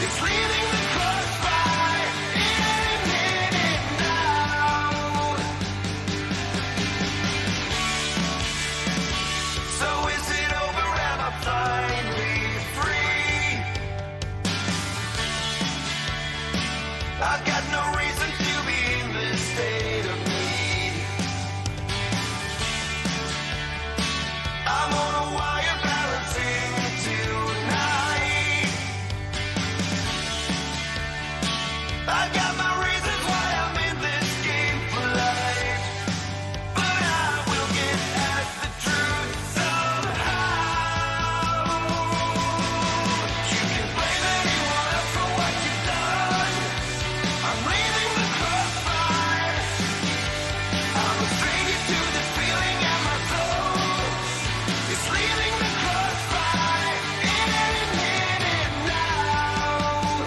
It's leaving the crossfire in it now. So is it over? Am I finally free? I've got no reason to be in this state of need. I'm on a wire balancing tonight. I got my reasons why I'm in this game for life, but I will get at the truth somehow. You can blame anyone else for what you've done. I'm leaving the crossfire. I'm a stranger to this feeling and my soul. It's leaving the crossfire in it now.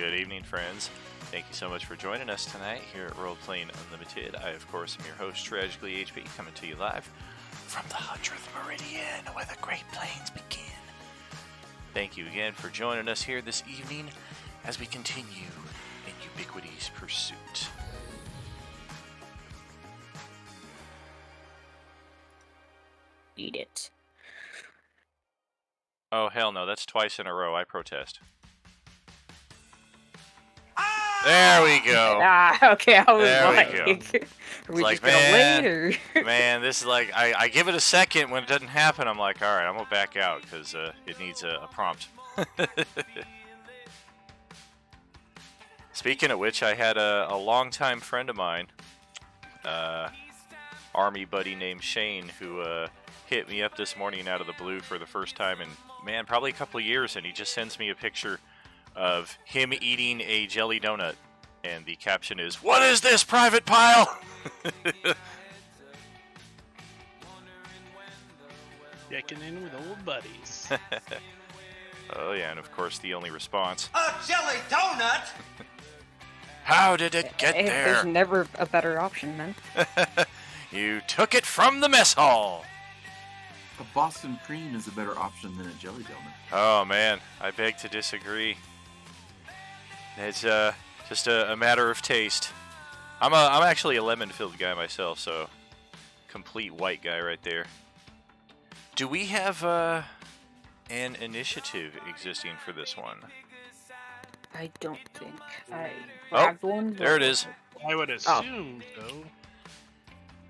Good evening, friends. Thank you so much for joining us tonight here at Role Playing Unlimited. I, of course, am your host, Tragically HP, coming to you live from the 100th Meridian, where the Great Plains begin. Thank you again for joining us here this evening as we continue in Ubiquity's pursuit. Eat it. Oh, hell no, that's twice in a row. I protest. There we go. Okay, I was There we like, go. are we It's just like, gonna man, wait, or? Man, this is like, I give it a second. When it doesn't happen, I'm like, all right, I'm going to back out because it needs a prompt. Speaking of which, I had a longtime friend of mine, army buddy named Shane, who hit me up this morning out of the blue for the first time in, man, probably a couple of years, and he just sends me a picture of him eating a jelly donut, and the caption is, "What is this, Private Pile?" Checking in with old buddies. Oh yeah, and of course the only response, A jelly donut? "How did it get There's there? never a better option, man. You took it from the mess hall." A Boston cream is a better option than a jelly donut. Oh man, I beg to disagree. It's just a matter of taste. I'm actually a lemon-filled guy myself, so complete white guy right there. Do we have an initiative existing for this one? I don't think I Oh, grabbed one. there it is. I would assume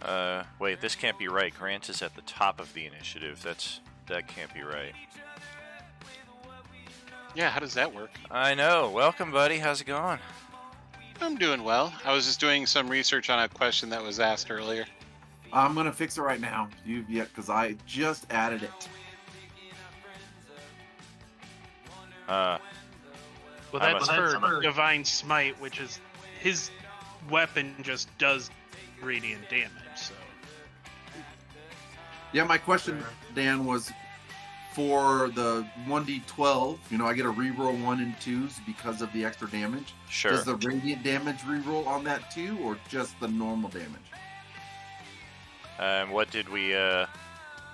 so. Wait, this can't be right. Grant is at the top of the initiative. That can't be right. Yeah, how does that work? I know. Welcome, buddy. How's it going? I'm doing well. I was just doing some research on a question that was asked earlier. I'm gonna fix it right now. Because I just added it. Well, that's for Divine Smite, which is his weapon just does radiant damage. So Yeah, my question, Dan, was for the 1d12. I get a reroll 1 and 2s because of the extra damage. Sure. Does the radiant damage reroll on that too, or just the normal damage? What did we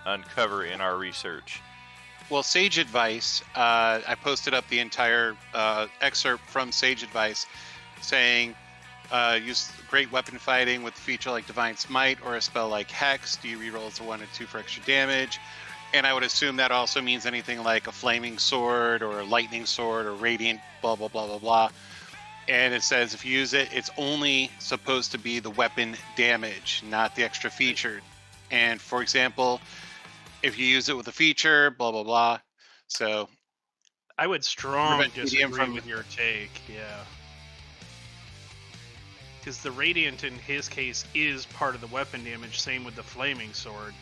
uncover in our research? Well, Sage Advice, I posted up the entire excerpt from Sage Advice saying use great weapon fighting with a feature like Divine Smite or a spell like Hex. Do you reroll as a 1 and 2 for extra damage? And I would assume that also means anything like a flaming sword or a lightning sword or radiant blah, blah, blah, blah, blah. And it says if you use it, it's only supposed to be the weapon damage, not the extra feature. And for example, if you use it with a feature, blah, blah, blah. So I would strongly prevent medium disagree from- with your take. Yeah. Because the radiant in his case is part of the weapon damage. Same with the flaming sword.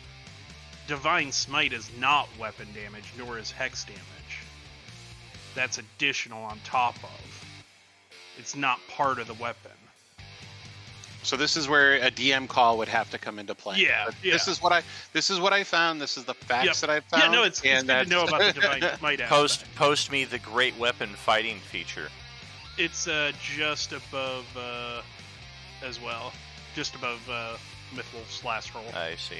Divine Smite is not weapon damage, nor is Hex damage. That's additional on top of. It's not part of the weapon. So this is where a DM call would have to come into play. Yeah, But yeah. This is what I found. This is the facts Yep. that I found. Yeah, no, it's good to know about the Divine Smite aspect. Post me the great weapon fighting feature. It's just above, as well. Just above Mythwolf's last roll. I see.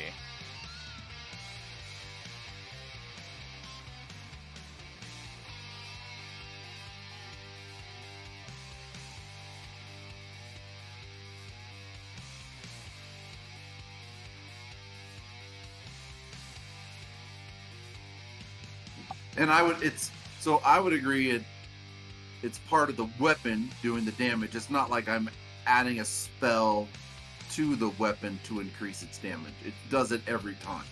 And I would agree it's part of the weapon doing the damage. It's not like I'm adding a spell to the weapon to increase its damage. It does it every time.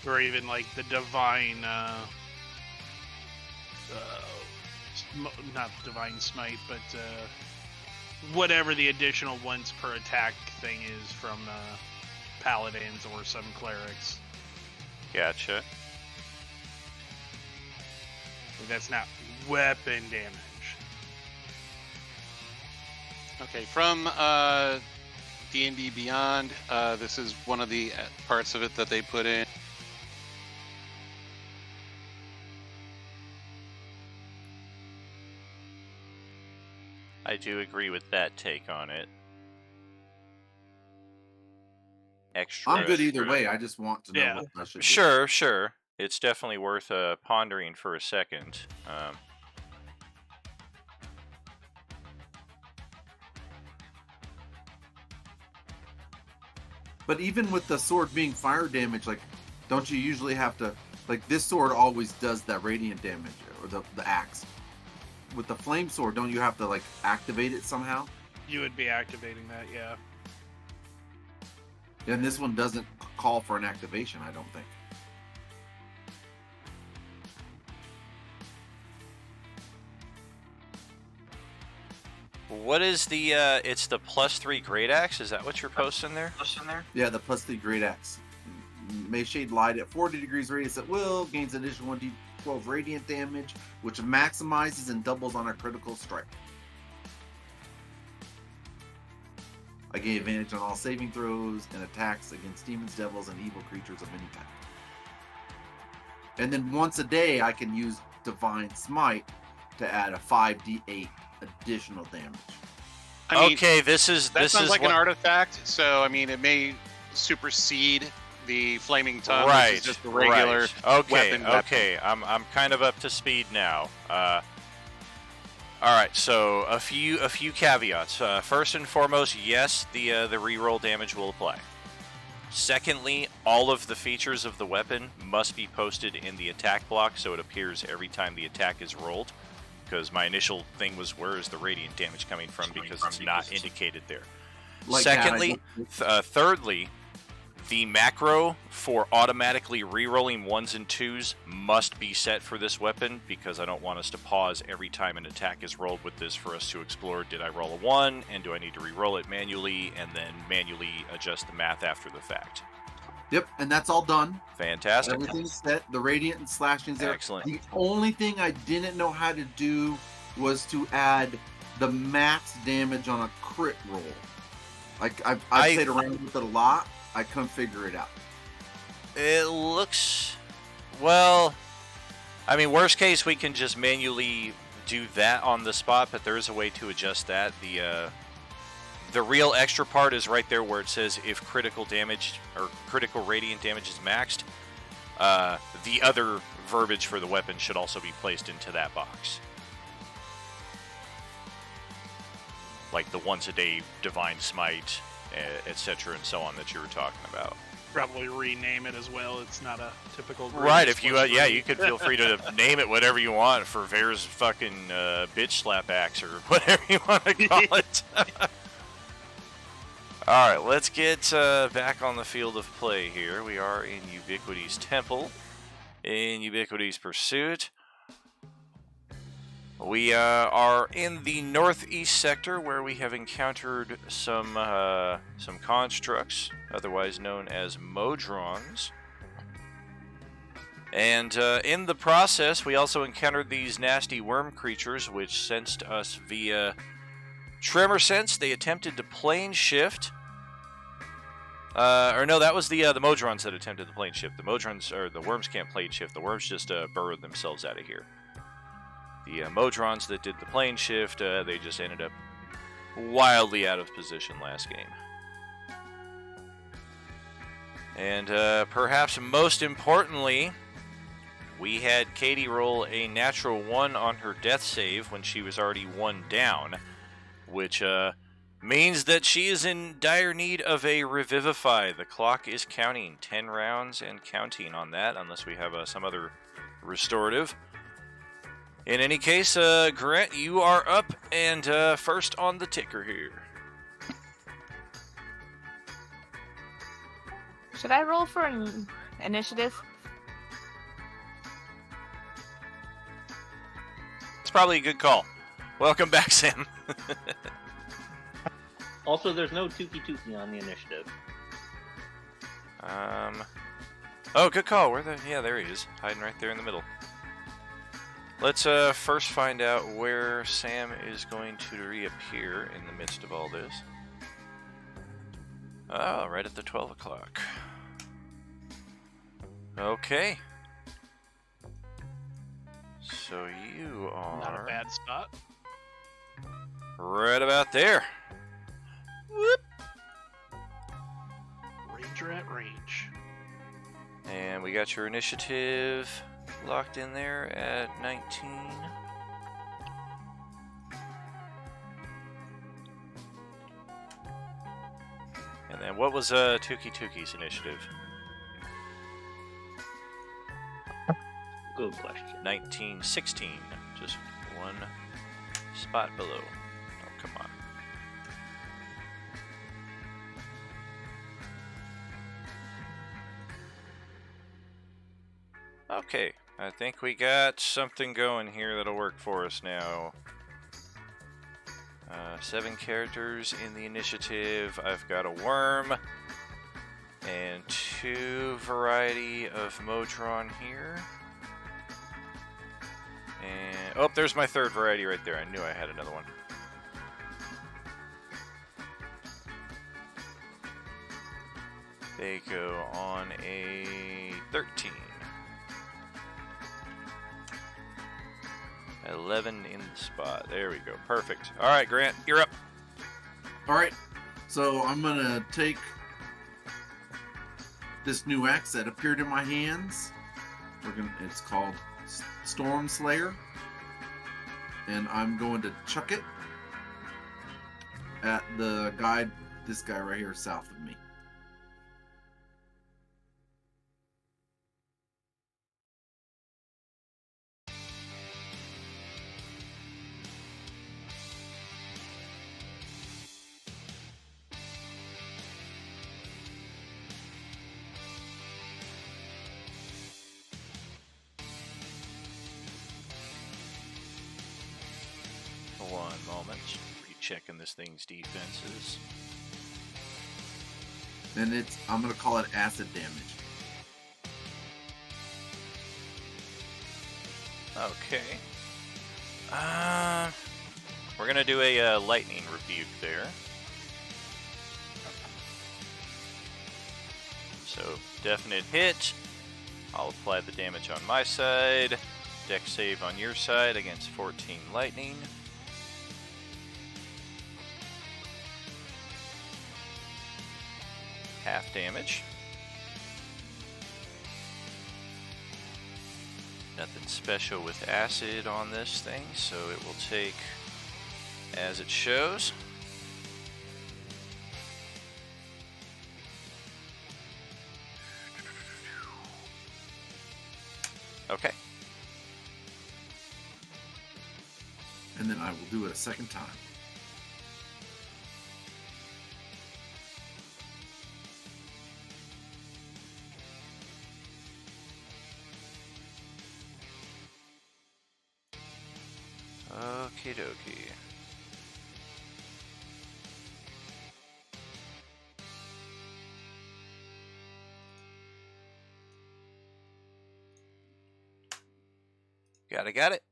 Or even like the Divine, not Divine Smite, but whatever the additional once per attack thing is from Paladins or some Clerics. Gotcha. That's not weapon damage. Okay, from D&D Beyond, this is one of the parts of it that they put in. do agree with that take on it. Extra. I'm good either way. I just want to know Yeah. what I should do. Sure. It's definitely worth pondering for a second. But even with the sword being fire damage, like, don't you usually have to, like, this sword always does that radiant damage, or the axe. With the flame sword, don't you have to, like, activate it somehow? You would be activating that, yeah. And this one doesn't call for an activation, I don't think. What is the, it's the +3 Great Axe? Is that what you're posting there? Yeah, the +3 Great Axe. May shade light at 40 degrees radius at will, gains an additional 1d12 radiant damage, which maximizes and doubles on a critical strike. I gain advantage on all saving throws and attacks against demons, devils, and evil creatures of any kind. And then once a day, I can use Divine Smite to add a 5d8 additional damage. I mean, Okay, that sounds like what... an artifact, so I mean, it may supersede the Flaming Tongue, right, which is just a regular right. weapon. Okay, I'm kind of up to speed now. All right, so a few caveats. First and foremost, yes, the reroll damage will apply. Secondly, all of the features of the weapon must be posted in the attack block, so it appears every time the attack is rolled. Because my initial thing was, where is the radiant damage coming from? Because it's not indicated there. Like Secondly, thirdly, the macro for automatically re-rolling 1s and 2s must be set for this weapon, because I don't want us to pause every time an attack is rolled with this for us to explore, did I roll a 1, and do I need to re-roll it manually, and then manually adjust the math after the fact. Yep, and that's all done. Fantastic. Everything's set. The radiant and slashing's there. Excellent. The only thing I didn't know how to do was to add the max damage on a crit roll. Like, I've played around with it a lot. I couldn't figure it out. It looks... Well, I mean, worst case, we can just manually do that on the spot, but there is a way to adjust that. The real extra part is right there where it says if critical damage or critical radiant damage is maxed. The other verbiage for the weapon should also be placed into that box. Like the once a day Divine Smite, etc. and so on that you were talking about. Probably rename it as well. It's not a typical. Right, if you, yeah, you could feel free to name it whatever you want for Vare's fucking bitch slap axe or whatever you want to call it. Alright, let's get back on the field of play here. We are in Ubiquity's Temple, in Ubiquity's Pursuit. We are in the northeast sector where we have encountered some constructs, otherwise known as Modrons. And in the process, we also encountered these nasty worm creatures which sensed us via Tremor Sense. They attempted to plane shift. Or no, that was the Modrons that attempted the plane shift. The Modrons, or the worms can't plane shift. The worms just burrowed themselves out of here. The Modrons that did the plane shift, they just ended up wildly out of position last game. And perhaps most importantly, we had Katie roll a natural 1 on her death save when she was already 1 down, which means that she is in dire need of a Revivify. The clock is counting 10 rounds and counting on that, unless we have some other restorative. In any case, Grant, you are up and first on the ticker here. Should I roll for an initiative? It's probably a good call. Welcome back, Sam. Also, there's no Tuki on the initiative. Oh, good call. Yeah, there he is, hiding right there in the middle. Let's first find out where Sam is going to reappear in the midst of all this. Oh, right at the 12 o'clock. Okay. So you are... Not a bad spot. right about there. Whoop. Ranger at range. And we got your initiative locked in there at 19. And then what was Tuki Tuki's initiative? Good question. 1916. Just one spot below. Oh, come on. Okay, I think we got something going here that'll work for us now. 7 characters in the initiative. I've got a worm and 2 variety of Modron here. And oh, there's my 3rd variety right there. I knew I had another one. They go on a 13. 11 in the spot. There we go. Perfect. All right, Grant, you're up. All right, so I'm gonna take this new axe that appeared in my hands. It's called Storm Slayer, and I'm going to chuck it at the guy. This guy right here, south of me. One moment. Rechecking this thing's defenses. And I'm gonna call it acid damage. Okay. We're gonna do a lightning rebuke there. So definite hit. I'll apply the damage on my side. Dex save on your side against 14 lightning. Half damage. Nothing special with acid on this thing, so it will take as it shows. Okay. And then I will do it a second time. Okie dokie. Got it.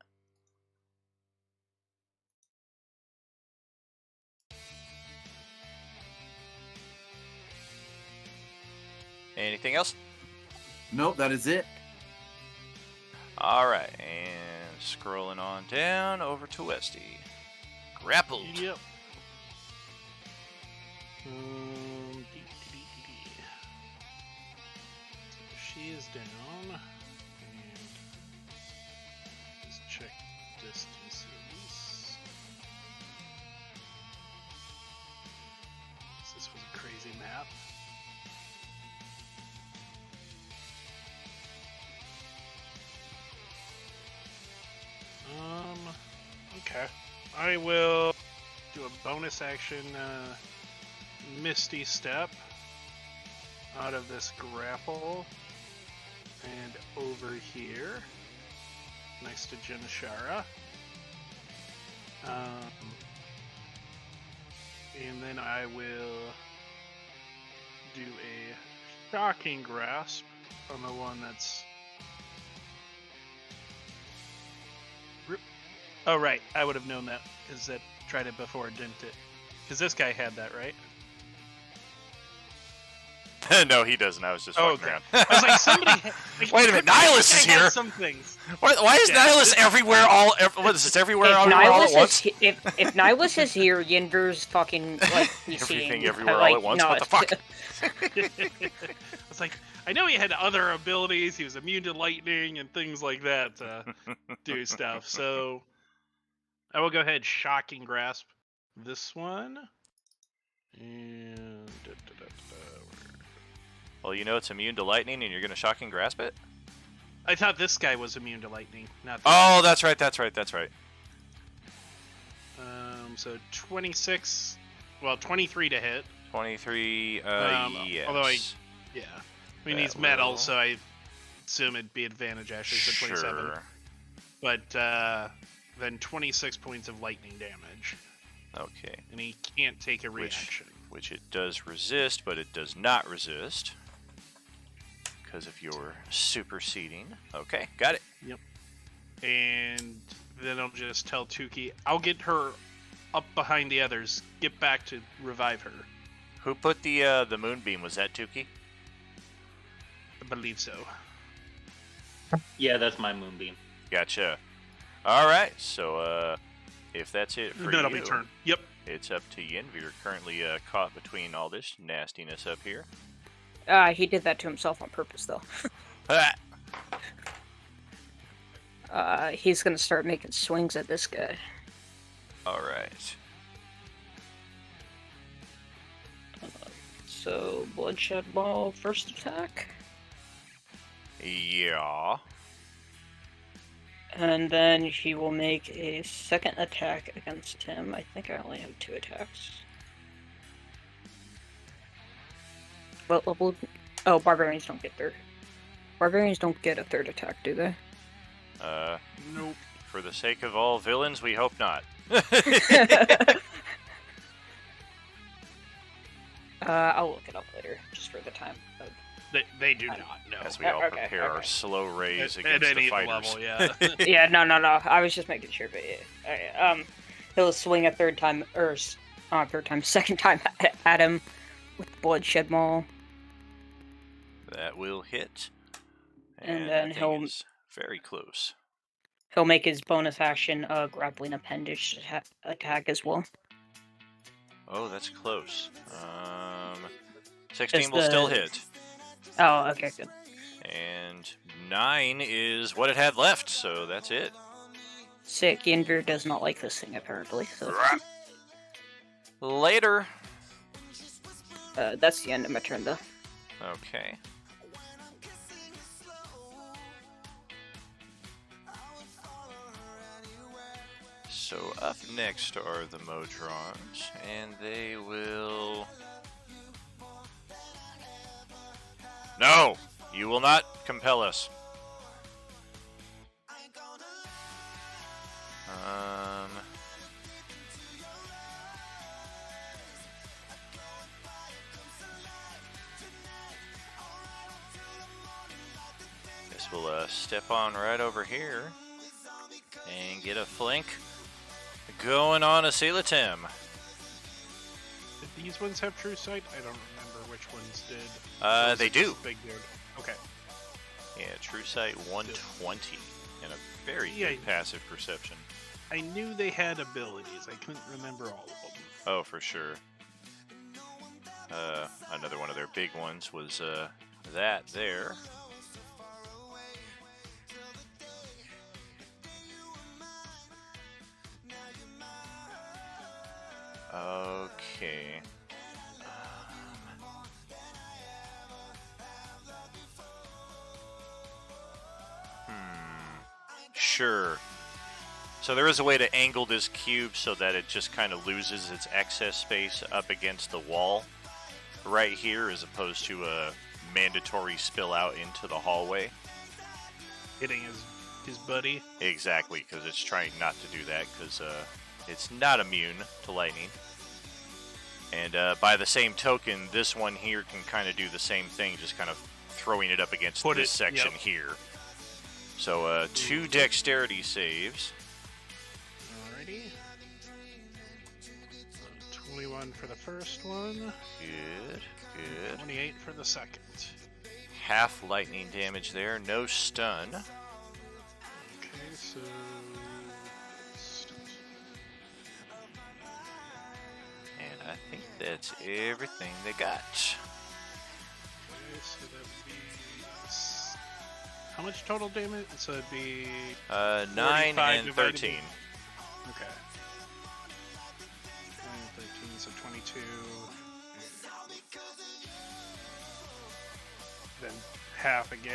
Anything else? Nope, that is it. Alright, and scrolling on down over to Westy. Grappled. Yep. She is down. And just check distances. This was a crazy map. Okay. I will do a bonus action Misty Step out of this grapple and over here next to Janashara. And then I will do a Shocking Grasp on the one that's... Oh, right. I would have known that, because it tried it before, didn't it? Because this guy had that, right? No, he doesn't. I was just Oh, fucking okay. around. I was like, somebody. Like, Wait a minute, I Nihilus think is I had here. Some things. Why is Yeah, Nihilus everywhere? What is this? Everywhere, If everywhere, all at Nihilus once? if Nihilus is here, Yinder's fucking like he's Everything seeing, everywhere all like, at once? no, What the fuck? It's like, I know he had other abilities. He was immune to lightning and things like that to do stuff. So I will go ahead, shocking grasp this one. And Well, you know it's immune to lightning, and you're gonna shocking grasp it. I thought this guy was immune to lightning, not this Oh, that's right. That's right. That's right. So 26, well, 23 to hit. 23. Yes. Although yeah. I mean, he's That metal, will- so I assume it'd be advantage actually, so 27. Sure. But then 26 points of lightning damage, Okay. and he can't take a reaction. Which it does resist, but it does not resist because of your superseding. Okay, got it. And then I'll just tell Tuki, I'll get her up behind the others. Get back to revive her. Who put the moonbeam? Was that Tuki? I believe so. Yeah, that's my moonbeam. Gotcha. All right. So if that's it for That'll you, be turn. Yep. it's up to Yenvir. Currently caught between all this nastiness up here. he did that to himself on purpose though. Ah! He's gonna start making swings at this guy. All right. So bloodshed ball first attack, Yeah. and then he will make a second attack against him. I think I only have 2 attacks. What level? Oh, barbarians don't get third. Barbarians don't get a third attack, do they? Nope. For the sake of all villains, we hope not. I'll look it up later, just for the time. They do not. No. As we all Okay, prepare our okay. slow raise At against the any fighters. level, yeah. Yeah, no. I was just making sure, but yeah. Alright, he'll swing a third time, second time at him with the bloodshed maul. That will hit. And that then thing is very close. He'll make his bonus action grappling appendage attack as well. Oh, that's close. 16 Just will still the- hit. Oh, okay, good. And 9 is what it had left, so that's it. Sick. Yenvir does not like this thing apparently. So Later. that's the end of my turn, though. Okay. So up next are the Modrons, and they will... No! You will not compel us. Guess we'll step on right over here and get a flank going on Asilatim. Did these ones have true sight? I don't remember which ones did. They do. Big dude. Okay. Yeah, True Sight 120 and a very Yeah. good passive perception. I knew they had abilities. I couldn't remember all of them. Oh, for sure. Another one of their big ones was that there. Okay. Sure. So there is a way to angle this cube so that it just kind of loses its excess space up against the wall right here, as opposed to a mandatory spill out into the hallway. Hitting his buddy. Exactly, because it's trying not to do that, because it's not immune to lightning. And by the same token, this one here can kind of do the same thing, just kind of throwing it up against Put this it- section yep. here. So 2 dexterity saves. Alrighty. So 21 for the first one. Good, good. 28 for the second. Half lightning damage there, no stun. Okay, so... And I think that's everything they got. Okay, so that would be... How much total damage? So it'd be... 9 45 and divided 13. Okay. 9 and 13, so 22. Then half again.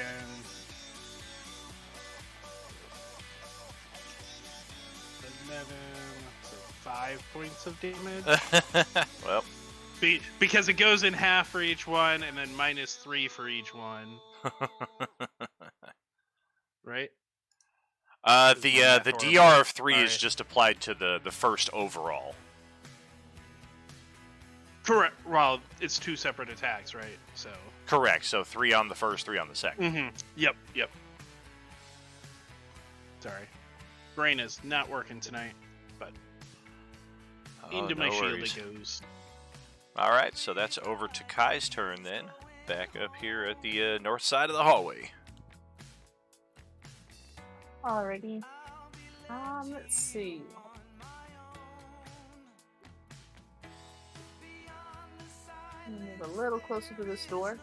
11, so 5 points of damage. Well, Because it goes in half for each one, and then -3 for each one, right? the DR of 3 is just applied to the first overall. Correct. Well, it's 2 separate attacks, right? So. Correct. So 3 on the first, 3 on the second. Mm-hmm. Yep. Sorry, brain is not working tonight, but into my shield it goes. All right, so that's over to Kai's turn then. Back up here at the north side of the hallway. Alrighty. Let's see. Move a little closer to this door.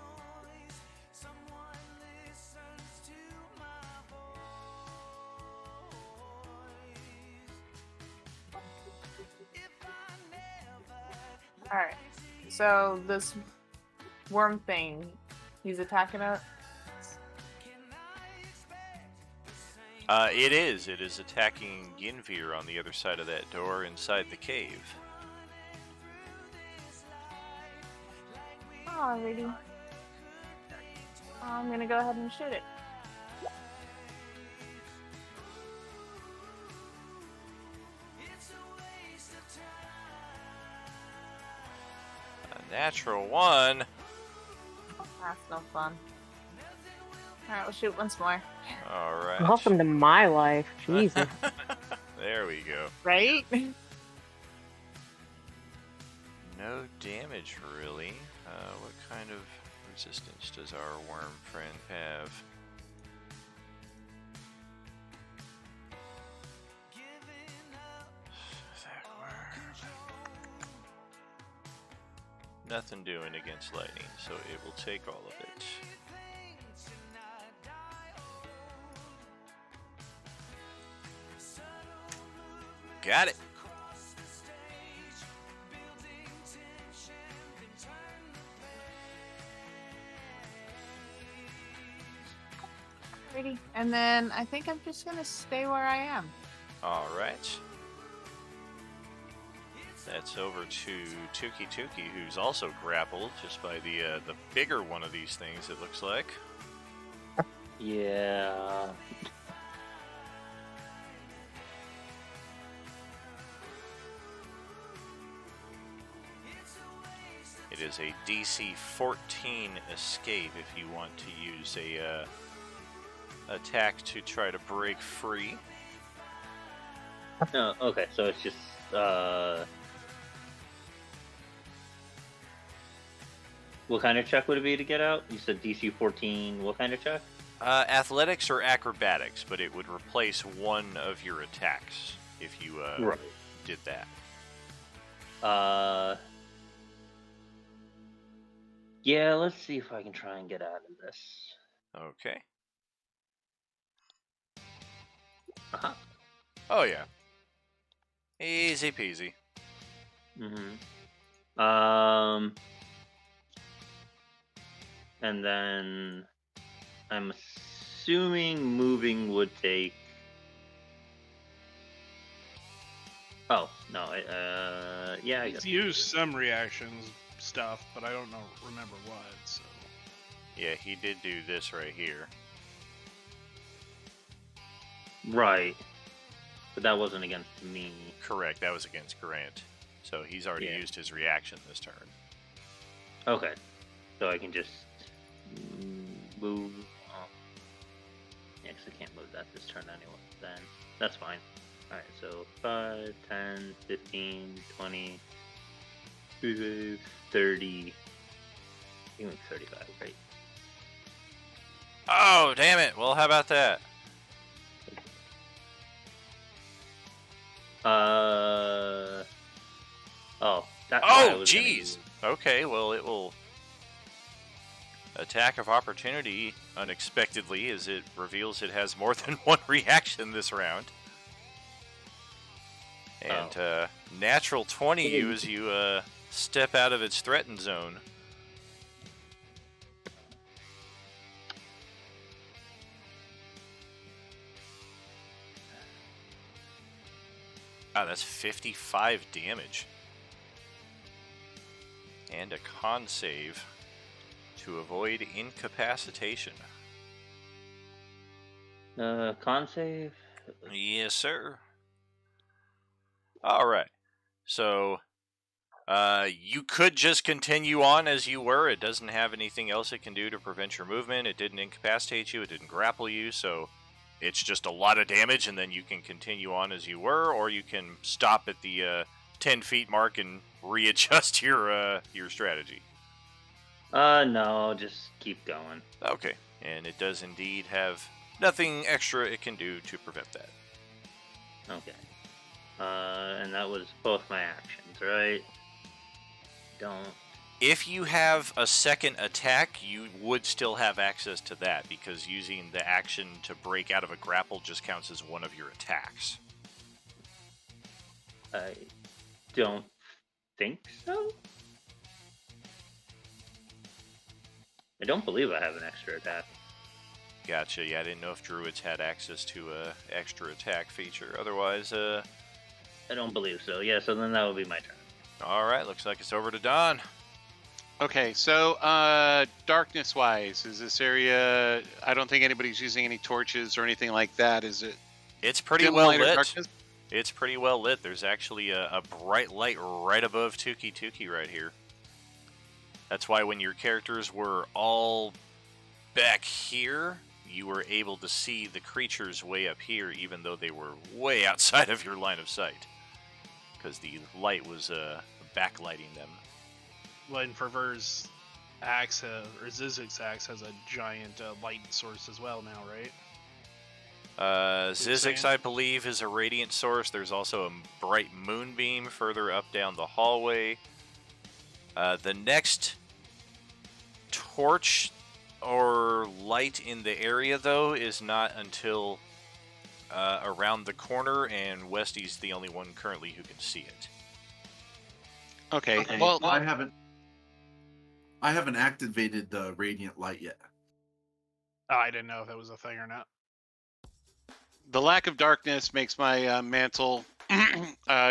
Alright. So this worm thing, he's attacking it. It is. It is attacking Ginvir on the other side of that door inside the cave. Alrighty. I'm gonna go ahead and shoot it. A natural 1. That's no fun. Alright, we'll shoot once more. All right. Welcome to my life. Jesus. There we go. Right? No damage, really. What kind of resistance does our worm friend have? That worm. Nothing doing against lightning, so it will take all of it. Got it. Alrighty. And then I think I'm just gonna stay where I am. All right. That's over to Tuki Tuki, who's also grappled just by the bigger one of these things, it looks like. Yeah. It is a DC 14 escape if you want to use a attack to try to break free. No, okay, so it's just what kind of check would it be to get out? You said DC 14. What kind of check? Athletics or acrobatics, but it would replace one of your attacks if you Right. did that. Yeah, let's see if I can try and get out of this. Okay. Uh-huh. Oh yeah. Easy peasy. Mm-hmm. And then I'm assuming moving would take. Oh no! Yeah, I He's guess. used some reactions stuff, but I don't remember what. So Yeah, he did do this right here. Right, but that wasn't against me. Correct, that was against Grant. So he's already Yeah. used his reaction this turn. Okay, so I can just move. Oh. Yeah, 'cause I can't move that this turn anyway. Then that's fine. Alright, so 5, 10, 15, 20, 30. You went 35, right? Oh, damn it. Well, how about that? Oh, that's what I Oh, was gonna jeez. use. Okay, well, it will attack of opportunity unexpectedly as it reveals it has more than one reaction this round. And natural 20 you as you step out of its threatened zone. Ah, that's 55 damage. And a con save to avoid incapacitation. Con save. Yes, sir. All right. So, you could just continue on as you were. It doesn't have anything else it can do to prevent your movement. It didn't incapacitate you. It didn't grapple you. So, it's just a lot of damage, and then you can continue on as you were, or you can stop at the 10 feet mark and readjust your strategy. No, just keep going. Okay. And it does indeed have nothing extra it can do to prevent that. Okay. And that was both my actions, right? Don't. If you have a second attack, you would still have access to that, because using the action to break out of a grapple just counts as one of your attacks. I don't think so. I don't believe I have an extra attack. Gotcha. Yeah, I didn't know if druids had access to a extra attack feature. Otherwise, I don't believe so. Yeah, so then that would be my turn. all right. Looks like it's over to Don. Okay, so darkness-wise, is this area? I don't think anybody's using any torches or anything like that. Is it? It's pretty dim well light or lit. darkness? It's pretty well lit. There's actually a bright light right above Tuki right here. That's why when your characters were all back here, you were able to see the creatures way up here, even though they were way outside of your line of sight, because the light was backlighting them. Well, and Fervor's axe, or Zizik's axe, has a giant light source as well now, right? Zizix, I believe, is a radiant source. There's also a bright moonbeam further up down the hallway. The next torch or light in the area, though, is not until around the corner, and Westy's the only one currently who can see it. Okay. Okay, Well, I haven't activated the radiant light yet. Oh, I didn't know if that was a thing or not. the lack of darkness makes my mantle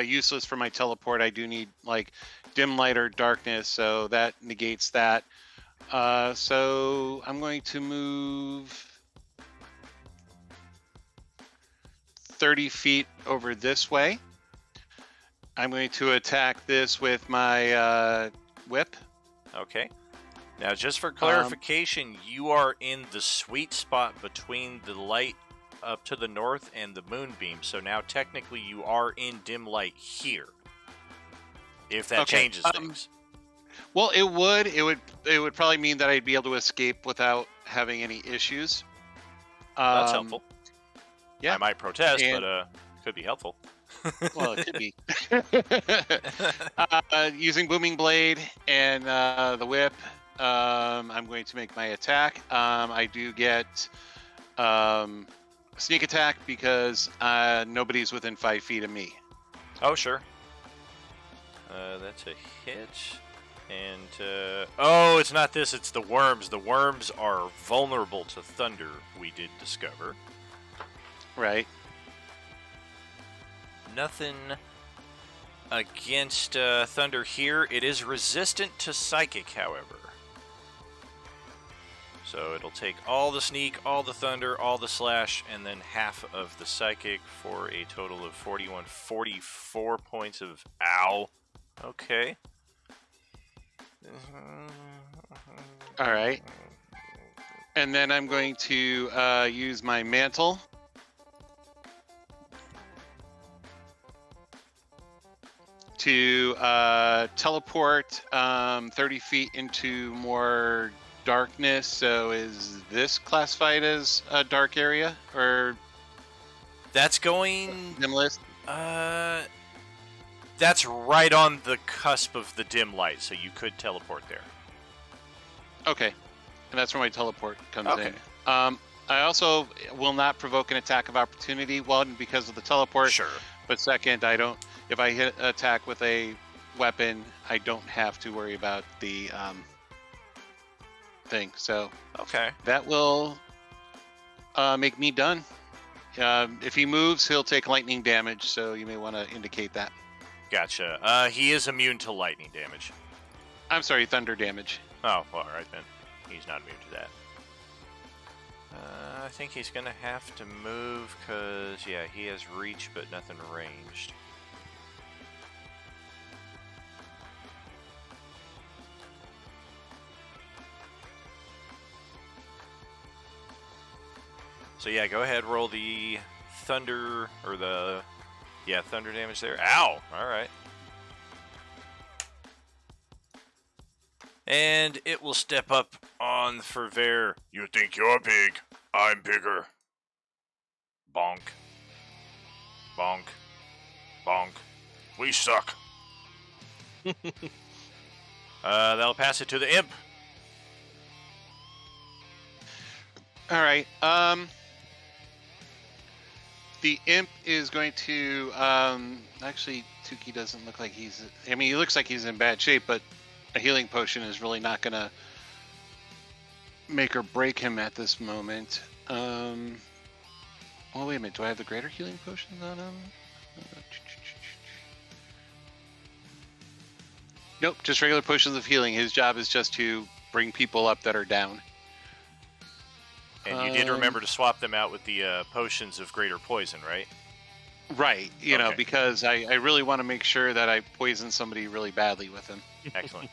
useless for my teleport. I do need like dim light or darkness, so that negates that. So I'm going to move 30 feet over this way. I'm going to attack this with my whip. Okay. Now, just for clarification, you are in the sweet spot between the light up to the north and the moonbeam. So now, technically, you are in dim light here. If that changes things. Well, it would probably mean that I'd be able to escape without having any issues. That's helpful. Yeah, I might protest, but could be helpful. Well, it could be. Using Booming Blade and the whip, I'm going to make my attack. I do get sneak attack because nobody's within 5 feet of me. Oh, sure. That's a hit. And, oh, it's not this, it's the worms. The worms are vulnerable to thunder, we did discover. Right. Nothing against thunder here. It is resistant to psychic, however. So it'll take all the sneak, all the thunder, all the slash, and then half of the psychic for a total of 44 points of ow. Okay. All right. And then I'm going to use my mantle. to teleport 30 feet into more darkness. So is this classified as a dark area or That's going. dim list? That's right on the cusp of the dim light, so you could teleport there. Okay, and that's where my teleport comes Okay. in. I also will not provoke an attack of opportunity. One, because of the teleport. Sure. But second, I don't. If I hit attack with a weapon, I don't have to worry about the thing. So Okay. that will make me done. If he moves, he'll take lightning damage. So you may want to indicate that. Gotcha. He is immune to lightning damage. I'm sorry, thunder damage. Oh, well, all right then. He's not immune to that. I think he's gonna have to move because, yeah, he has reach but nothing ranged. So yeah, go ahead, roll the thunder, or the, yeah, thunder damage there. Ow! Alright. And it will step up on Ferver. You think you're big? I'm bigger. Bonk. Bonk. Bonk. We suck. That'll pass it to the imp. All right. The imp is going to actually Tuki doesn't look like he's. I mean, he looks like he's in bad shape, but a healing potion is really not gonna make or break him at this moment. Oh wait a minute. Do I have the greater healing potions on him? Nope, just regular potions of healing. His job is just to bring people up that are down. And you did remember to swap them out with the potions of greater poison, right? Right, you know, Okay. because I really want to make sure that I poison somebody really badly with him. Excellent.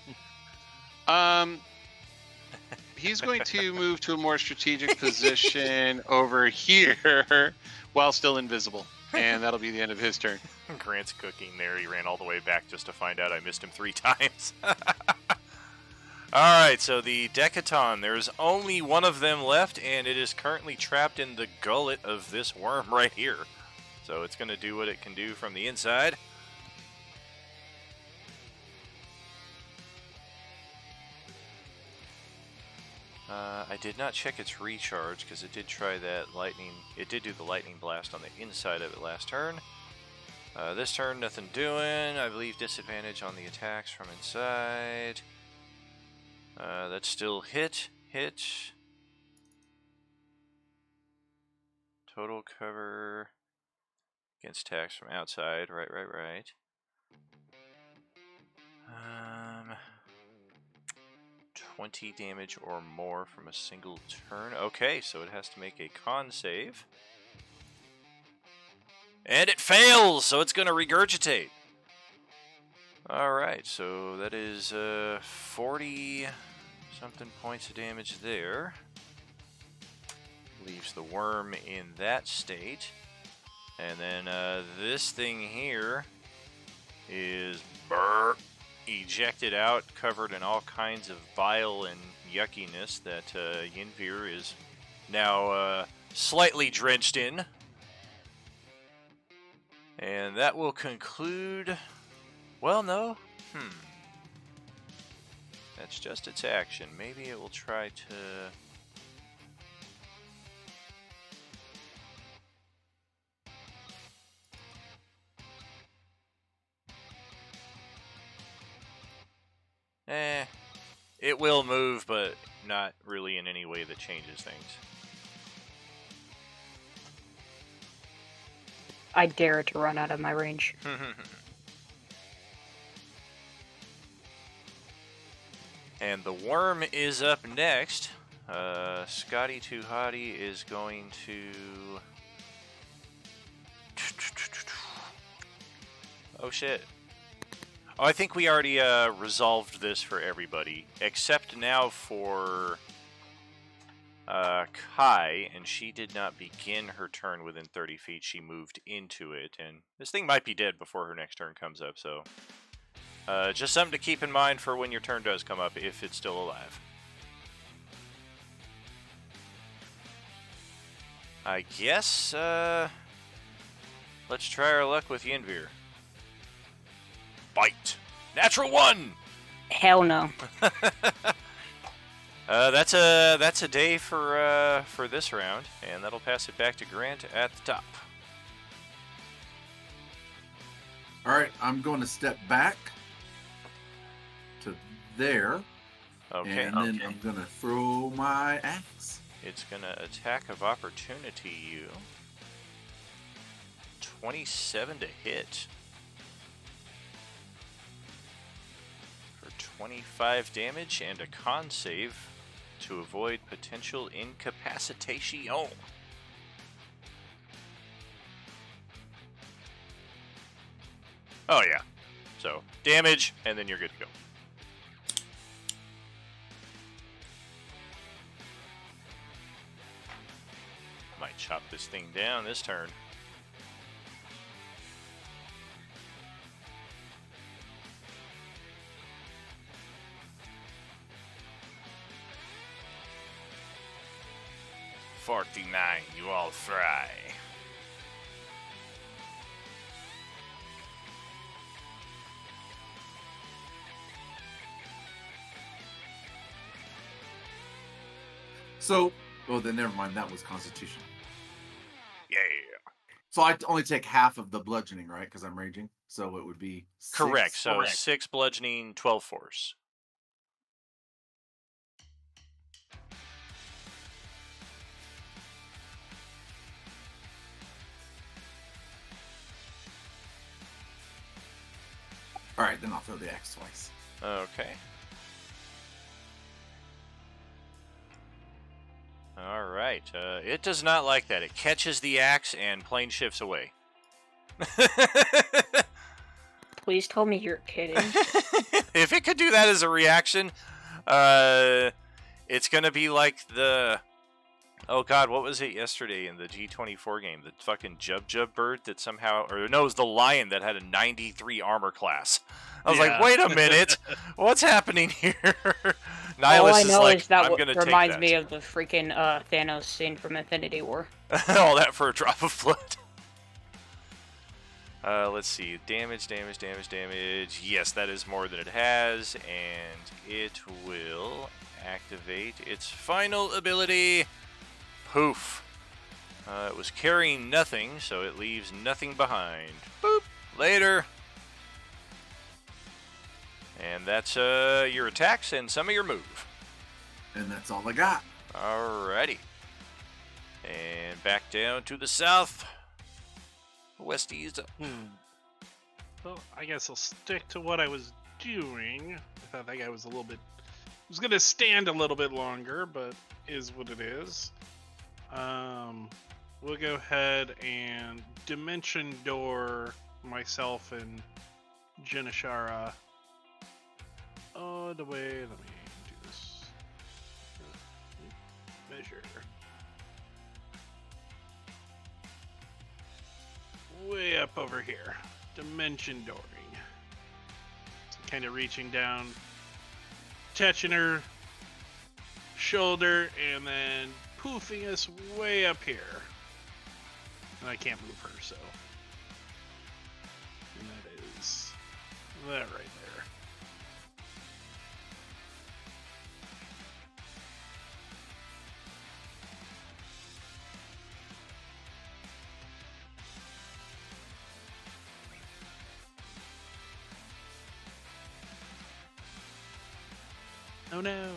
He's going to move to a more strategic position over here while still invisible. And that'll be the end of his turn. Grant's cooking there. He ran all the way back just to find out I missed him 3 times. Alright, so the Decaton. There's only one of them left, and it is currently trapped in the gullet of this worm right here. So it's going to do what it can do from the inside. I did not check its recharge because it did try that lightning. It did do the lightning blast on the inside of it last turn. This turn, nothing doing. I believe disadvantage on the attacks from inside. That's still hit. Total cover against attacks from outside. Right. 20 damage or more from a single turn. Okay, so it has to make a con save. And it fails, so it's going to regurgitate. Alright, so that is 40-something points of damage there. Leaves the worm in that state. And then this thing here is ejected out, covered in all kinds of bile and yuckiness that Yinvir is now slightly drenched in. And that will conclude... Well, no. That's just its action. Maybe it will try to... It will move, but not really in any way that changes things. I dare it to run out of my range. And the worm is up next. Scotty Too Hottie is going to... Oh shit. Oh, I think we already resolved this for everybody, except now for Kai, and she did not begin her turn within 30 feet. She moved into it, and this thing might be dead before her next turn comes up, so just something to keep in mind for when your turn does come up, if it's still alive. I guess, let's try our luck with Yinvir. Bite! Natural 1! Hell no. That's a day for this round, and that'll pass it back to Grant at the top. All right, I'm going to step back to there, Okay. and then I'm going to throw my axe. It's gonna attack of opportunity you. 27 to hit. For 25 damage and a con save to avoid potential incapacitation. Oh yeah. So, damage, and then you're good to go. Might chop this thing down this turn. $49, you all fry. So, oh, then never mind. That was Constitution. Yeah. So I only take half of the bludgeoning, right? Because I'm raging. So it would be 6. Correct. So 6 bludgeoning, 12 force. All right, then I'll throw the axe twice. Okay. All right. It does not like that. It catches the axe and plane shifts away. Please tell me you're kidding. If it could do that as a reaction, it's going to be like the... Oh god, what was it yesterday in the G24 game? The fucking Jub bird that somehow... Or no, it was the lion that had a 93 armor class. I was like, wait a minute. What's happening here? Nihilus All I know like, is that I'm gonna reminds take me that. of the freaking Thanos scene from Infinity War. All that for a drop of blood. Let's see. Damage. Yes, that is more than it has. And it will activate its final ability. Poof. It was carrying nothing, so it leaves nothing behind. Boop. Later. And that's your attacks and some of your move. And that's all I got. Alrighty. And back down to the south. Westies. Well, I guess I'll stick to what I was doing. I thought that guy was a little bit... was going to stand a little bit longer, but is what it is. We'll go ahead and Dimension Door myself and Janashara. Oh, the way, let me do this. Measure. Way up over here. Dimension Dooring. So kind of reaching down, touching her shoulder, and then poofing us way up here. And I can't move her, so. And that is that right there. Oh no.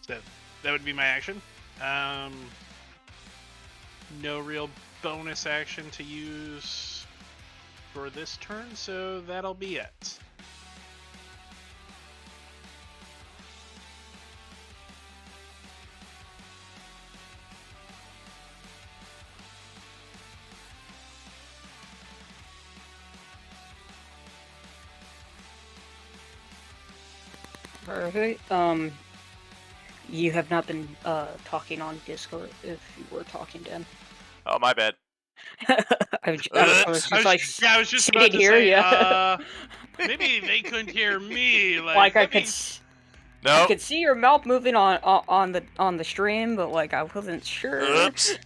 So that would be my action. No real bonus action to use for this turn, so that'll be it. Perfect. You have not been talking on Discord. If you were talking to him, Oh, my bad. I was just like, I was just sitting about to here, say, yeah. maybe they couldn't hear me. Like I let could, me- I No. could see your mouth moving on the stream, but like I wasn't sure. Oops.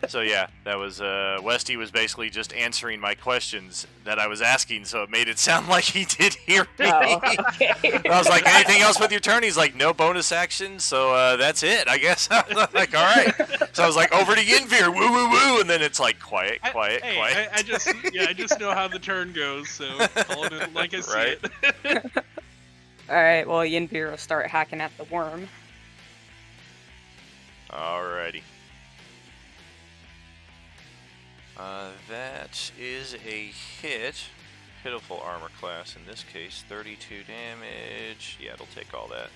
So yeah, that was Westy was basically just answering my questions that I was asking, so it made it sound like he did hear me. Oh, okay. I was like, anything else with your turn? He's like, no bonus action, so that's it, I guess. I was like, all right. So I was like, over to Yinvir, woo woo woo, and then it's like quiet. I just know how the turn goes, so calling it like I see Right. it. All right. Well, Yinvir will start hacking at the worm. Alrighty. That is a hit. Pitiful armor class in this case. 32 damage. Yeah, it'll take all that.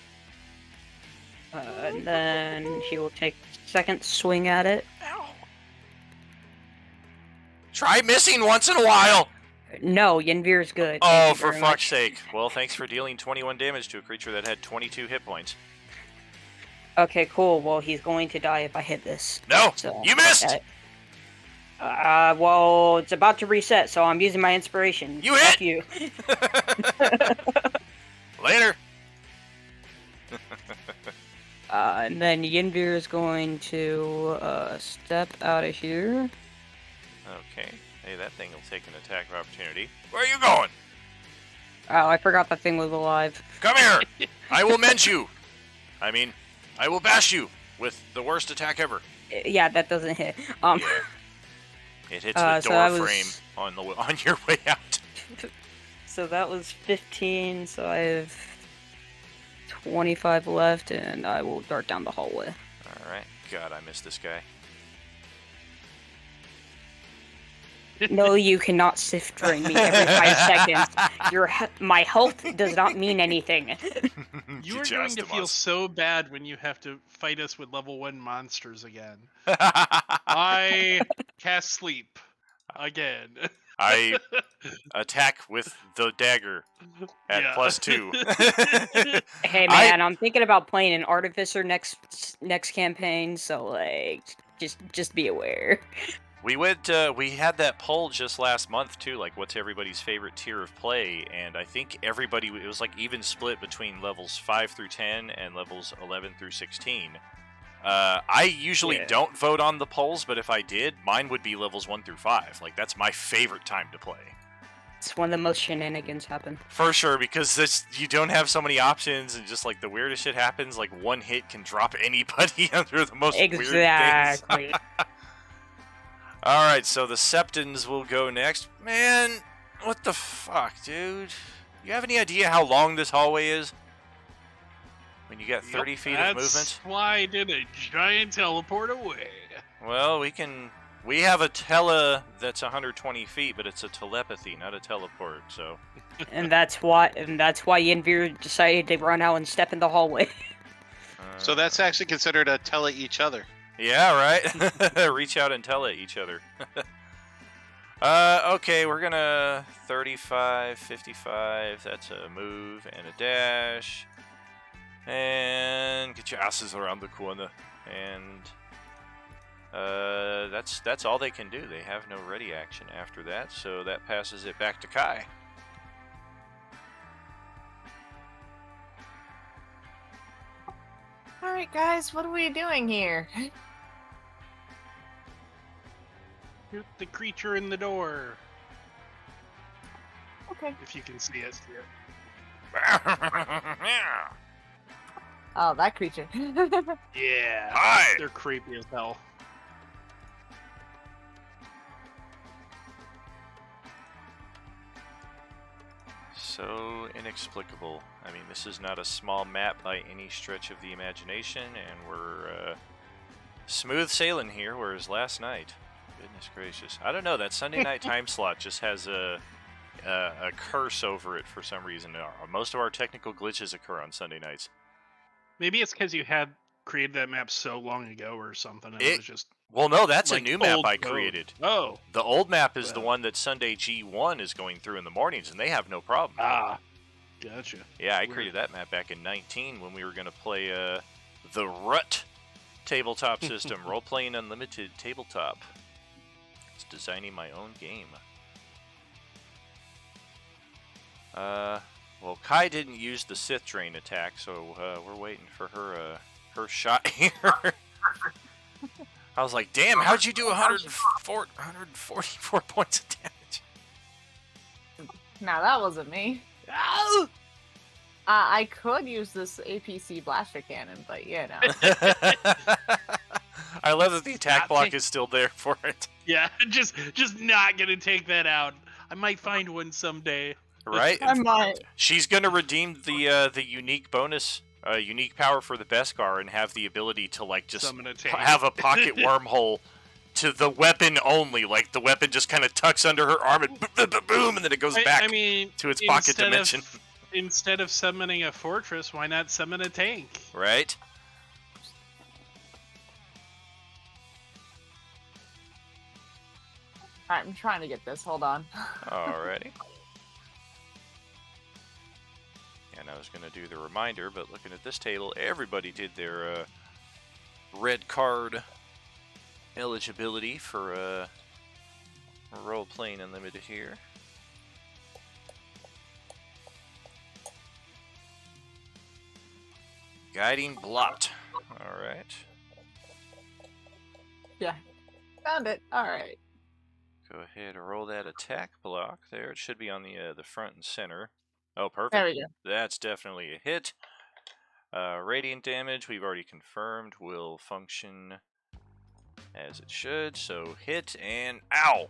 And then he will take second swing at it. Ow. Try missing once in a while! No, Yinvir's good. Oh, Thank you for very fuck's much. sake. Well, thanks for dealing 21 damage to a creature that had 22 hit points. Okay, cool. Well, he's going to die if I hit this. No! So, You missed! well, it's about to reset, so I'm using my inspiration. You Fuck hit! you. Later! And then Yinvir is going to step out of here. Okay. Hey, that thing will take an attack of opportunity. Where are you going? Oh, I forgot that thing was alive. Come here! I will mend you! I mean, I will bash you with the worst attack ever. Yeah, that doesn't hit. It hits the so door I was- frame on your way out. So that was 15, so I have 25 left, and I will dart down the hallway. Alright. God, I miss this guy. No, you cannot sift drain me every 5 seconds. My health does not mean anything. You are going to feel so bad when you have to fight us with level 1 monsters again. so. I cast sleep again. I attack with the dagger at Yeah. +2. Hey man, I'm thinking about playing an artificer next campaign, so like, just be aware. We had that poll just last month too, like what's everybody's favorite tier of play, and I think it was like even split between levels 5 through 10 and levels 11 through 16. I usually don't vote on the polls, but if I did, mine would be levels 1 through 5. Like that's my favorite time to play. It's when the most shenanigans happen. For sure, because you don't have so many options, and just like the weirdest shit happens, like one hit can drop anybody under the most weird things. Exactly. Alright, so the Septons will go next. Man, what the fuck, dude? You have any idea how long this hallway is? When you get 30 feet of movement? That's why I did a giant teleport away. Well, we have a tele that's 120 feet, but it's a telepathy, not a teleport, so... and that's why Yinvir decided to run out and step in the hallway. So that's actually considered a tele each other. Yeah, right? Reach out and tell it each other. Okay, we're gonna 35, 55, that's a move and a dash. And get your asses around the corner. And that's all they can do. They have no ready action after that, so that passes it back to Kai. Alright, guys, what are we doing here? Shoot the creature in the door. Okay. If you can see it. Oh, that creature. Yeah. Hi. They're creepy as hell. So inexplicable. I mean, this is not a small map by any stretch of the imagination, and we're smooth sailing here, whereas last night, goodness gracious, I don't know, that Sunday night time slot just has a curse over it for some reason. Most of our technical glitches occur on Sunday nights. Maybe it's because you had created that map so long ago or something. And it was just Well, no, that's like a new map old I code. created. Oh. The old map is the Well. one that Sunday G1 is going through in the mornings, and they have no problem. Ah. Gotcha. Yeah, I Weird. created that map back in 19 when we were going to play the Rut tabletop system, Role-Playing Unlimited tabletop. It's designing my own game. Well, Kai didn't use the Sith Drain attack, so we're waiting for her shot here. I was like, damn, how'd you do 144 points of damage? Now that wasn't me. Ow! I could use this APC blaster cannon, but you know. I love that the attack Not block take- is still there for it. Yeah, just not gonna take that out. I might find one someday. Right? I might. She's gonna redeem the unique bonus, unique power for the Beskar, and have the ability to like just Summon a tank. have a pocket wormhole to the weapon only. Like the weapon just kind of tucks under her arm and boom, and then it goes back I mean, to its pocket instead dimension. Instead of summoning a fortress, why not summon a tank? Right? Alright, I'm trying to get this. Hold on. Alrighty. And I was gonna do the reminder, but looking at this table, everybody did their red card eligibility for Role-Playing Unlimited here. Guiding Blot. Alright. Yeah. Found it. Alright. Go ahead and roll that attack block there. It should be on the front and center. Oh, perfect. There we go. That's definitely a hit. Radiant damage, we've already confirmed, will function as it should. So hit and ow!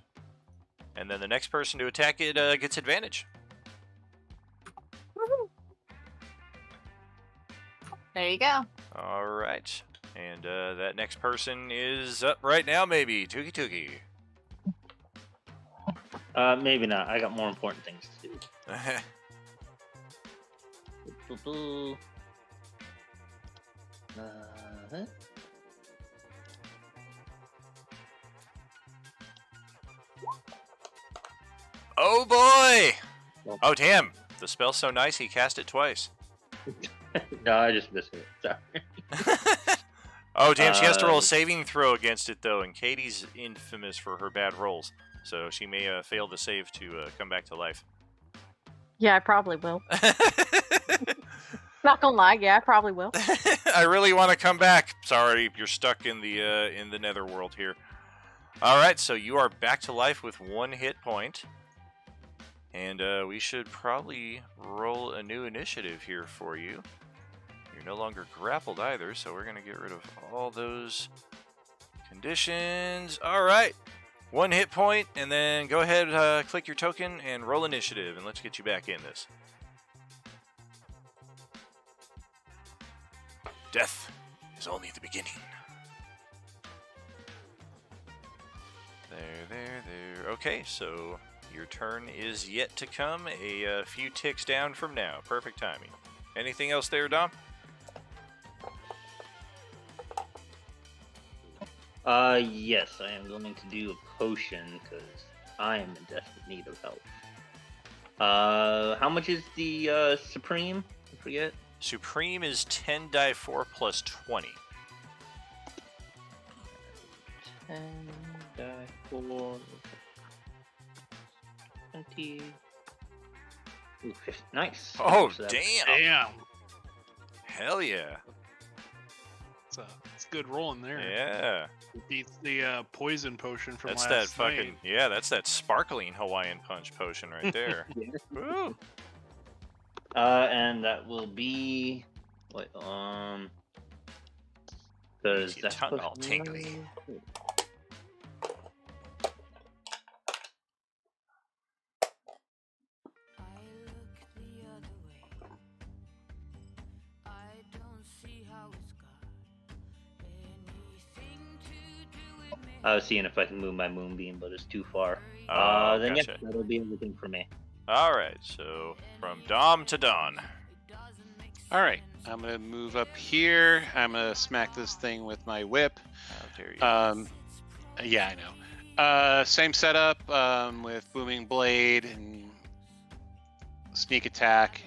And then the next person to attack it gets advantage. Woohoo. There you go. Alright. And that next person is up right now, maybe. Tuki Tuki. Maybe not. I got more important things to do. Boo-boo. Uh-huh. Oh boy! Oh damn! The spell's so nice he cast it twice. No, I just missed it. Sorry. Oh damn, she has to roll a saving throw against it though, and Katie's infamous for her bad rolls. So she may fail the save to come back to life. Yeah, I probably will. Not gonna lie, yeah, I probably will. I really want to come back. Sorry, you're stuck in the netherworld here. Alright, so you are back to life with 1 hit point. And we should probably roll a new initiative here for you. You're no longer grappled either, so we're going to get rid of all those conditions. Alright, 1 hit point, and then go ahead, click your token, and roll initiative, and let's get you back in this. Death is only the beginning. There. Okay, so your turn is yet to come, a few ticks down from now. Perfect timing. Anything else there, Dom? Yes, I am going to do a potion because I am in desperate need of help. How much is the Supreme? I forget. Supreme is 10 die 4 plus 20. 10 die 4. 20. Ooh, 50. Nice. Oh, So that- damn! Damn, Hell yeah! it's a good roll in there. Yeah, It beats the poison potion from that's last that fucking night. that's that sparkling Hawaiian punch potion right there. Woo! And that will be what? Because Makes your that's tongue all supposed to tingly. be- I was seeing if I can move my moonbeam, but it's too far. Oh, Then gotcha. yeah, that'll be everything for me. All right, so from Dom to Don. All right, I'm gonna move up here. I'm gonna smack this thing with my whip. How dare you? Yeah, I know. Same setup with booming blade and sneak attack.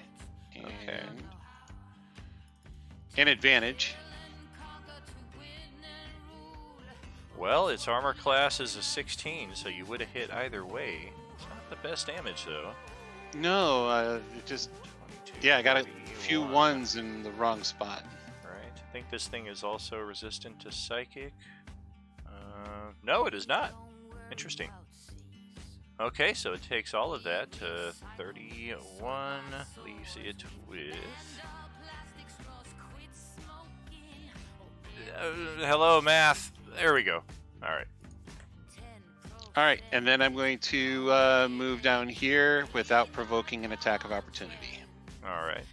Okay. An advantage. Well, its armor class is a 16, so you would have hit either way. It's not the best damage, though. No, it just 22, yeah, I got a 31. few ones in the wrong spot. Right. I think this thing is also resistant to psychic. No, it is not. Interesting. Okay, so it takes all of that. 31 leaves it with. Hello, math. There we go. All right. All right, and then I'm going to move down here without provoking an attack of opportunity. All right.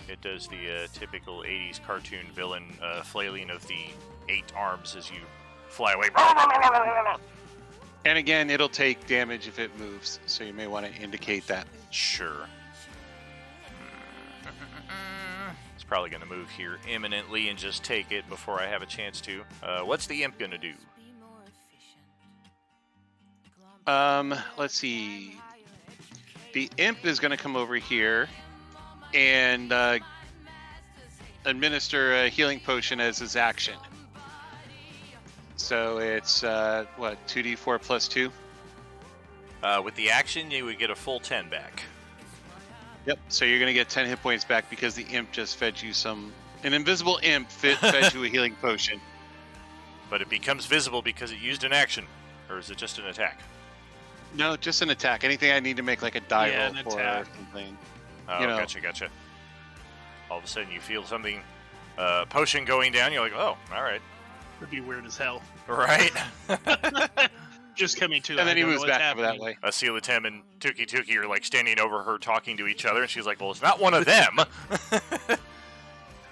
It does the typical 80s cartoon villain flailing of the 8 arms as you fly away. And again, it'll take damage if it moves, so you may want to indicate that. Sure. It's probably going to move here imminently and just take it before I have a chance to. What's the imp going to do? Let's see. The imp is going to come over here and administer a healing potion as his action. So it's, 2d4 plus 2? With the action, you would get a full 10 back. Yep. So you're going to get 10 hit points back because the imp just fed you an invisible imp fed you a healing potion. But it becomes visible because it used an action. Or is it just an attack? No, just an attack. Anything I need to make like a die Yeah, roll an for attack. or something. Oh, You know. gotcha. All of a sudden you feel something, potion going down. You're like, oh, all right. Would be weird as hell. Right. Just coming to. And then I he don't know moves what's back over that happening. way. Asila Tim and Tuki are like standing over her talking to each other, and she's like, well, it's not one of them.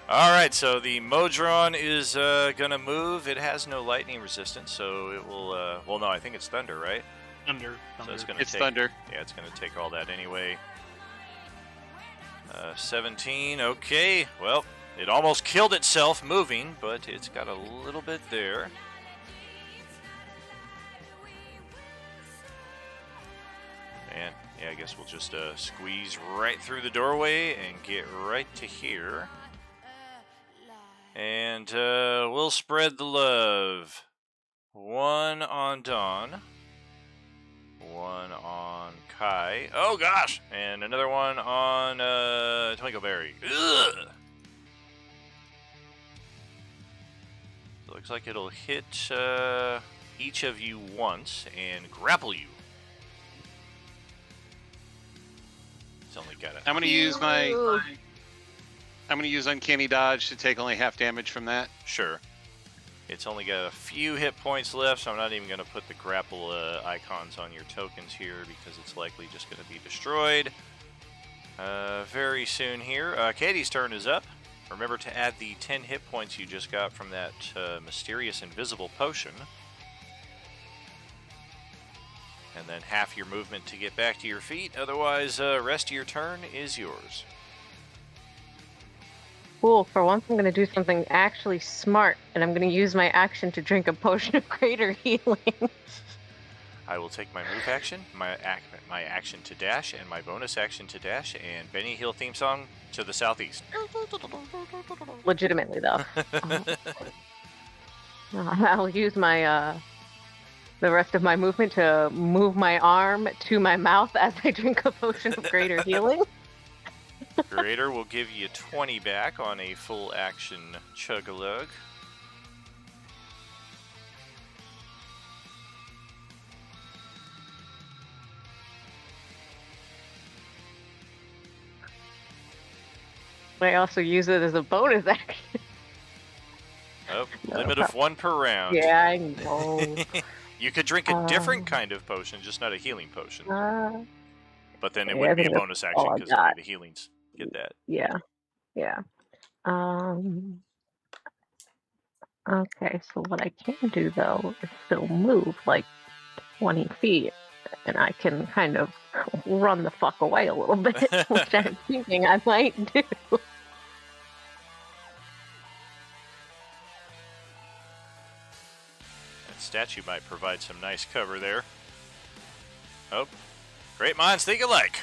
All right, so the Modron is going to move. It has no lightning resistance, so it will, well, no, I think it's thunder, right? Thunder. So it's going to It's take, thunder. Yeah, it's going to take all that anyway. 17, okay. Well, it almost killed itself moving, but it's got a little bit there. And yeah, I guess we'll just squeeze right through the doorway and get right to here. And we'll spread the love. One on Dawn. One on Kai. Oh gosh! And another one on Twinkleberry. Ugh! So it looks like it'll hit each of you once and grapple you. It's only got I'm gonna use Uncanny Dodge to take only half damage from that. Sure. It's only got a few hit points left, so I'm not even going to put the grapple icons on your tokens here because it's likely just going to be destroyed very soon here. Katie's turn is up. Remember to add the 10 hit points you just got from that mysterious invisible potion. And then half your movement to get back to your feet. Otherwise, rest of your turn is yours. Cool. For once, I'm going to do something actually smart, and I'm going to use my action to drink a potion of greater healing. I will take my move action, my action to dash, and my bonus action to dash, and Benny Hill theme song to the southeast. Legitimately, though. I'll use my the rest of my movement to move my arm to my mouth as I drink a potion of greater healing. Greater will give you 20 back on a full action chug-a-lug. I also use it as a bonus action. Oh, No. limit of 1 per round. Yeah, I know. You could drink a different kind of potion, just not a healing potion. But then it yeah, wouldn't I be a think bonus that's action all I because got. the healings get that. Yeah. Okay, so what I can do though is still move like 20 feet, and I can kind of run the fuck away a little bit, which I'm thinking I might do. That statue might provide some nice cover there. Oh, great minds think alike.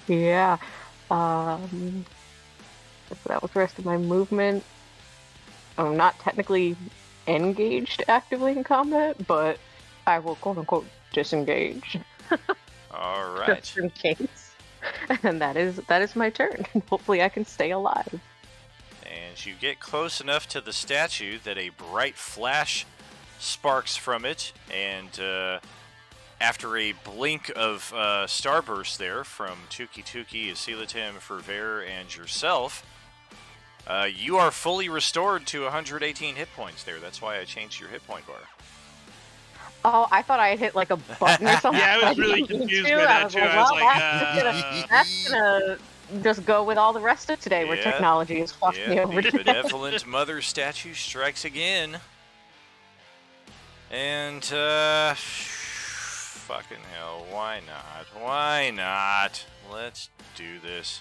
Yeah. That was the rest of my movement. I'm not technically engaged actively in combat, but I will quote unquote disengage All right. just in case. And that is my turn. Hopefully I can stay alive. And you get close enough to the statue that a bright flash sparks from it, and after a blink of starburst there from Tuki, Asilatim, Ferver, and yourself, you are fully restored to 118 hit points there. That's why I changed your hit point bar. Oh, I thought I had hit like a button or something. Yeah, I was really didn't mean confused to. by that too. I was like, that's gonna just go with all the rest of today where Yeah. technology is fucking me Yeah, over the today. benevolent mother statue strikes again. And, fucking hell, why not? Why not? Let's do this.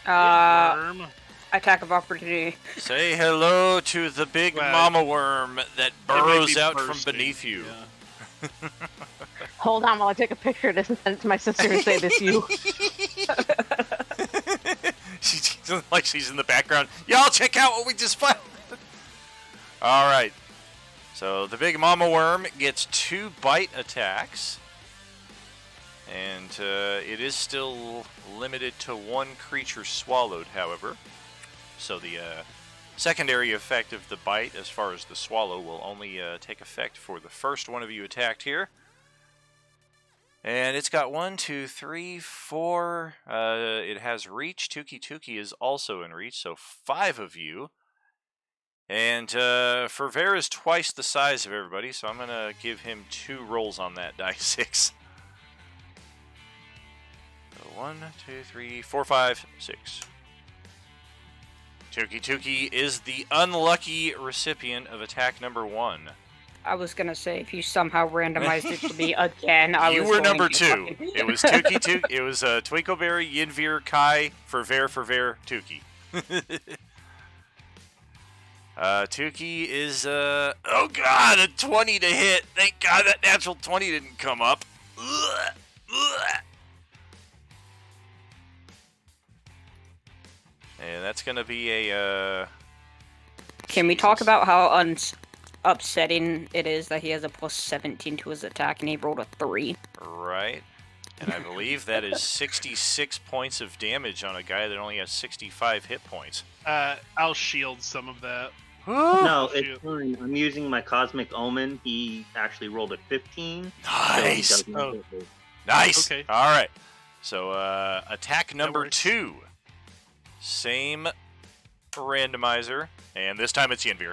worm. Attack of opportunity. Say hello to the big Well, mama worm that It might burrows be out from bursting, beneath you. yeah. Hold on while I take a picture of this and send it to my sister and say this you. She's like she's in the background. Y'all check out what we just found. All right. So the big mama worm gets 2 bite attacks. And it is still limited to 1 creature swallowed, however. So the secondary effect of the bite, as far as the swallow, will only take effect for the first one of you attacked here. And it's got 1, 2, 3, 4. It has reach. Tuki is also in reach, so 5 of you. And Ferver is twice the size of everybody, so I'm going to give him 2 rolls on that die 6. So 1, 2, 3, 4, 5, 6. Tuki is the unlucky recipient of attack number 1. I was gonna say if you somehow randomized it to be again, I You was were going number to 2. fucking- It was Tuki. It was Twinkleberry, Yinvir, Kai, Ferver, Tuki. Tuki is oh god, a 20 to hit. Thank God that natural 20 didn't come up. Ugh. Ugh. And that's gonna be a Can we talk Jesus. about how upsetting it is that he has a plus 17 to his attack and he rolled a 3? right. And I believe that is 66 points of damage on a guy that only has 65 hit points. I'll shield some of that. No, Shoot. it's fine. I'm using my Cosmic Omen. He actually rolled a 15. So he Nice. doesn't Oh. hit me. Nice. Okay. All right. So attack number works. 2. Same randomizer, and this time it's Yinvir.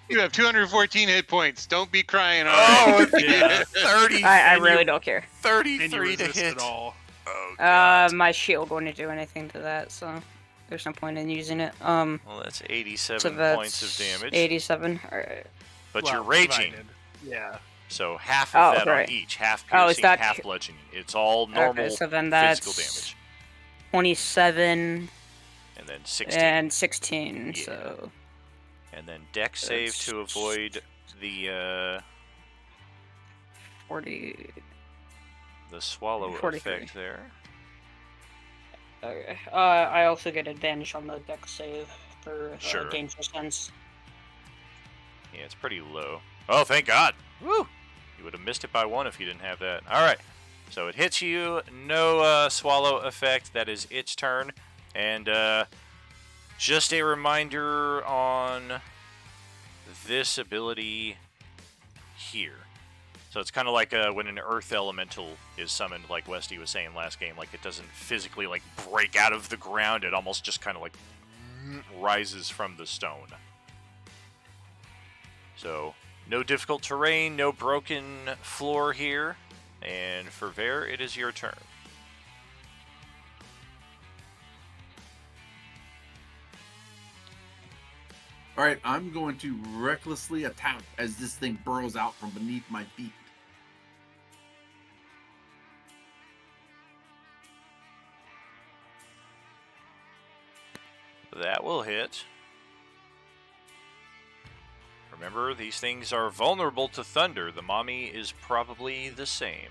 You have 214 hit points. Don't be crying. Oh, Yeah. 30. I really don't care. And you 33 to resist hit. it all. Oh, God. My shield won't do anything to that, so there's no point in using it. Well, that's So 87 that's points of damage. 87. Alright. But Well, you're raging, divided. Yeah. so half of Oh, that right. on each. Half Oh, is piercing, that- half bludgeoning. It's all normal Okay, so then that's physical damage. 27 And then 16. and 16, Yeah. so And then deck save That's- to avoid the 40. swallow 43. effect there. Okay. I also get advantage on the deck save for Sure. dangerous sense. Yeah, it's pretty low. Oh, thank God. Woo! You would have missed it by 1 if you didn't have that. All right. So it hits you. No swallow effect. That is its turn. And just a reminder on this ability here. So it's kind of like when an earth elemental is summoned, like Westy was saying last game. Like it doesn't physically like break out of the ground. It almost just kind of like rises from the stone. So no difficult terrain, no broken floor here. And for Ver, it is your turn. All right, I'm going to recklessly attack as this thing burrows out from beneath my feet. That will hit. Remember, these things are vulnerable to thunder. The mommy is probably the same.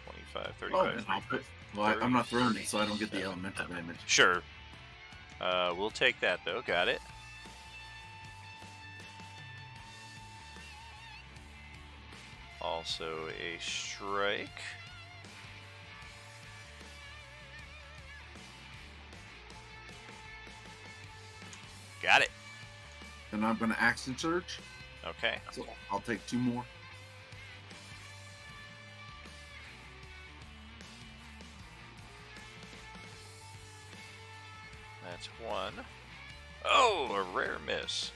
25, 35. I'm not throwing it, so I don't get the elemental damage. Sure. We'll take that, though. Got it. Also a strike. Got it. And I'm going to action surge. Okay. So I'll take 2 more. That's 1. Oh, a rare miss.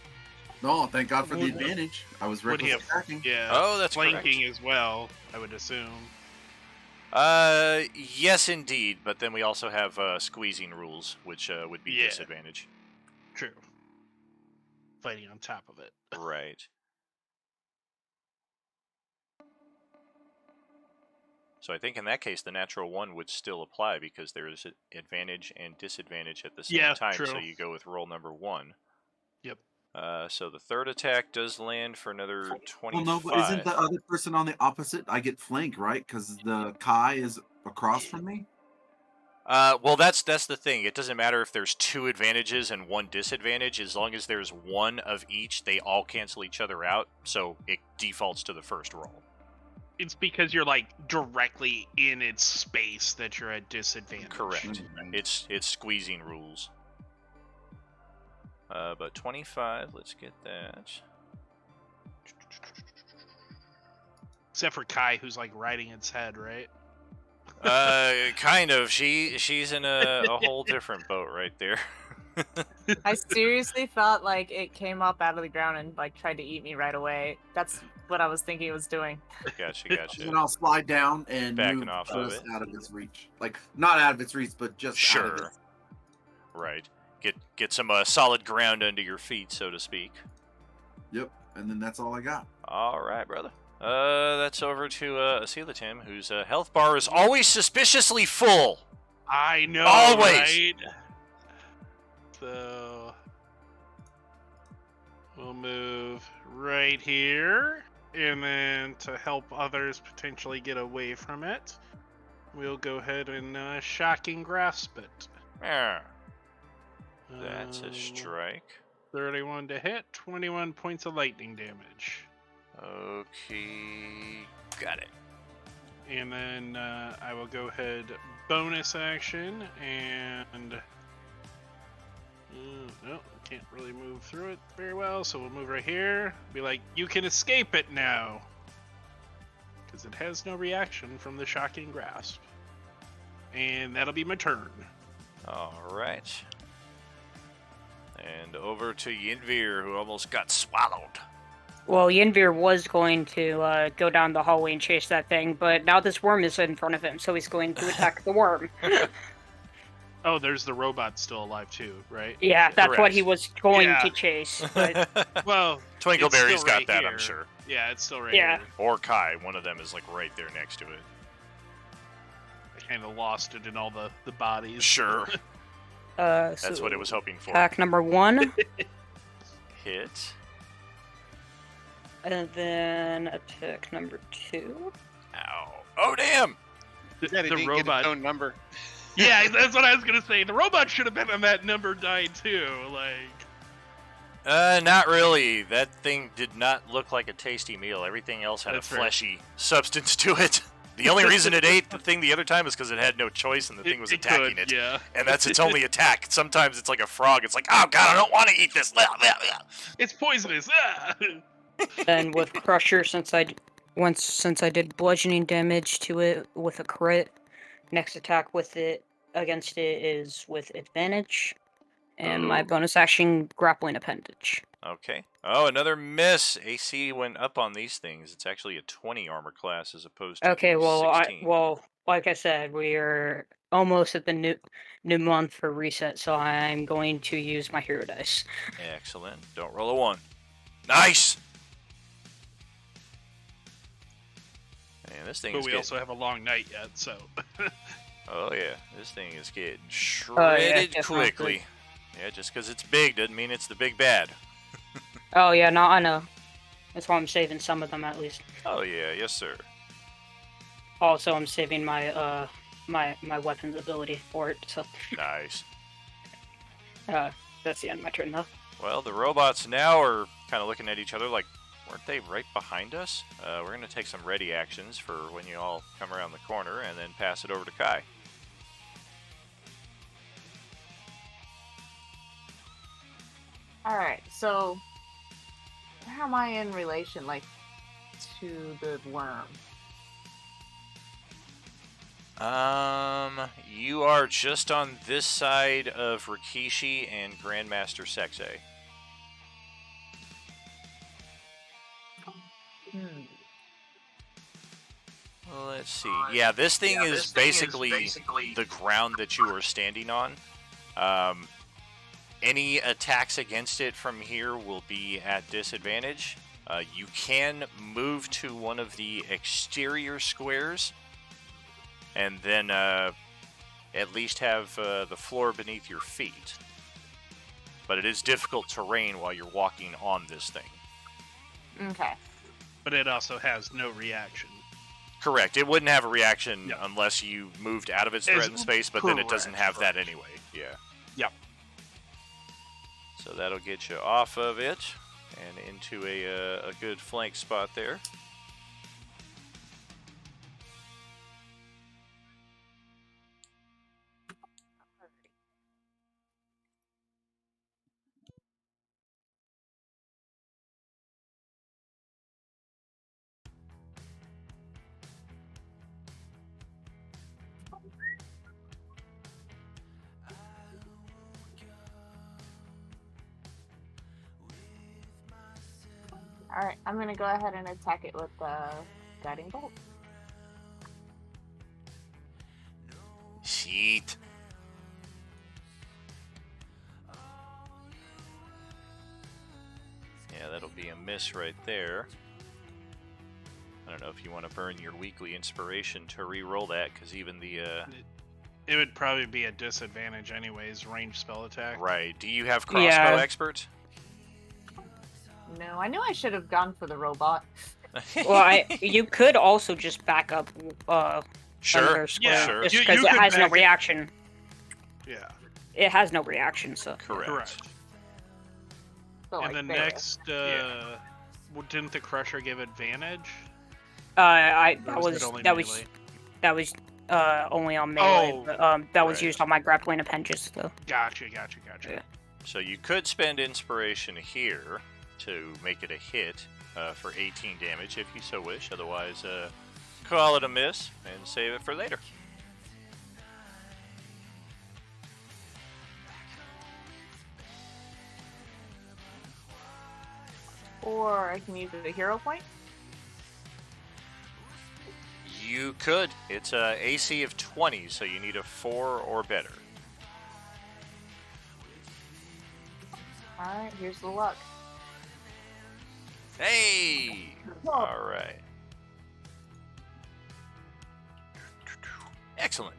No, thank God for the advantage. I was Would he reckless have? attacking. Yeah. Oh, that's flanking as well, I would assume. Yes, indeed. But then we also have squeezing rules, which would be Yeah. disadvantage. True. Fighting on top of it. Right. So I think in that case, the natural 1 would still apply because there is advantage and disadvantage at the same time. true. So you go with roll number 1. Yep. So the third attack does land for another 25. Well, no, but isn't the other person on the opposite? I get flank, right? Because the Kai is across from me. Well, that's the thing. It doesn't matter if there's 2 advantages and 1 disadvantage. As long as there's 1 of each, they all cancel each other out. So it defaults to the first roll. It's because you're like directly in its space that you're at disadvantage. Correct. It's squeezing rules. But 25, let's get that. Except for Kai, who's like riding its head, right? Kind of. She's in a whole different boat right there. I seriously felt like it came up out of the ground and like tried to eat me right away. That's what I was thinking it was doing. Gotcha. And I'll slide down and Backing move off of just it. out of its reach. Like, not out of its reach, but just out of Sure. its... Right. Get some solid ground under your feet, so to speak. Yep, and then that's all I got. All right, brother. That's over to Asilatim, whose health bar is always suspiciously full. I know, Always. right? So we'll move right here, and then to help others potentially get away from it, we'll go ahead and shocking grasp it. Yeah. That's a strike. 31 to hit, 21 points of lightning damage. Okay, got it. And then I will go ahead bonus action and no, can't really move through it very well, so we'll move right here. Be like, you can escape it now, because it has no reaction from the shocking grasp. And that'll be my turn. All right. And over to Yinvir, who almost got swallowed. Well, Yinvir was going to go down the hallway and chase that thing, but now this worm is in front of him, so he's going to attack the worm. Oh, there's the robot still alive too, right? Yeah, that's what Correct. he was going Yeah. to chase. But Well, Twinkleberry's it's still got right that, here. I'm sure. Yeah, it's still right Yeah. here. Or Kai, one of them is like right there next to it. I kind of lost it in all the bodies. Sure. That's so what it was hoping for. attack number 1, Hit. and then attack number 2. Ow. Oh, damn! Yeah, they The didn't get robot. its own number. Yeah, that's what I was gonna say. The robot should have been on that number die too. Like, Not really. That thing did not look like a tasty meal. Everything else had That's a fair. fleshy substance to it. The only reason it ate the thing the other time is because it had no choice and the thing was attacking it. Yeah, And that's its only attack. Sometimes it's like a frog. It's like, oh god, I don't want to eat this. it's poisonous. Ah! Then with Crusher, since I did bludgeoning damage to it with a crit, next attack with it against it is with advantage, and my Ooh. bonus action grappling appendage. Okay. Oh, another miss. AC went up on these things. It's actually a 20 armor class as opposed to Okay, well, 16. like I said, we are almost at the new month for reset, so I'm going to use my hero dice. Excellent. Don't roll a 1. Nice! And this thing But is we getting... also have a long night yet, so. Oh, yeah. This thing is getting yeah, shredded definitely. quickly. Yeah, just because it's big doesn't mean it's the big bad. Oh yeah, no, I know. That's why I'm saving some of them at least. Oh yeah, yes sir. Also, I'm saving my my weapons ability for it. So Nice. that's the end of my turn though. Well, the robots now are kind of looking at each other like, weren't they right behind us? We're going to take some ready actions for when you all come around the corner and then pass it over to Kai. All right, so where am I in relation, like, to the worm? You are just on this side of Rikishi and Grandmaster Sexay. Let's see. Yeah, this thing is basically the ground that you are standing on. Any attacks against it from here will be at disadvantage. You can move to one of the exterior squares and then at least have the floor beneath your feet. But it is difficult terrain while you're walking on this thing. Okay. But it also has no reaction. Correct. It wouldn't have a reaction Yep. unless you moved out of its threatened space, but then it doesn't have that anyway. Yeah. Yep. So that'll get you off of it and into a good flank spot there. All right, I'm gonna go ahead and attack it with the guiding bolt. Sheet. Yeah, that'll be a miss right there. I don't know if you want to burn your weekly inspiration to re-roll that, because even the It would probably be a disadvantage anyways, ranged spell attack. right. Do you have crossbow Yeah. expert? No, I knew I should have gone for the robot. Well, you could also just back up Sure. another square, Yeah, sure. just You- because you it could has no back it. reaction. Yeah. It has no reaction, so. Correct. So, like, And then there. next, didn't the Crusher give advantage? That Or was it only melee? was only on melee. Oh, but, that was right. used on my grappling appendages, though. Gotcha. Yeah. So you could spend inspiration here to make it a hit for 18 damage if you so wish. Otherwise, call it a miss and save it for later. Or I can use the hero point. You could. It's a AC of 20, so you need a 4 or better. All right, here's the luck. Hey! All right. Excellent.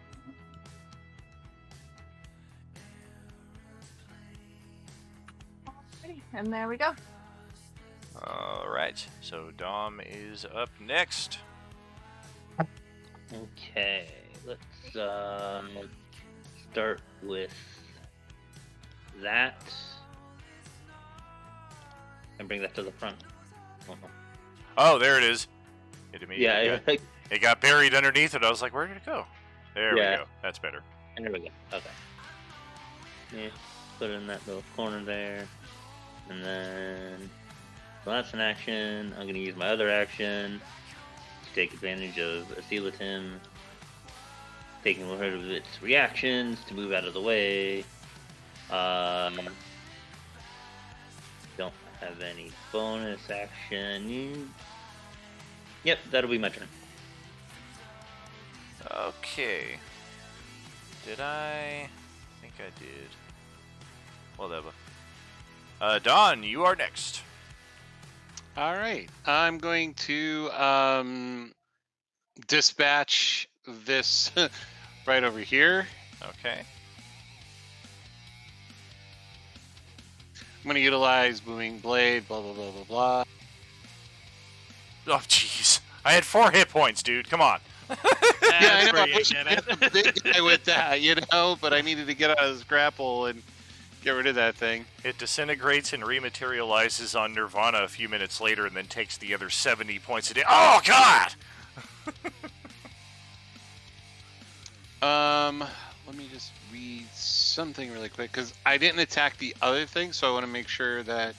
Alrighty, and there we go. All right. So Dom is up next. Okay, let's start with that and bring that to the front. Oh, there it is. It immediately Yeah, got, it got buried underneath it. I was like, where did it go? There we Yeah. go. That's better. and there we go. Okay. Yeah, put it in that little corner there, and then so that's an action. I'm gonna use my other action to take advantage of Athelatim, taking rid of its reactions to move out of the way. Don't have any bonus action. Yep, that'll be my turn. Okay. Did I think I did. Whatever. Don, you are next. All right. I'm going to dispatch this right over here. Okay. I'm going to utilize Booming Blade, blah, blah, blah, blah, blah. Oh, jeez. I had 4 hit points, dude. Come on. Yeah, I That's know. I where you wish get I had it. a big guy with that, you know, but I needed to get out of his grapple and get rid of that thing. It disintegrates and rematerializes on Nirvana a few minutes later and then takes the other 70 points a day. Oh, God! Let me just read something really quick, because I didn't attack the other thing, so I want to make sure that,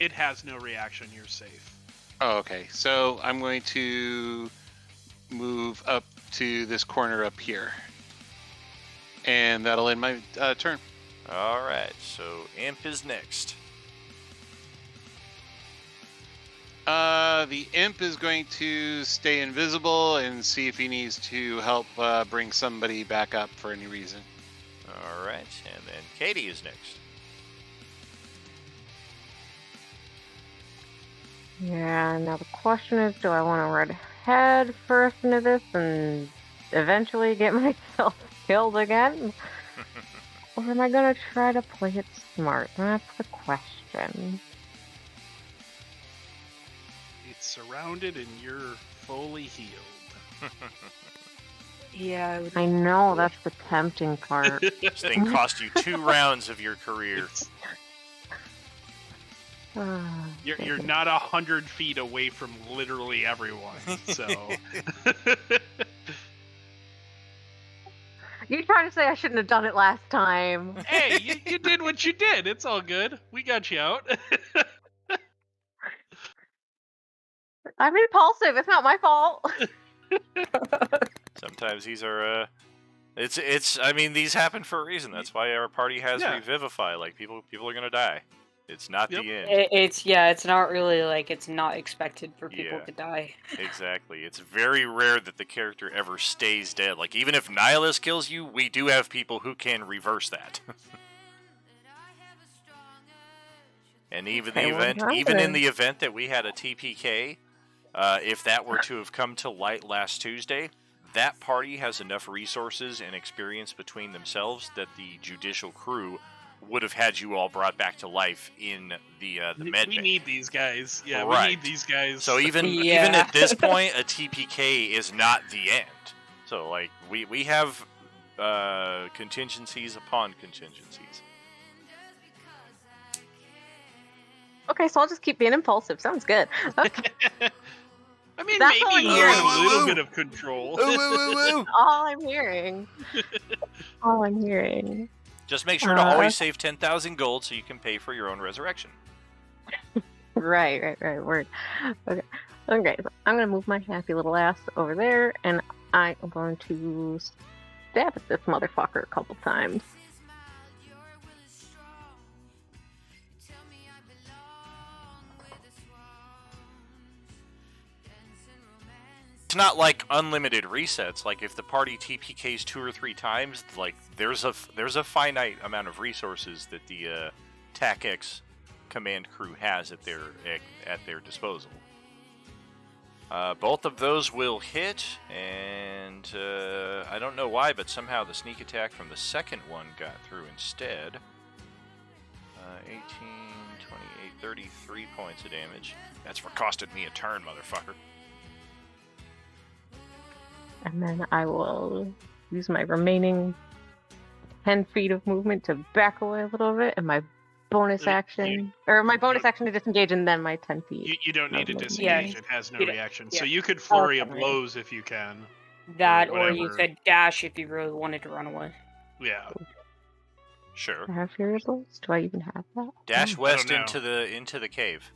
It has no reaction. You're safe. Oh, okay. So I'm going to move up to this corner up here. And that'll end my turn. All right, so Imp is next. The Imp is going to stay invisible and see if he needs to help bring somebody back up for any reason. All right, and then Katie is next. Yeah, now the question is, do I want to run head first into this and eventually get myself killed again? Or am I going to try to play it smart? That's the question. It's surrounded and you're fully healed. Yeah, I know, that's the tempting part. This thing cost you 2 rounds of your career. You're not 100 feet away from literally everyone, so. You trying to say I shouldn't have done it last time? Hey, you did what you did. It's all good. We got you out. I'm impulsive. It's not my fault. Sometimes these are, I mean, these happen for a reason. That's why our party has Yeah. Revivify. Like, people are gonna die. It's not Yep. the end. it's not really like it's not expected for people Yeah. to die. Exactly. It's very rare that the character ever stays dead. Like, even if Nihilus kills you, we do have people who can reverse that. And even Okay, well, even in good. the event that we had a TPK, if that were to have come to light last Tuesday, that party has enough resources and experience between themselves that the judicial crew would have had you all brought back to life in the med We bay. need these guys. Yeah, Right. we need these guys. So even Yeah. at this point, a TPK is not the end. So like we have contingencies upon contingencies. Okay, so I'll just keep being impulsive. Sounds good. Okay. I mean, That's all maybe I'm learn a hearing. little bit of control. Ooh, ooh, ooh, ooh. All I'm hearing. All I'm hearing. Just make sure to always save 10,000 gold so you can pay for your own resurrection. Right. Word. Okay. Okay, so I'm gonna move my happy little ass over there, and I am going to stab at this motherfucker a couple times. It's not like unlimited resets. Like if the party TPKs 2 or 3 times, like there's a finite amount of resources that the TACX command crew has at their disposal. Both of those will hit, and I don't know why, but somehow the sneak attack from the second one got through instead. 18, 28, 33 points of damage. That's for costing me a turn, motherfucker. And then I will use my remaining 10 feet of movement to back away a little bit, and my bonus action, to disengage, and then my 10 feet. You don't need to Yeah. disengage. It has no You don't- reaction. yeah. So you could flurry of Okay. blows if you can. That, or you whatever. could dash if you really wanted to run away. Yeah. Sure. I have variables? Do I even have that? Dash Oh. west know. into the cave.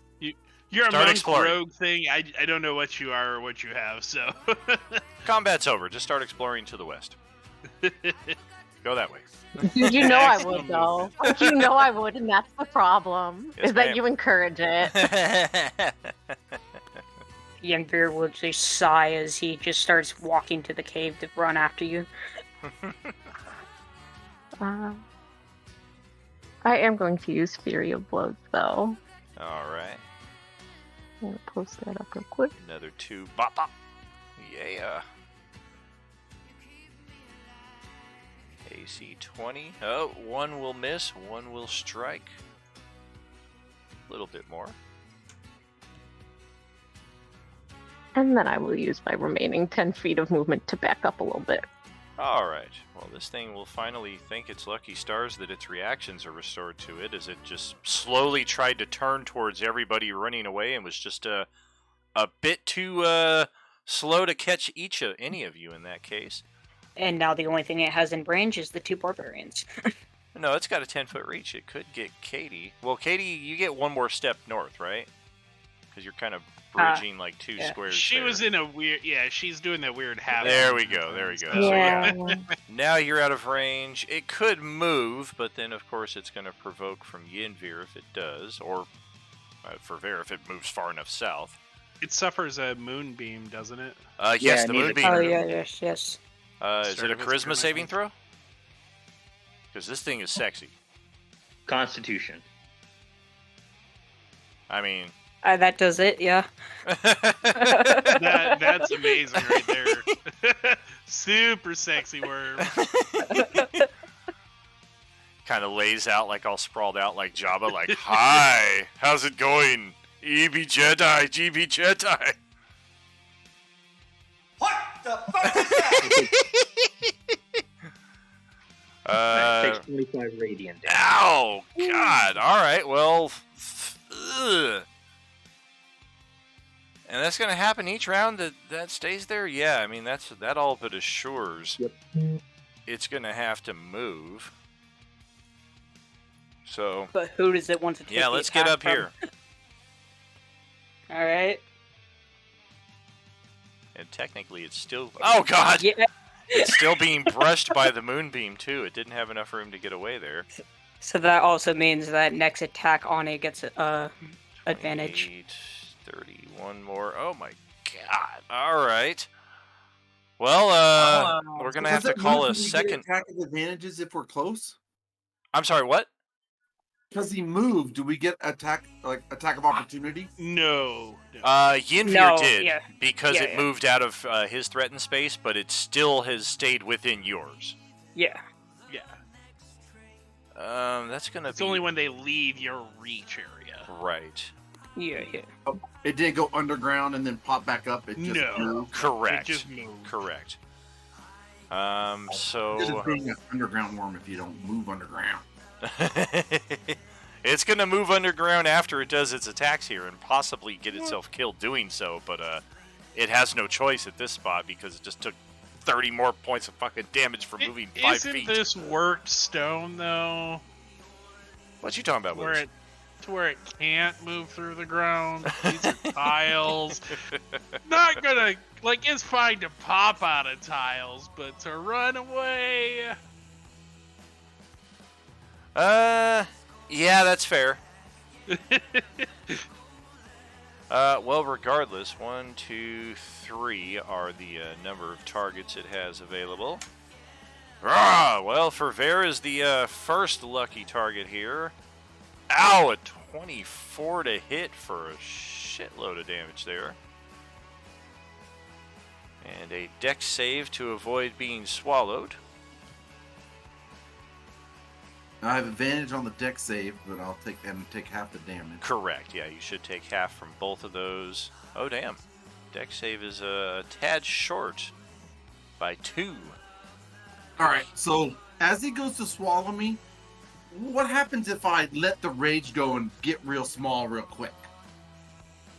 You're a Start monk exploring. rogue thing. I don't know what you are or what you have, so. Combat's over. Just start exploring to the west. Go that way. You know I Maximum would, though. You know I would, and that's the problem. Yes, is that ma'am. you encourage it. Young Bear will just sigh as he just starts walking to the cave to run after you. I am going to use Fury of Blows, though. Alright. I'm going to post that up real quick. Another 2. Bop, bop. Yeah. AC 20. Oh, 1 will miss. 1 will strike. A little bit more. And then I will use my remaining 10 feet of movement to back up a little bit. All right. Well, this thing will finally thank its lucky stars that its reactions are restored to it, as it just slowly tried to turn towards everybody running away and was just a bit too slow to catch any of you in that case. And now the only thing it has in range is the 2 barbarians. No, it's got a 10-foot reach. It could get Katie. Well, Katie, you get one more step north, right? Because you're kind of bridging like 2 yeah. squares. She there. was in a weird. Yeah, she's doing that weird half. There we go. There we go. Yeah. Now you're out of range. It could move, but then of course it's going to provoke from Yinvir if it does, or for Ver if it moves far enough south. It suffers a moonbeam, doesn't it? Yes, Yeah, the neither moonbeam. Oh, yeah, yes. Is it a Service charisma agreement. saving throw? Because this thing is sexy. Constitution. I mean, That does it, yeah. That's amazing right there. Super sexy worm. kind of lays out like all sprawled out like Jabba, like, "Hi, how's it going? EB Jedi, GB Jedi." What the fuck is that? Takes 25 radiant damage. Ow! God. All right. Well. Ugh. And that's gonna happen each round that stays there. Yeah. I mean that all but assures. Yep. It's gonna have to move. So. But who does it want to take Yeah. the Let's get attack up from? here. All right. And technically, it's still. Oh God! Yeah. It's still being brushed by the moonbeam too. It didn't have enough room to get away there. So that also means that next attack on it gets advantage. 28, 31 more. Oh my God! All right. Well, we're gonna have Does to it call move a when we get second. attack of advantages if we're close. I'm sorry. What? Because he moved, do we get attack of opportunity? No. Yinvir No, did yeah. because Yeah, it yeah. moved out of his threatened space, but it still has stayed within yours. Yeah. Yeah. That's gonna It's be only when they leave your reach area. right. Yeah. Yeah. It didn't go underground and then pop back up. It just No. moved. Correct. It just moved. Correct. It's So just being an underground worm if you don't move underground. it's gonna move underground after it does its attacks here and possibly get itself killed doing so, but it has no choice at this spot because it just took 30 more points of fucking damage for moving 5 Isn't feet. this worked stone though? What you talking about, Where Willis? where it can't move through the ground. These are tiles. Not gonna it's fine to pop out of tiles, but to run away. Yeah, that's fair. Well, regardless, 1, 2, 3 are the number of targets it has available. Well, for Ver is the first lucky target here. Ow, a 24 to hit for a shitload of damage there. And a dex save to avoid being swallowed. I have advantage on the deck save, but I'll take half the damage. Correct, yeah, you should take half from both of those. Oh, damn. Dex save is a tad short by 2. All right, so as he goes to swallow me, what happens if I let the rage go and get real small real quick?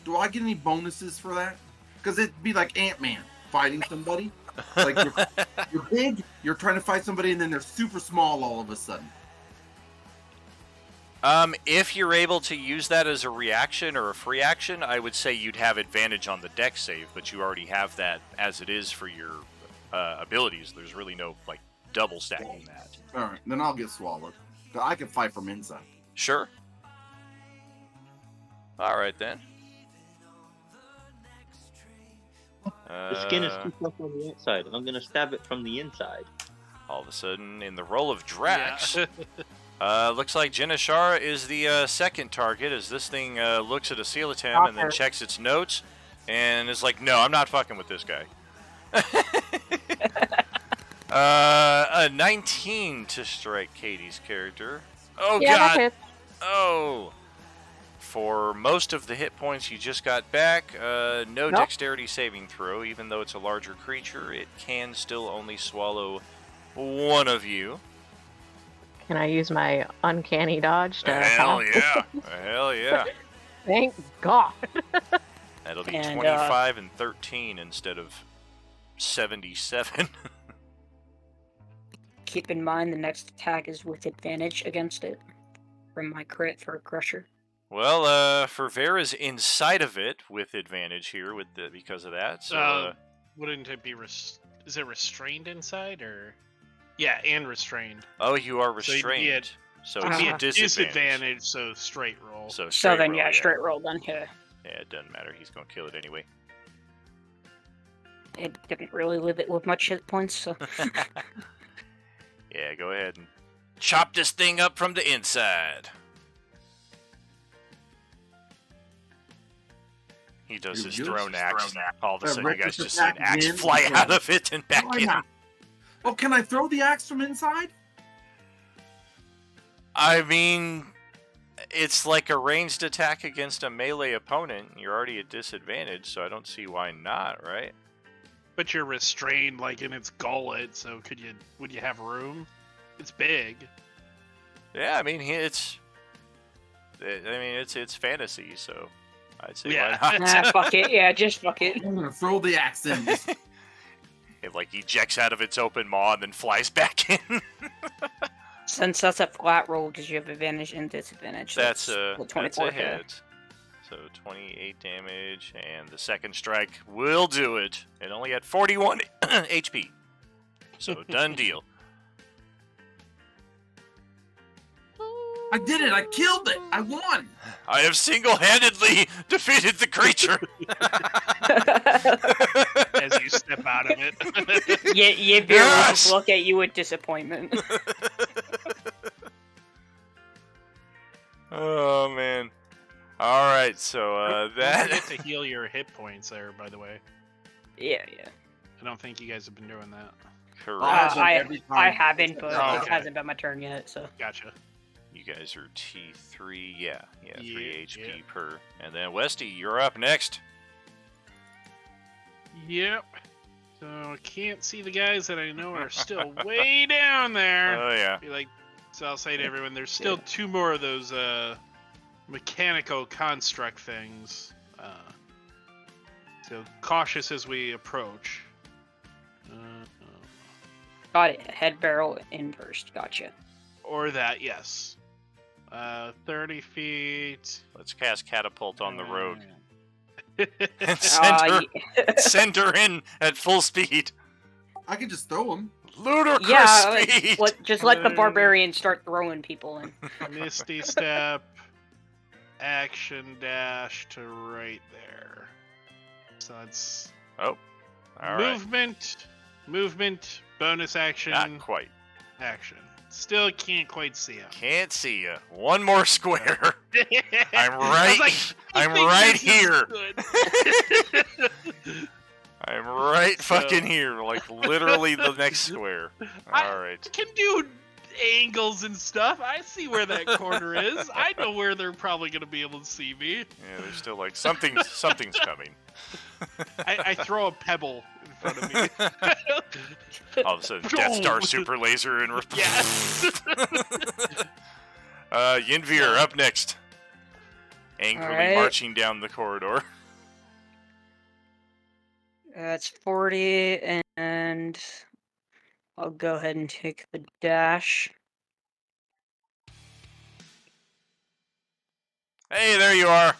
Do I get any bonuses for that? Because it'd be like Ant-Man fighting somebody. Like you're big, you're trying to fight somebody, and then they're super small all of a sudden. If you're able to use that as a reaction or a free action, I would say you'd have advantage on the dex save, but you already have that as it is for your abilities. There's really no, double stacking that. All right, then I'll get swallowed. I can fight from inside. Sure. All right, then. The skin is too tough on the outside. I'm gonna stab it from the inside. All of a sudden, in the role of Drax, looks like Jinashara is the second target as this thing looks at a Coelatam and then checks its notes and is like, no, I'm not fucking with this guy. A 19 to strike Katie's character. Oh, Yeah, God. that hits. Oh. for most of the hit points you just got back, no Nope. dexterity saving throw. Even though it's a larger creature, it can still only swallow one of you. Can I use my uncanny dodge to Hell half? yeah. Hell yeah. Thank God. That'll be And, 25 and 13 instead of 77. Keep in mind the next attack is with advantage against it from my crit for a crusher. Well, for Vera's inside of it with advantage here because of that. So, Wouldn't it be is it restrained inside or? Yeah, and restrained. oh, you are So you'd be restrained. at- So It'd it's be a a disadvantage. disadvantage, so straight roll. So So straight then, roll, yeah, straight roll then. Yeah, Yeah, it doesn't matter. He's gonna kill it anyway. it didn't really leave it with much hit points. So Yeah, go ahead and chop this thing up from the inside. He does his thrown axe. All of a sudden, you guys reckless just see an attack axe again? fly Yeah. out of it and back Why in. not? Oh, can I throw the axe from inside? I mean, it's like a ranged attack against a melee opponent. You're already at disadvantage, so I don't see why not, right? But you're restrained, like in its gullet. So would you have room? It's big. Yeah, I mean, it's fantasy, so I'd say Yeah. why not? nah, fuck it. Yeah, just fuck it. I'm gonna throw the axe in. It like ejects out of its open maw and then flies back in. Since that's a flat roll, because you have advantage and disadvantage. so That's it's a well, that's 24 a hit. So 28 damage, and the second strike will do it. It only had 41 HP. So done deal. I did it! I killed it! I won! I have single-handedly defeated the creature. As you step out of it. Yeah, Vera will Yes! just look at you with disappointment. Oh man. All right, so Don't that forget to heal your hit points there, by the way. yeah. I don't think you guys have been doing that. correct. Awesome. every time. I haven't, but Oh, it okay. hasn't been my turn yet. So Gotcha. You guys are T3, yeah, 3 Yeah, HP yeah. per. And then Westy, you're up next. Yep. So I can't see the guys that I know are still way down there. Oh yeah. So I'll say to everyone, there's still two more of those mechanical construct things. So cautious as we approach. got it. Head barrel in first. Gotcha. Or that, yes. 30 feet. Let's cast catapult on the rogue Uh, and send Uh, her in at full speed. I can just throw him. Ludicrous yeah, speed. just let the barbarian start throwing people in. Misty step. Action dash to right there. So it's Oh, all right. movement, bonus action, Not quite. action. Still can't quite see him. Can't see you. One more square. I'm I right. was like, I I'm think right this is here. good. I'm right So- fucking here, like literally the next square. All right. Can do angles and stuff. I see where that corner is. I know where they're probably gonna be able to see me. Yeah, they're still like something's coming. I throw a pebble in front of me. All of a sudden, Death Star super laser and Yeah. Yinvir up next, angrily Alright. marching down the corridor. That's 40, and I'll go ahead and take the dash. Hey, there you are.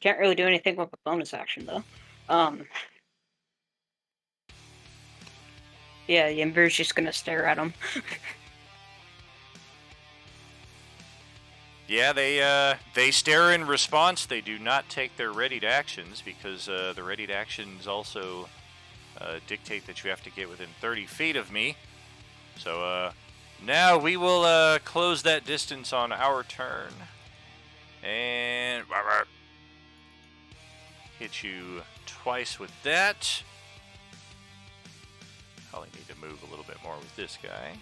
Can't really do anything with the bonus action though. Yeah, Yimber's just gonna stare at him. Yeah, they stare in response. They do not take their readied actions because the readied actions also dictate that you have to get within 30 feet of me. So now we will close that distance on our turn. And hit you twice with that. Probably need to move a little bit more with this guy.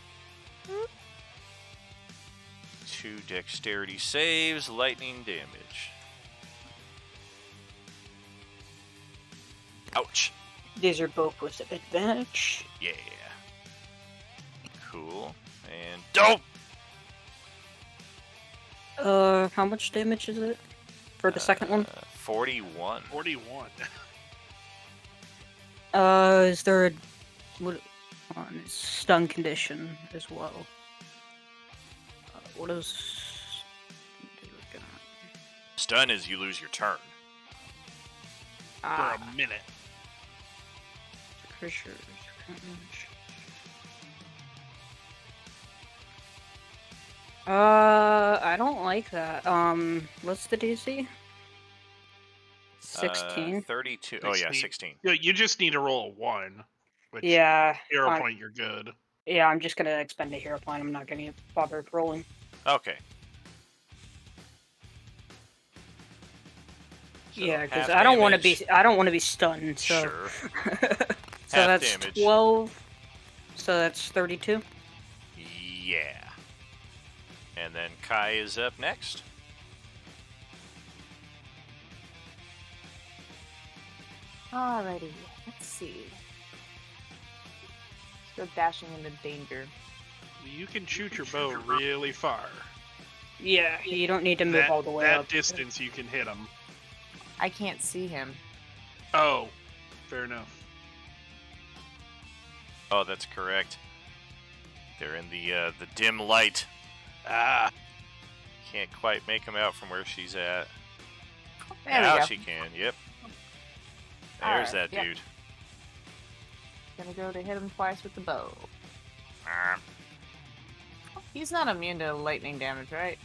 2 dexterity saves, lightning damage. Ouch. These are both with advantage. Yeah. Cool. And dope. How much damage is it for the second one? 41. 41. Is there a stun condition as well? What is? Stun is you lose your turn. For a minute. Pressure. I don't like that. What's the DC? 16. 32. Oh yeah, 16. Yeah, you just need to roll a 1. Which Yeah. hero point, you're good. Yeah, I'm just gonna expend a hero point. I'm not gonna bother rolling. Okay. So Yeah, because half I don't want to damage. be. I don't want to be stunned. So. Sure. So Half that's damage. 12. So that's 32. Yeah. And then Kai is up next. Alrighty, let's see. Let's go dashing into danger. You can shoot your bow really far. Yeah, you don't need to move all the way that up. distance, you can hit him. I can't see him. Oh, fair enough. Oh, that's correct. They're in the dim light. Ah, Can't quite make them out from where she's at. There Now we go. she can. Yep. There's Alright, that yep. dude. Gonna go to hit him twice with the bow. Ah. He's not immune to lightning damage, right?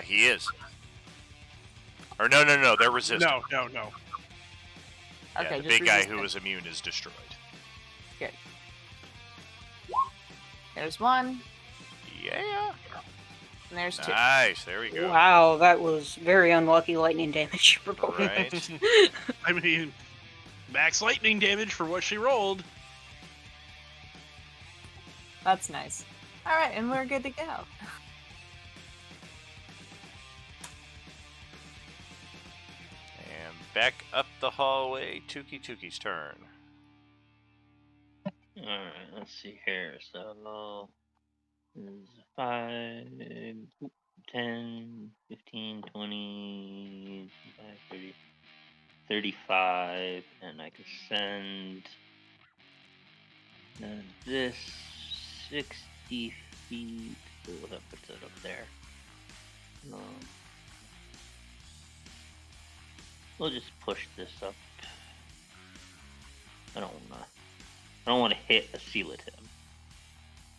He is. Or no, they're resistant. no. Yeah, Okay, the just big guy resistant. who was immune is destroyed. Good. There's one, Yeah. and there's two. Nice. There we go. Wow, that was very unlucky lightning damage for both. Right. I mean, max lightning damage for what she rolled. That's nice. Alright, and we're good to go. And back up the hallway. Tuki's turn. Alright, let's see here. So, this is 5, 10, 15, 20, 25, 30, 35, and I can send this 60 feet. Oh, that puts it up there. We'll just push this up. I don't want to hit a coelatim.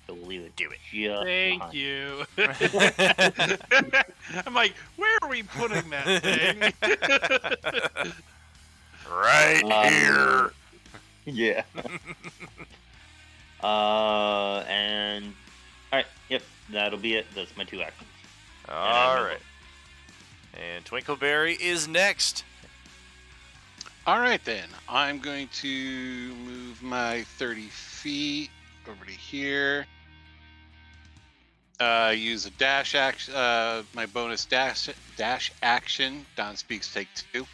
So we'll leave it. Do it. Just Thank behind. you. I'm like, where are we putting that thing? Right here. Yeah. And alright, yep, that'll be it. That's my 2 actions. All right. And Twinkleberry is next. All right, then. I'm going to move my 30 feet over to here. Use a dash action, my bonus dash action. Don speaks take 2.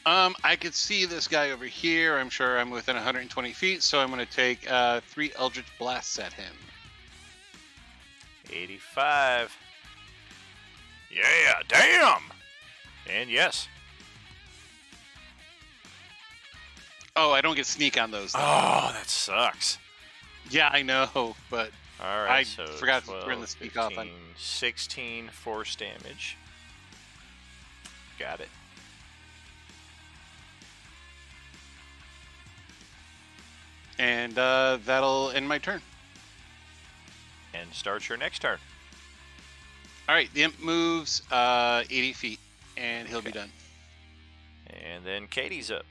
I could see this guy over here. I'm sure I'm within 120 feet, so I'm going to take 3 Eldritch Blasts at him. 85. Yeah, damn. And yes. Oh, I don't get sneak on those, though. Oh, that sucks. Yeah, I know, but All right, I so forgot to 12, turn the speak off 15, on- 16 force damage. Got it. and that'll end my turn. And start your next turn. All right, the imp moves 80 feet, and he'll be done. And then Katie's up.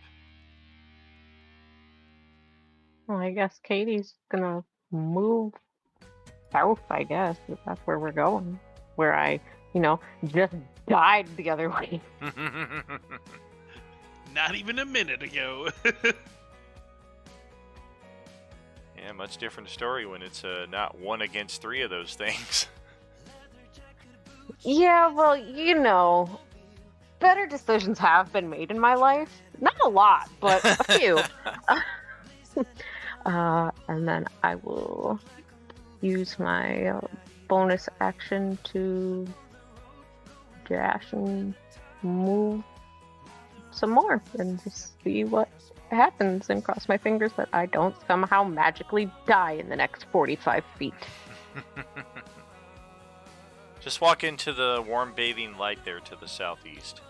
Well, I guess Katie's gonna move south, I guess, if that's where we're going. Where I, just died the other way. Not even a minute ago. Yeah, much different story when it's not 1 against 3 of those things. Yeah, well, you know, better decisions have been made in my life. Not a lot, but a few. And then I will use my bonus action to dash and move some more and just see what happens and cross my fingers that I don't somehow magically die in the next 45 feet. Just walk into the warm bathing light there to the southeast.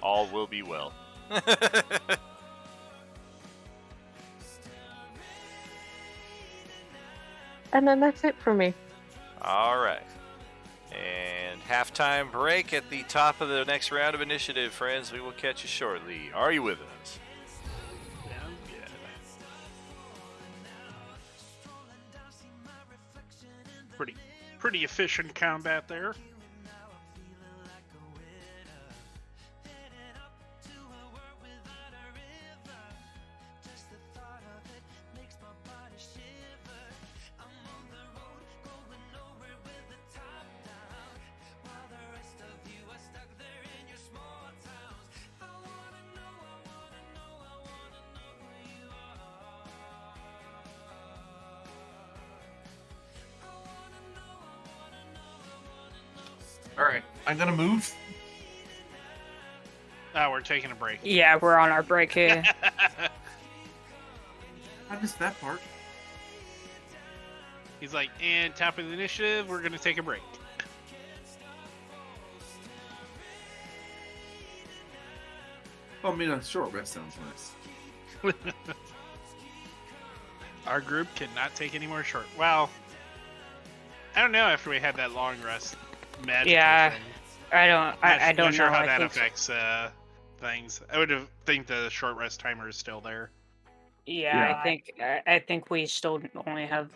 All will be well. And then that's it for me. All right. And halftime break at the top of the next round of initiative, friends. We will catch you shortly. Are you with us? Sounds good. Pretty efficient combat there. All right, I'm gonna move. Oh, we're taking a break. Yeah, we're on our break here. I missed that part. He's like, and top of the initiative, we're gonna take a break. Oh, I mean, a short rest sounds nice. Our group cannot take any more short. Well, I don't know after we had that long rest. Magical Yeah, thing. I don't Not sure know. how I that think affects things. I would think the short rest timer is still there. Yeah, I think we still only have.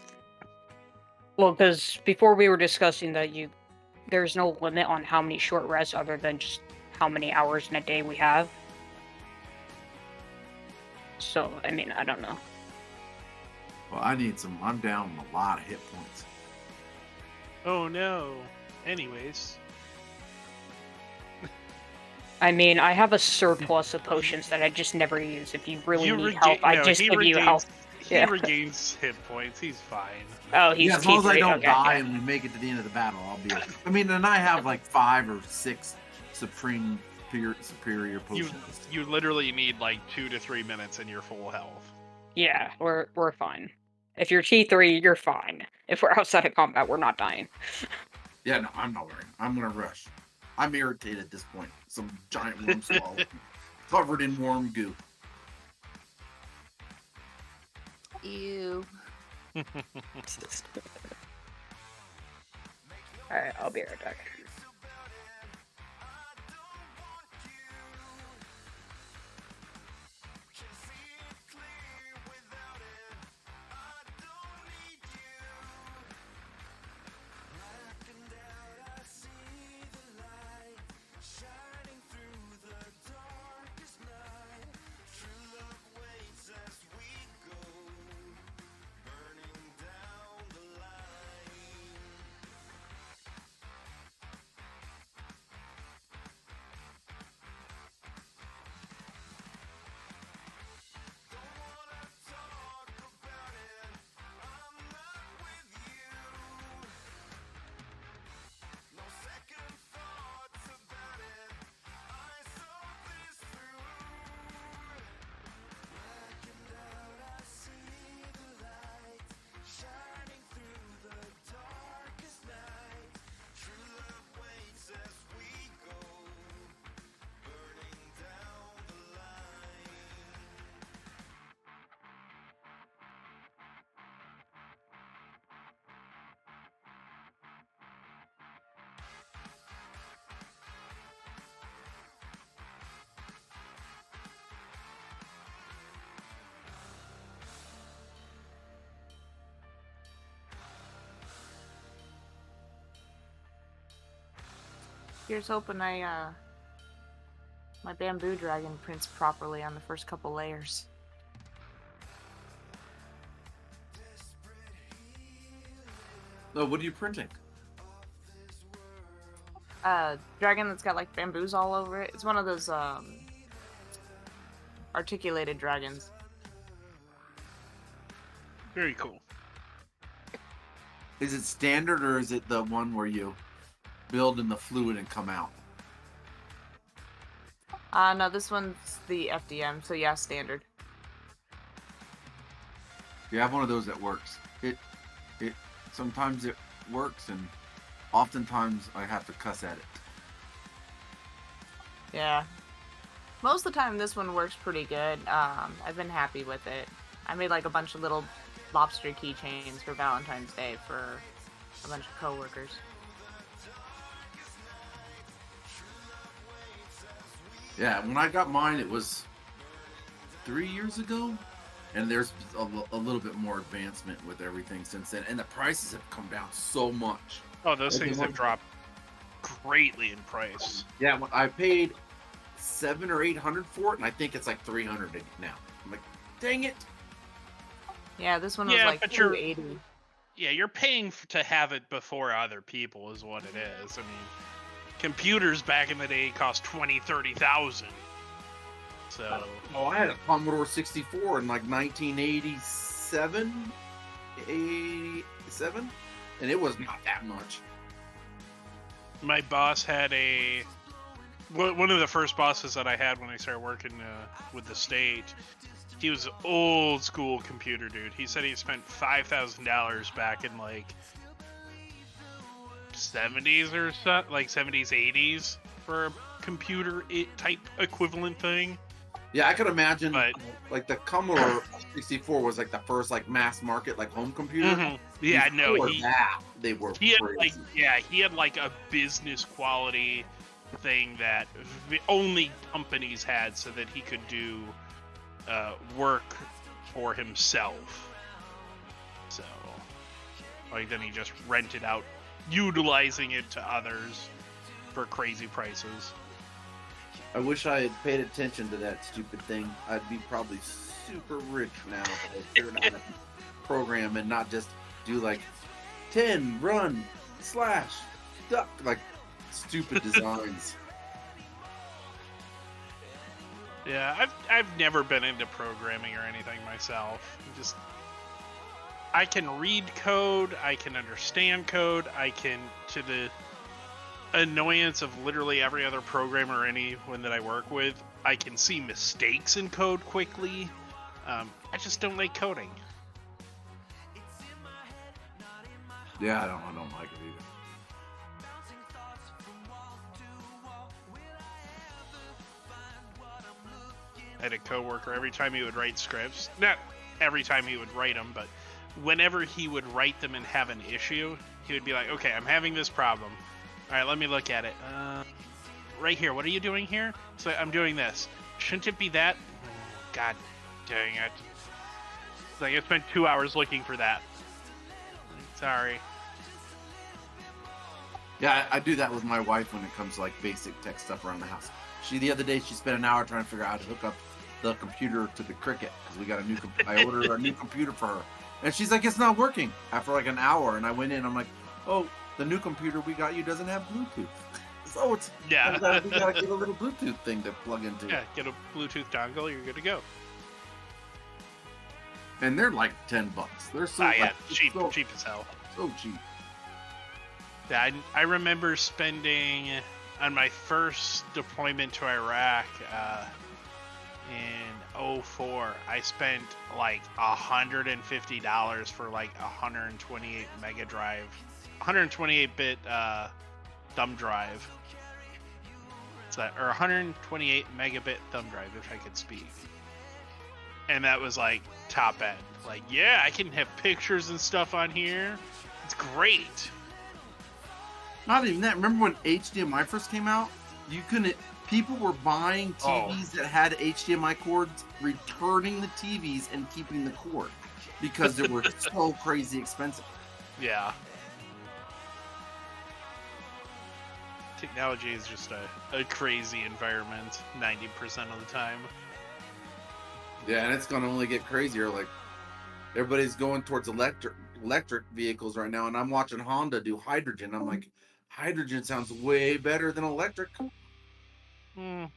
Well, because before we were discussing that there's no limit on how many short rests other than just how many hours in a day we have. So, I mean, I don't know. Well, I need some. I'm down a lot of hit points. Oh no. Anyways, I mean, I have a surplus of potions that I just never use. If you really need rega- help, I no, just he give you regains- help. He Yeah. regains hit points. He's fine. Oh, he's Yeah, as long as I T3, don't okay, die yeah. and we make it to the end of the battle, I'll be. I mean, and I have like 5 or 6 superior potions. You literally need like 2 to 3 minutes and you're full health. Yeah, we're fine. If you're T3, you're fine. If we're outside of combat, we're not dying. Yeah, no, I'm not worried. I'm gonna rush. I'm irritated at this point. Some giant worm swallowed me, covered in worm goo. Ew. Alright, I'll be right back. Here's hoping my bamboo dragon prints properly on the first couple layers. So what are you printing? Dragon that's got like bamboos all over it. It's one of those articulated dragons. Very cool. Is it standard or is it the one where you build in the fluid and come out? No, this one's the FDM, so yeah, standard. You have one of those that works. It sometimes it works and oftentimes I have to cuss at it. Yeah. Most of the time this one works pretty good. I've been happy with it. I made like a bunch of little lobster keychains for Valentine's Day for a bunch of coworkers. Yeah, when I got mine, it was 3 years ago, and there's a little bit more advancement with everything since then, and the prices have come down so much. Oh, those Like, things the have one- dropped greatly in price. Yeah, I paid $700 or $800 for it, and I think it's like $300 now. I'm like, dang it! Yeah, this one was Yeah, like but you're- 280. Yeah, you're paying to have it before other people is what it is. I mean, computers back in the day cost 20, 30,000. So Oh, I had a Commodore 64 in like 1987, 87, and it was not that much. my boss had one of the first bosses that I had when I started working with the state. He was an old school computer dude. He said he spent $5,000 back in like 70s or so, like 70s, 80s for a computer type equivalent thing. Yeah, I could imagine But like the Commodore 64 was like the first like mass market like home computer. Mhm. Yeah, no, Before he that, they were he had crazy. like he had like a business quality thing that only companies had, so that he could do work for himself. So, like, then he just rented out, utilizing it to others for crazy prices. I wish I had paid attention to that stupid thing. I'd be probably super rich now if I figured out how to program and not just do like 10 run slash duck like stupid designs. Yeah, I've never been into programming or anything myself. I can read code, I can understand code, I can, to the annoyance of literally every other programmer or anyone that I work with, I can see mistakes in code quickly. I just don't like coding. Yeah, I don't like it either. I had a coworker, every time he would write scripts, not every time he would write them, but whenever he would write them and have an issue, he would be like, okay, I'm having this problem. All right, let me look at it. Right here, what are you doing here? So I'm doing this. Shouldn't it be that? God dang it. Like, I spent 2 hours looking for that. Sorry. Yeah, I do that with my wife when it comes to like basic tech stuff around the house. The other day she spent an hour trying to figure out how to hook up the computer to the Cricket because we got a new. I ordered a new computer for her, and she's like, "It's not working." After like an hour, and I went in, I'm like, "Oh, the new computer we got you doesn't have Bluetooth." So it's Yeah. we gotta get a little Bluetooth thing to plug into. Yeah, get a Bluetooth dongle, you're good to go. And they're like $10. They're so Yeah, like, cheap so, as hell. so cheap. Yeah, I remember spending on my first deployment to Iraq in 04. I spent like $150 for like 128 mega drive, 128-bit thumb drive. Or 128 megabit thumb drive, if I could speak. And that was like top end. Like, yeah, I can have pictures and stuff on here. It's great. Not even that. Remember when HDMI first came out? You couldn't. People were buying TVs that had HDMI cords, returning the TVs, and keeping the cord because they were so crazy expensive. Yeah. Technology is just a crazy environment 90% of the time. Yeah, and it's gonna only get crazier. Like everybody's going towards electric. electric vehicles right now, and I'm watching Honda do hydrogen. I'm like, hydrogen sounds way better than electric. I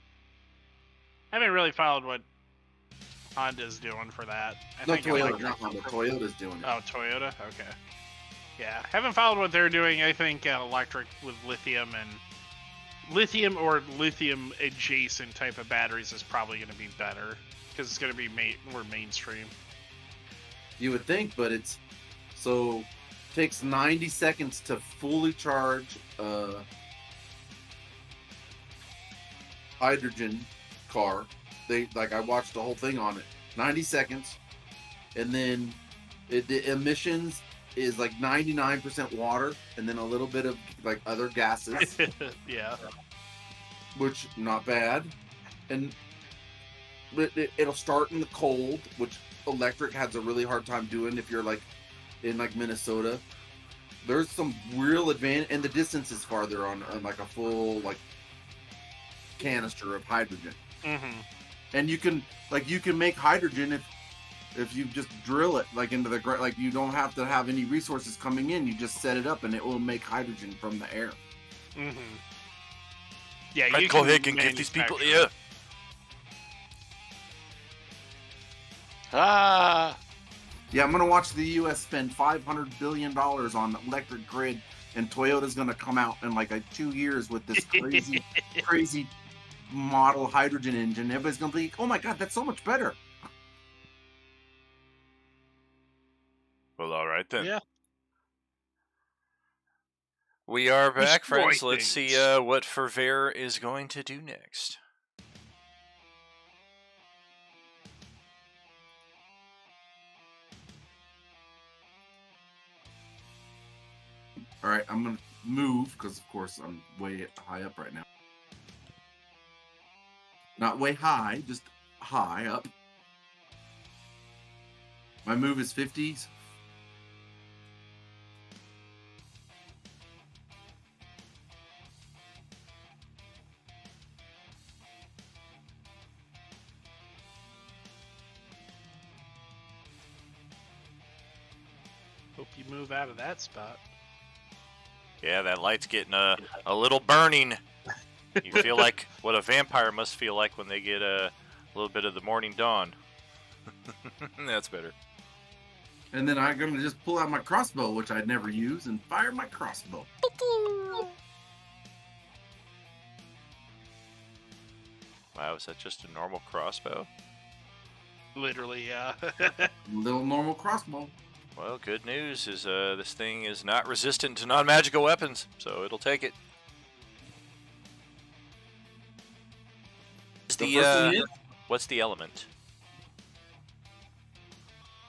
haven't really followed what Honda's doing for that. I No, think Toyota, electric- not Honda. Toyota's doing it. Oh, Toyota? Okay. Yeah, haven't followed what they're doing. I think electric with lithium or lithium adjacent type of batteries is probably going to be better because it's going to be more mainstream. You would think, but it's so takes 90 seconds to fully charge a hydrogen car. I watched the whole thing on it. 90 seconds, and then the emissions is like 99% water, and then a little bit of like other gases, Yeah. which not bad. And it'll start in the cold, which electric has a really hard time doing if you're like in like Minnesota. There's some real advantage, and the distance is farther on like a full like canister of hydrogen. Mm-hmm. And you can make hydrogen if you just drill it like into the ground. Like you don't have to have any resources coming in. You just set it up, and it will make hydrogen from the air. Mm-hmm. Yeah, Right, you go can ahead and give these people. manufacture- Yeah. Ah, Yeah, I'm gonna watch the U.S. spend $500 billion on electric grid, and Toyota's gonna come out in like 2 years with this crazy model hydrogen engine. Everybody's gonna be, oh my god, that's so much better. Well, all right then. Yeah. We are back, Destroy friends. Let's see things. what Fervere is going to do next. All right, I'm gonna move because, of course, I'm way high up right now. Not way high, just high up. My move is 50s. Hope you move out of that spot. Yeah, that light's getting a little burning. You feel like what a vampire must feel like when they get a little bit of the morning dawn. That's better. And then I'm gonna just pull out my crossbow, which I'd never use, and fire my crossbow. Wow, is that just a normal crossbow? Literally, yeah. Little normal crossbow. Well, good news is this thing is not resistant to non-magical weapons, so it'll take it. The first one hit, What's the element?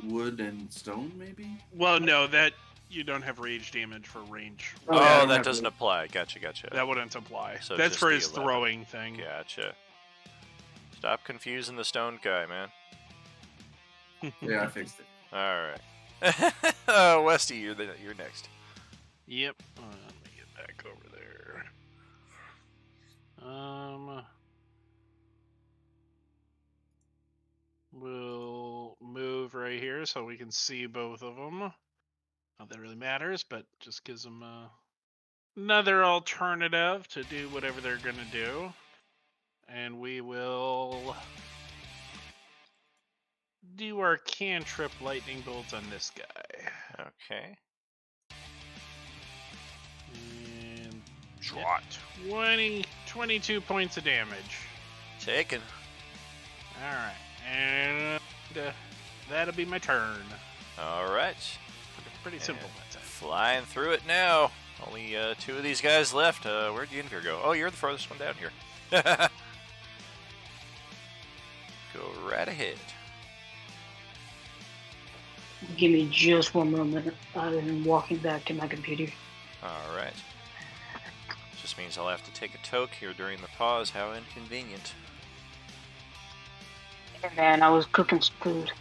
wood and stone, maybe. Well, no, that you don't have rage damage for range. Oh, yeah, I Oh, don't that have doesn't to- apply. Gotcha. That wouldn't apply. So That's just for the his 11. throwing thing. Gotcha. Stop confusing the stone guy, man. Yeah, I fixed it. All right. Westy, you're next. Yep. Let me get back over there. We'll move right here so we can see both of them. Not that it really matters, but just gives them another alternative to do whatever they're gonna do. And we will do our cantrip lightning bolt on this guy. Okay. And Trot. 22 points of damage. Taken. Alright, and that'll be my turn. All right. Pretty simple And that time. flying through it now. Only 2 of these guys left. Where'd the Envier go? Oh, you're the farthest one down here. Go right ahead. Give me just one moment. I'm walking back to my computer. All right. Just means I'll have to take a toke here during the pause. How inconvenient. And I was cooking some food.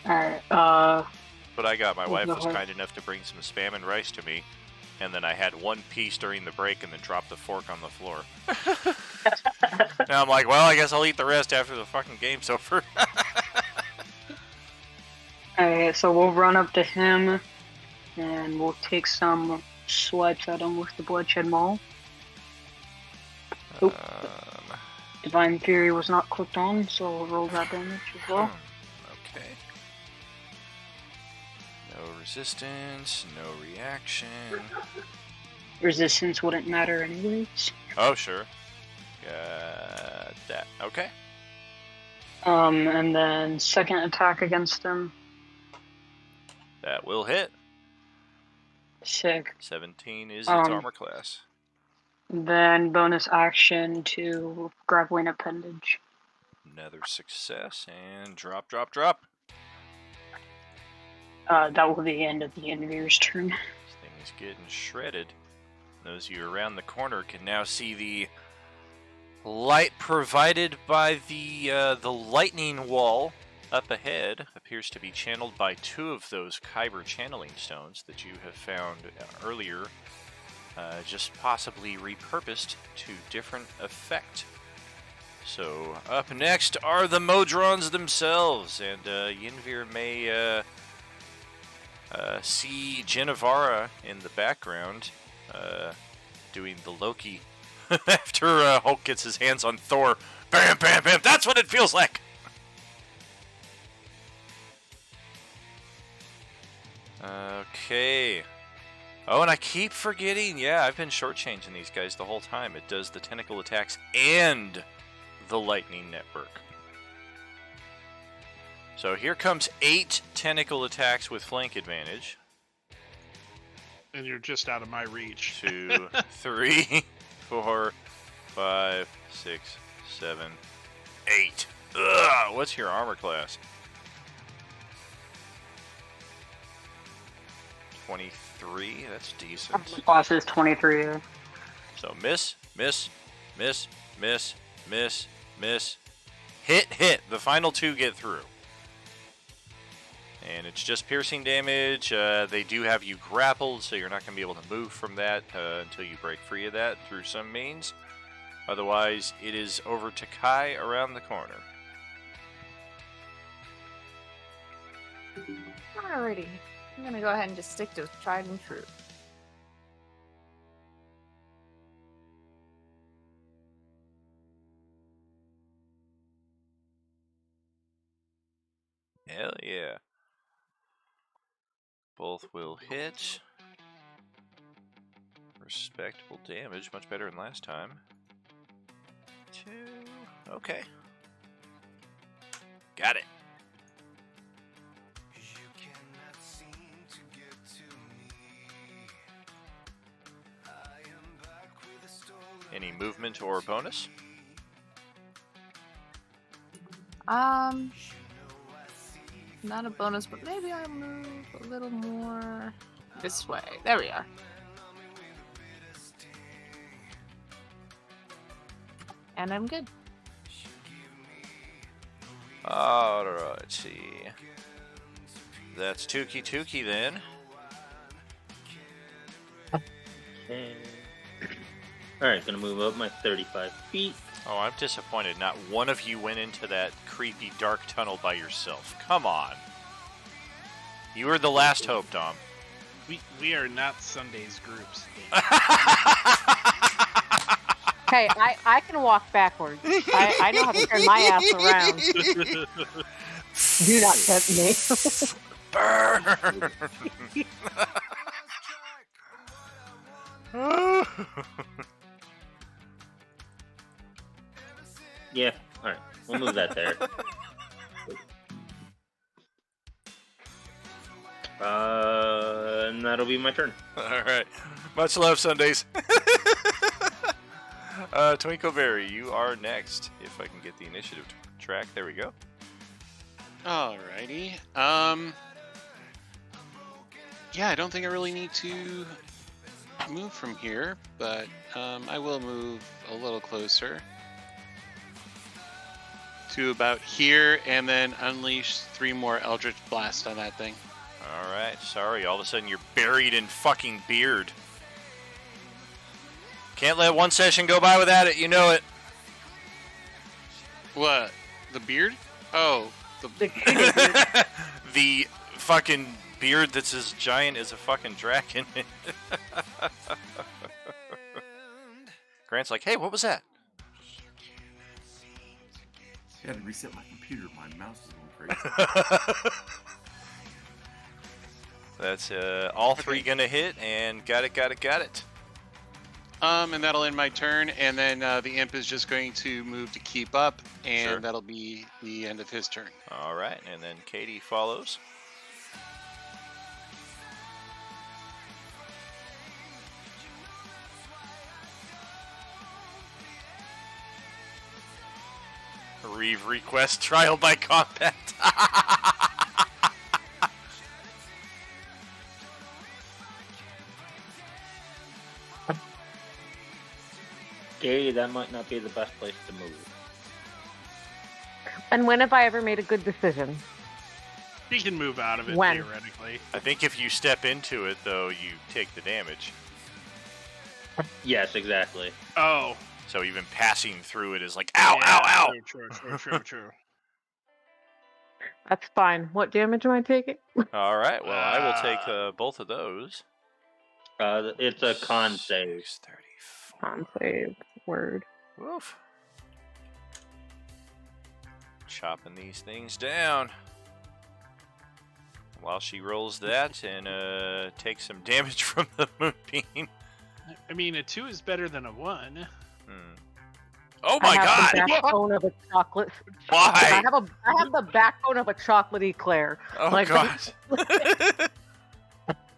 Alright, But I got my Oh, wife no. was kind enough to bring some spam and rice to me, and then I had one piece during the break and then dropped the fork on the floor. Now I'm like, well, I guess I'll eat the rest after the fucking game's over. Alright, so we'll run up to him and we'll take some swipes at him with the Bloodshed Maul. Oop. Divine Fury was not clicked on, so we'll roll that damage as well. Okay. No resistance, no reaction. Resistance wouldn't matter anyways. Oh, sure. Got that. Okay. And then second attack against him. That will hit. Sick. 17 is its Um, armor class. Then bonus action to grappling appendage. Another success, and drop, drop, drop. That will be the end of the Invir's turn. This thing is getting shredded. Those of you around the corner can now see the light provided by the lightning wall up ahead. Appears to be channeled by 2 of those Kyber channeling stones that you have found earlier, just possibly repurposed to different effect. So up next are the Modrons themselves, and Yinvir may see Genevara in the background doing the Loki after Hulk gets his hands on Thor. Bam, bam, bam! That's what it feels like! Okay. Oh, and I keep forgetting. Yeah, I've been shortchanging these guys the whole time. It does the tentacle attacks and the lightning network. So here comes 8 tentacle attacks with flank advantage. And you're just out of my reach. 2, 3, 4, 5, 6, 7, 8. Ugh, what's your armor class? 23. That's decent. Class is 23. So miss, miss, miss, miss, miss, miss, hit, hit. The final 2 get through. And it's just piercing damage. They do have you grappled, so you're not going to be able to move from that until you break free of that through some means. Otherwise, it is over to Kai around the corner. Alrighty. I'm gonna go ahead and just stick to tried and true. Hell yeah. Both will hit. Respectable damage, much better than last time. 2. Okay. Got it. You cannot seem to get to me. I am back with a stolen Any movement or bonus? Not a bonus, but maybe I'll move a little more this way. There we are. And I'm good. Alright, let's see. That's Tuki Tuki then. Okay. Alright, gonna move up my 35 feet. Oh, I'm disappointed. Not one of you went into that creepy dark tunnel by yourself. Come on. You were the last hope, Dom. We are not Sunday's groups. Hey, I can walk backwards. I know how to turn my ass around. Do not tempt me. Burn! Yeah, alright. We'll move that there. And that'll be my turn. Alright. Much love, Sundays. Twinkleberry, you are next. If I can get the initiative track. There we go. Alrighty. Yeah, I don't think I really need to move from here, but I will move a little closer to about here, and then unleash 3 more Eldritch Blast on that thing. Alright, sorry. All of a sudden you're buried in fucking beard. Can't let one session go by without it, you know it. What? The beard? Oh, The cutie beard. The fucking beard that's as giant as a fucking dragon. Grant's like, hey, what was that? I had to reset my computer. My mouse is going crazy. That's all three gonna hit, and got it. And that'll end my turn, and then the imp is just going to move to keep up, and Sure. that'll be the end of his turn. All right, and then Katie follows. Reeve request trial by combat. Katie, that might not be the best place to move. And when have I ever made a good decision? You can move out of it When? theoretically. I think if you step into it, though, you take the damage. Yes, exactly. Oh. So even passing through it is like, ow, ow, ow. True. That's fine. What damage am I taking? All right, well, I will take both of those. It's a con save. 34. Con save. Word. Woof. Chopping these things down. While she rolls that and takes some damage from the moonbeam. I mean, a 2 is better than a 1. Oh my I have god! the backbone of a chocolate. Why? I have the backbone of a chocolate eclair. Oh Like, god.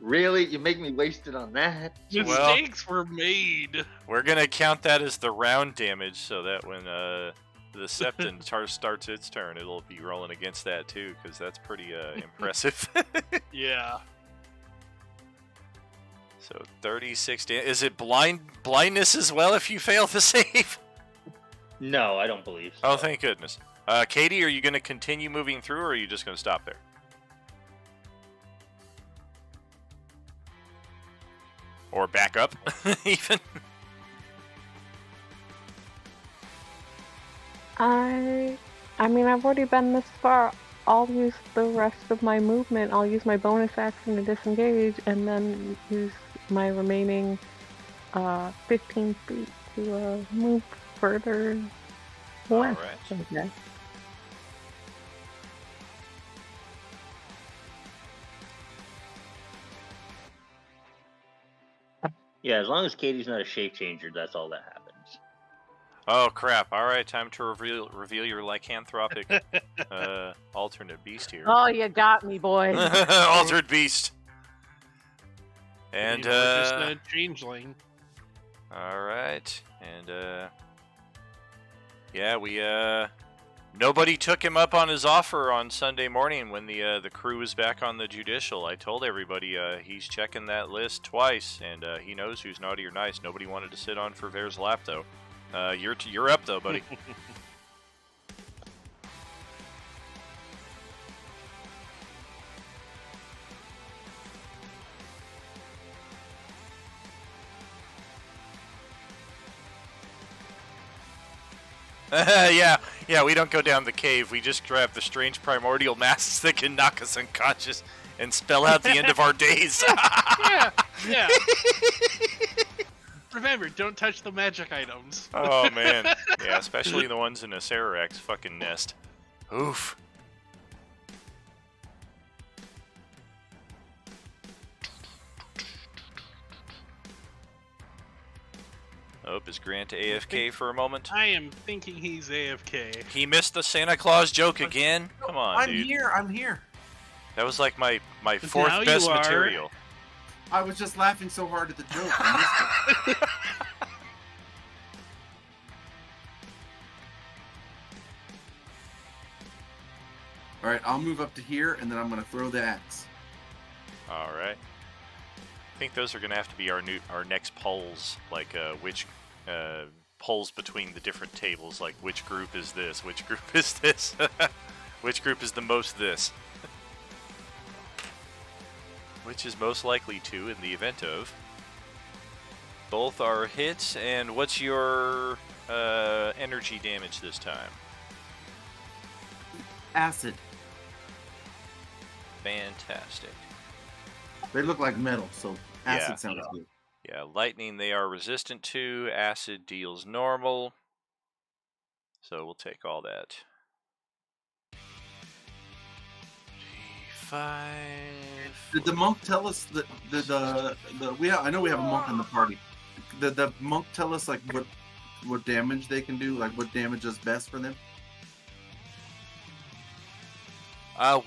Really? You make me waste it on that? Well- Mistakes were made. We're gonna count that as the round damage, so that when the Septon starts its turn, it'll be rolling against that too, because that's pretty impressive. Yeah. So 36 damage. Is it blindness as well if you fail the save? No, I don't believe so. Oh, thank goodness. Katie, are you going to continue moving through, or are you just going to stop there? Or back up, even? I mean, I've already been this far. I'll use the rest of my movement. I'll use my bonus action to disengage, and then use my remaining 15 feet to move further west. All right. Okay. Yeah, as long as Katie's not a shape changer, that's all that happens. Oh, crap. All right, time to reveal your lycanthropic alternate beast here. Oh, you got me, boy. Altered beast. And, just a changeling. all right. And, yeah, we, nobody took him up on his offer on Sunday morning when the crew was back on the judicial. I told everybody he's checking that list twice, and he knows who's naughty or nice. Nobody wanted to sit on Verveer's lap, though. You're up, though, buddy. Yeah, we don't go down the cave. We just grab the strange primordial masks that can knock us unconscious and spell out the end of our days. Yeah. Remember, don't touch the magic items. Oh, man. Yeah, especially the ones in a Sararak's fucking nest. Oof. Oh, is Grant AFK for a moment? I am thinking he's AFK. He missed the Santa Claus joke again? Come on, I'm dude. I'm here. That was like my now fourth you best are. material. I was just laughing so hard at the joke. I missed it. All right, I'll move up to here, and then I'm going to throw the axe. All right. I think those are going to have to be our next polls, like which polls between the different tables, like which group is this, which group is this, which group is the most this, which is most likely to in the event of. Both are hits, and what's your energy damage this time? Acid. Fantastic. They look like metal, so acid Yeah. sounds good. Yeah, lightning they are resistant to. Acid deals normal. So we'll take all that. 5. Did the monk tell us that I know we have a monk in the party. Did the monk tell us like what damage they can do? Like what damage is best for them?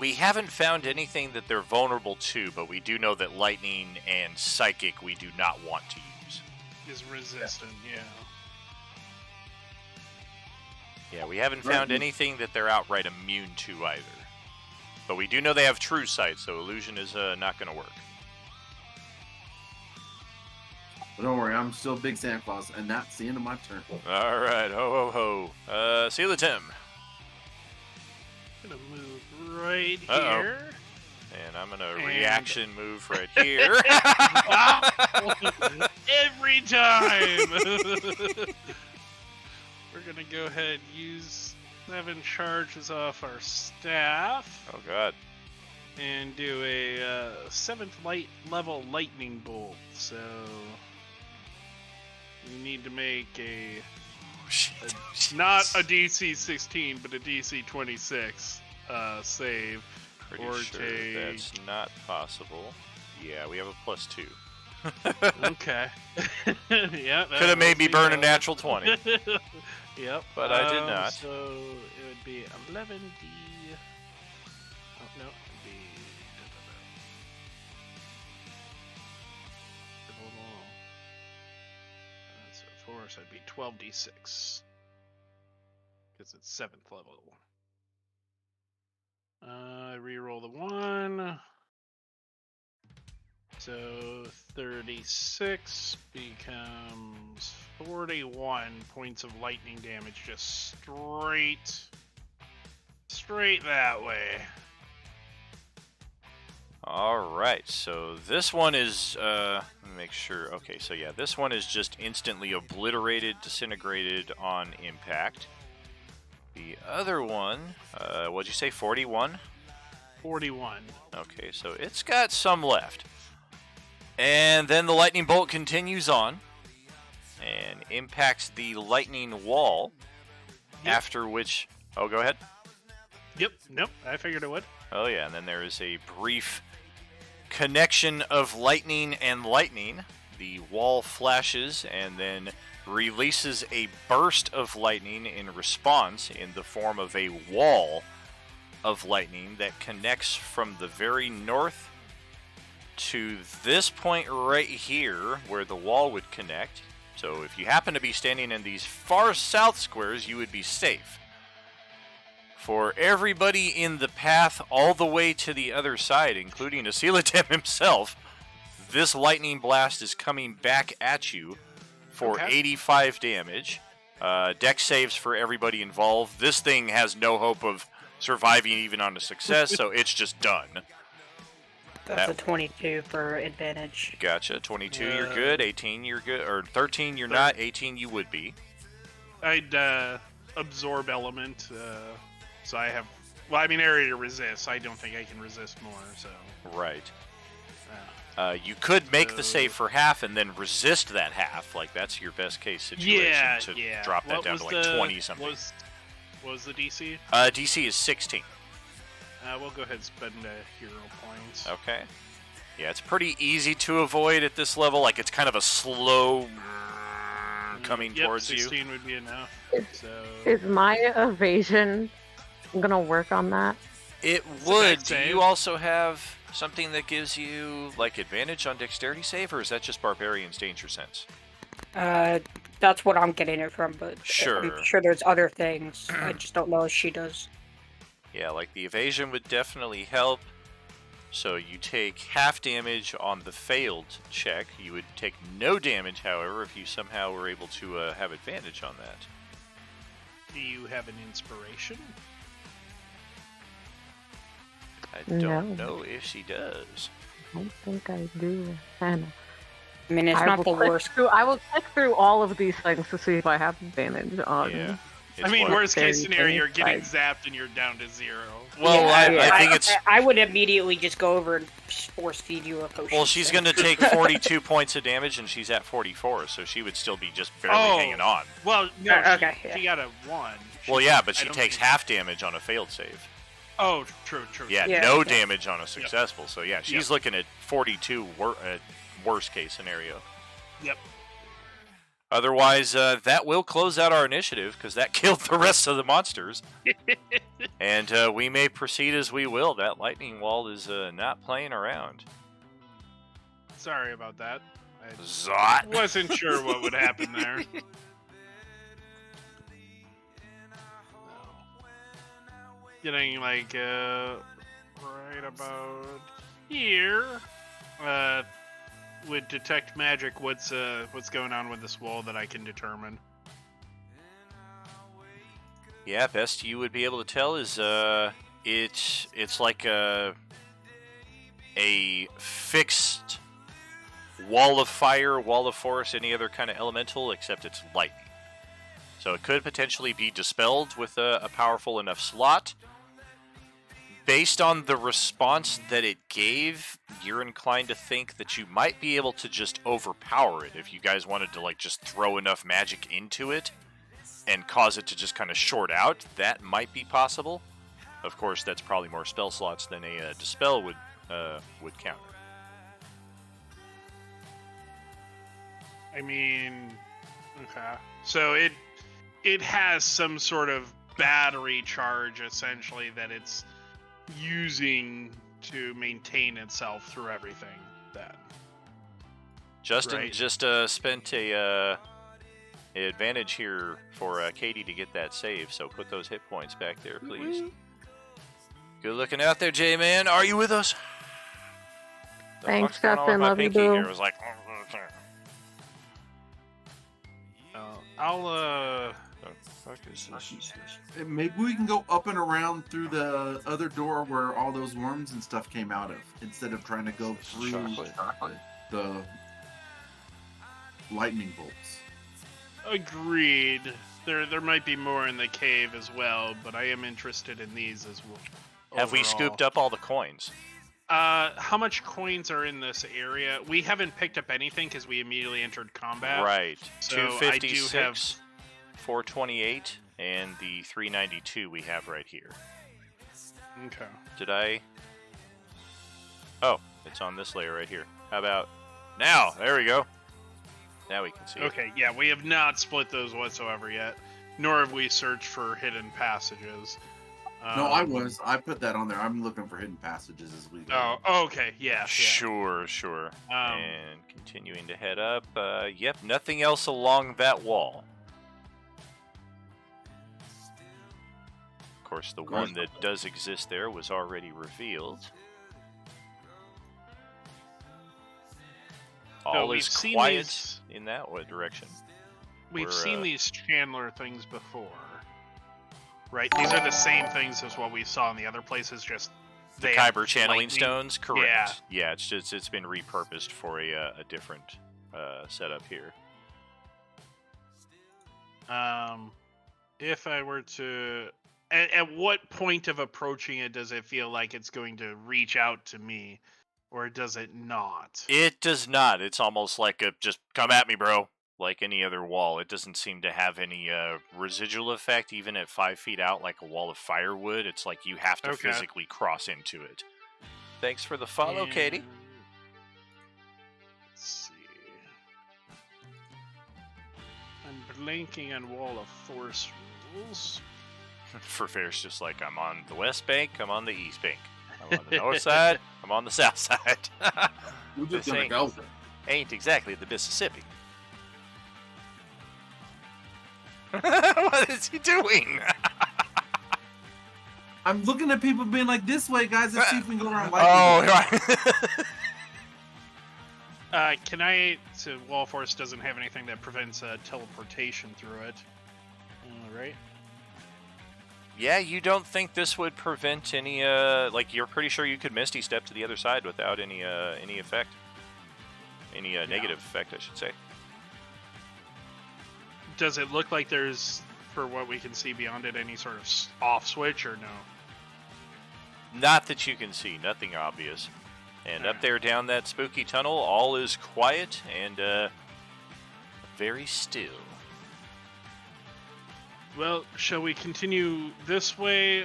We haven't found anything that they're vulnerable to, but we do know that lightning and psychic we do not want to use. Is resistant, yeah. Yeah, we haven't found anything that they're outright immune to either. But we do know they have true sight, so illusion is not going to work. But don't worry, I'm still Big Santa Claus, and that's the end of my turn. All right, ho ho ho. See you, Tim. Gonna move right Uh-oh. here. And I'm going to And- reaction move right here. Every time. We're gonna go ahead and use 7 charges off our staff Oh, God. and do a 7th level lightning bolt. So you need to make a not a DC 16 but a DC 26 save. Pretty or sure take- that's not possible. Yeah, we have a +2. Okay. Yeah. Could have made me burn a natural 20. Yep. But I did not. So it would be 11d. Oh no, it'd be. So for us, it'd be 12d6 because it's 7th level. Reroll the 1. So 36 becomes 41 points of lightning damage, just straight that way. All right, so this one is, let me make sure. Okay, so yeah, this one is just instantly obliterated, disintegrated on impact. The other one, what'd you say, 41? 41. Okay, so it's got some left. And then the lightning bolt continues on and impacts the lightning wall, after which... Oh, go ahead. Yep, nope, I figured it would. Oh, yeah, and then there is a brief connection of lightning and lightning. The wall flashes and then releases a burst of lightning in response in the form of a wall of lightning that connects from the very north to this point right here where the wall would connect. So if you happen to be standing in these far south squares, you would be safe. For everybody in the path all the way to the other side, including Asilatem himself, this lightning blast is coming back at you for 85 damage. Dex saves for everybody involved. This thing has no hope of surviving even on a success, so it's just done. That's a 22 for advantage. Gotcha. 22, you're good. 18, you're good. Or 13, you're not. 18, you would be. I'd absorb element, so I have. Well, I mean, area to resist. I don't think I can resist more. So. Right. You could make the So- save for half and then resist that half. Like, that's your best case situation to drop that What down was to like the- 20 something. What was the DC? DC is 16. We'll go ahead and spend hero points. Okay. Yeah, it's pretty easy to avoid at this level. Like, it's kind of a slow coming Yep, towards 16 would be enough. So Is my evasion gonna work on that? It a would. dex Do save. you also have something that gives you, like, advantage on dexterity save, or is that just Barbarian's Danger Sense? That's what I'm getting it from, but Sure. I'm sure there's other things. I just don't know if she does. Yeah, like, the evasion would definitely help. So you take half damage on the failed check. You would take no damage, however, if you somehow were able to have advantage on that. do you have an inspiration? I don't No. know if she does. I don't think I do. And I mean, it's I not will the click worst. I will click through all of these things to see if I have advantage on. Yeah. I mean, what? worst case scenario, you're getting 35. zapped and you're down to 0. Well, Yeah, I think it's. I would immediately just go over and force feed you a potion. Well, she's going to take 42 points of damage, and she's at 44, so she would still be just barely Oh. hanging on. Well, no, Okay, she got a 1. Well, yeah, but I she don't takes think- half damage on a failed save. Oh, true. Yeah, Yeah. no damage on a successful. So yeah, she's Yep. looking at 42 worst case scenario. Yep. Otherwise, that will close out our initiative because that killed the rest of the monsters. And we may proceed as we will. That lightning wall is not playing around. Sorry about that. I Zot. wasn't sure what would happen there. Getting like right about here. With detect magic, what's going on with this wall that I can determine? Yeah, best you would be able to tell is it's like a fixed wall of fire, wall of force, any other kind of elemental, except it's lightning. So it could potentially be dispelled with a powerful enough slot. Based on the response that it gave, you're inclined to think that you might be able to just overpower it if you guys wanted to like just throw enough magic into it and cause it to just kind of short out. That might be possible. Of course, that's probably more spell slots than a dispel would counter. I mean, okay. So it has some sort of battery charge essentially that it's using to maintain itself through everything. Then Justin Right. just spent a advantage here for Katie to get that save, so put those hit points back there, please. Good looking out there, J-Man. Are you with us? The Thanks, fuck's going on with Justin. my Love you, pinky boo. here? It was like, I'll the fuck is this? Maybe we can go up and around through the other door where all those worms and stuff came out of, instead of trying to go through Chocolate. the lightning bolts. agreed. There might be more in the cave as well, but I am interested in these as well. Have we scooped up all the coins? How much coins are in this area? We haven't picked up anything because we immediately entered combat. Right. So I do 256, 428, and the 392 we have right here. Okay. Did I? Oh, it's on this layer right here. How about now? There we go. Now we can see it. Okay, yeah, we have not split those whatsoever yet, nor have we searched for hidden passages. No, I put that on there. I'm looking for hidden passages as we go. Oh, okay, yeah. Sure. And continuing to head up. Yep, nothing else along that wall. Of course, the one that does exist there was already revealed. All we've is seen quiet these- in that direction. We've We're, seen these Chandler things before, right? These are the same things as what we saw in the other places, just The they have Kyber channeling lightning. stones, correct? Yeah, it's been repurposed for a different setup here. If I were to, at what point of approaching it does it feel like it's going to reach out to me, or does it not? It does not. It's almost like a just come at me, bro. Like any other wall. It doesn't seem to have any residual effect, even at 5 feet out, like a wall of fire would. It's like you have to Okay. physically cross into it. Thanks for the follow, Katie. And- Let's see. I'm blanking on Wall of Force rules. For Fair's just like, I'm on the west bank, I'm on the east bank. I'm on the north side, I'm on the south side. We're just This gonna ain't- go. Ain't exactly the Mississippi. What is he doing? I'm looking at people being like, this way, guys. Let's see if we can go around Oh, lightning. right. Can I? So Wall of Force doesn't have anything that prevents teleportation through it. All right. Yeah, you don't think this would prevent any, like, you're pretty sure you could Misty Step to the other side without any effect. Any negative effect, I should say. Does it look like there's for what we can see beyond it? Any sort of off switch or no? Not that you can see, nothing obvious. And up there down that spooky tunnel, all is quiet and very still. Well, shall we continue this way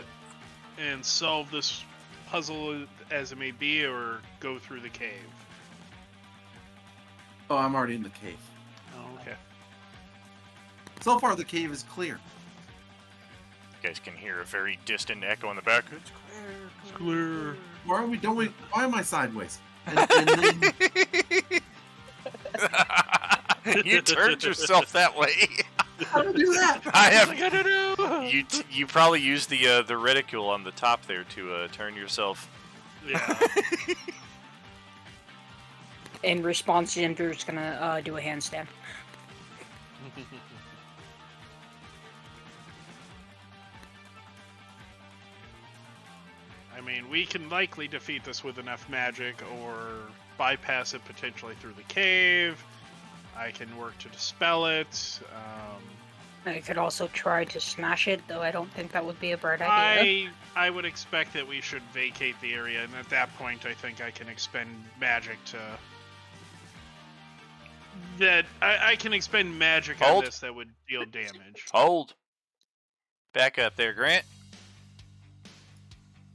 and solve this puzzle as it may be, or go through the cave? Oh, I'm already in the cave. Oh, okay. So far, the cave is clear. You guys can hear a very distant echo in the back. It's clear. Why am I sideways? And then, You turned yourself that way. how do I do that? I have. I don't know. You probably used the reticule on the top there to turn yourself. Yeah. In response, Ginger's gonna do a handstand. I mean, we can likely defeat this with enough magic, or bypass it potentially through the cave. I can work to dispel it. I could also try to smash it, though I don't think that would be a bright idea. I would expect that we should vacate the area, and at that point, I think I can expend magic to. I can expend magic Hold. on this that would deal damage. Hold. Back up there, Grant.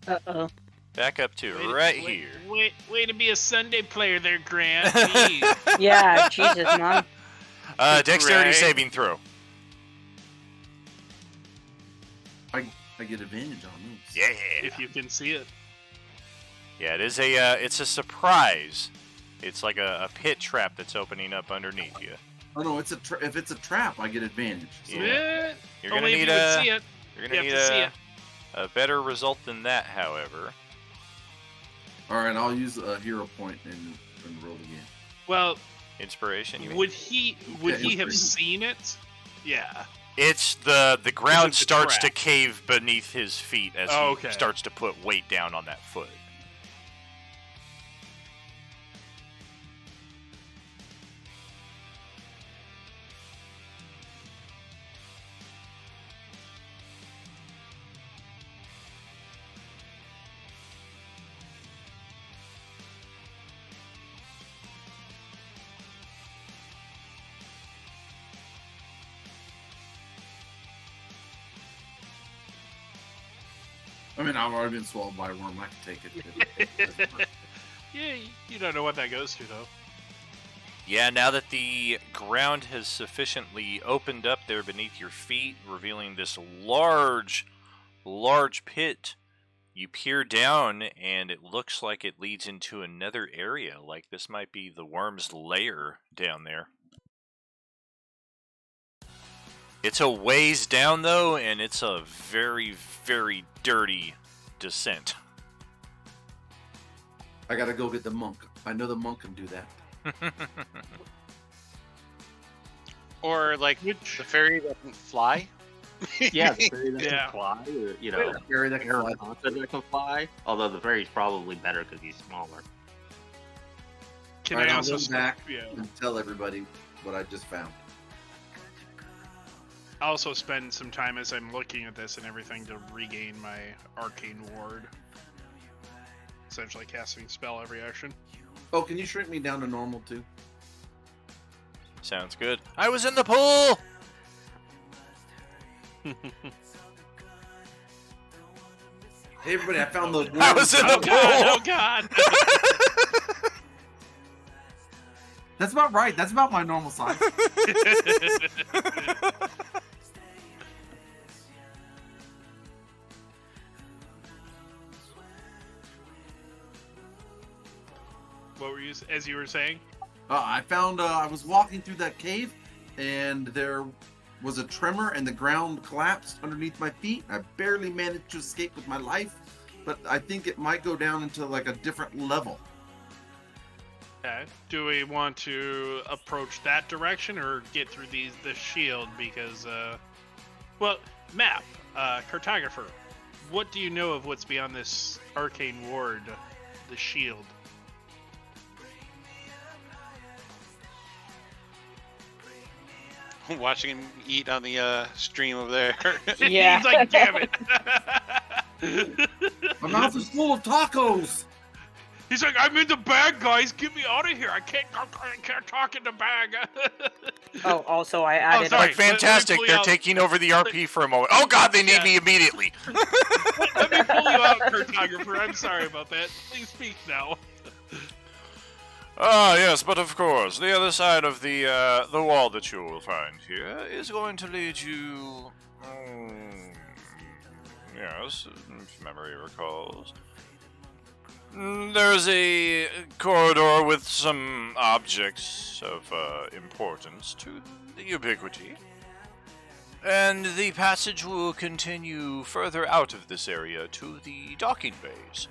Uh-oh. Back up to Way to- right way- here. Way to be a Sunday player there, Grant. Jeez. Yeah, Jesus, man. Dexterity Right. saving throw. I get advantage on moves. Yeah. If you can see it. Yeah, it is a it's a surprise. It's like a pit trap that's opening up underneath you. Oh no, if it's a trap, I get advantage. So Yeah. You're gonna Only if need you would see it. You're You gonna have need to see it. a better result than that, however. All right, I'll use a hero point and roll again. Well, Inspiration, you mean? would he Yeah, have inspiration. seen it? Yeah. It's the ground It's a starts to trap. cave beneath his feet as Oh, he okay. starts to put weight down on that foot. I mean, I've already been swallowed by a worm. I can take it. Yeah, you don't know what that goes to, though. Yeah, now that the ground has sufficiently opened up there beneath your feet, revealing this large pit, you peer down and it looks like it leads into another area, like this might be the worm's lair down there. It's a ways down, though, and it's a very, very dirty descent. I gotta go get the monk. I know the monk can do that. Or like the fairy that can fly. Yeah, the fairy that Yeah. can fly, or, you know, Fairy that can fly. Haunted that can fly. Although the fairy's probably better because he's smaller. Can All right, I I'll also run back Yeah. and tell everybody what I just found. I also spend some time as I'm looking at this and everything to regain my arcane ward. Essentially casting spell every action. Oh, can you shrink me down to normal too? Sounds good. I was in the pool! Hey, everybody! I found those. I was in the Oh god, oh pool! god! That's about right. That's about my normal size. What were you, as you were saying? I found. I was walking through that cave, and there was a tremor, and the ground collapsed underneath my feet. I barely managed to escape with my life, but I think it might go down into like a different level. Okay. Do we want to approach that direction or get through the shield? Because, well, map, cartographer, what do you know of what's beyond this arcane ward, the shield? Watching him eat on the stream over there. Yeah. He's like, damn it. My mouth is full of tacos. He's like, I'm in the bag, guys. Get me out of here. I can't talk in the bag. Oh, also I added. sorry. Like, fantastic. pull you They're out. taking over the RP for a moment. Oh, God, they need Yeah. me immediately. Let me pull you out, cartographer. I'm sorry about that. Please speak now. Ah, yes, but of course, the other side of the wall that you will find here is going to lead you. Yes, if memory recalls. There's a corridor with some objects of importance to the Ubiquity. And the passage will continue further out of this area to the docking bays.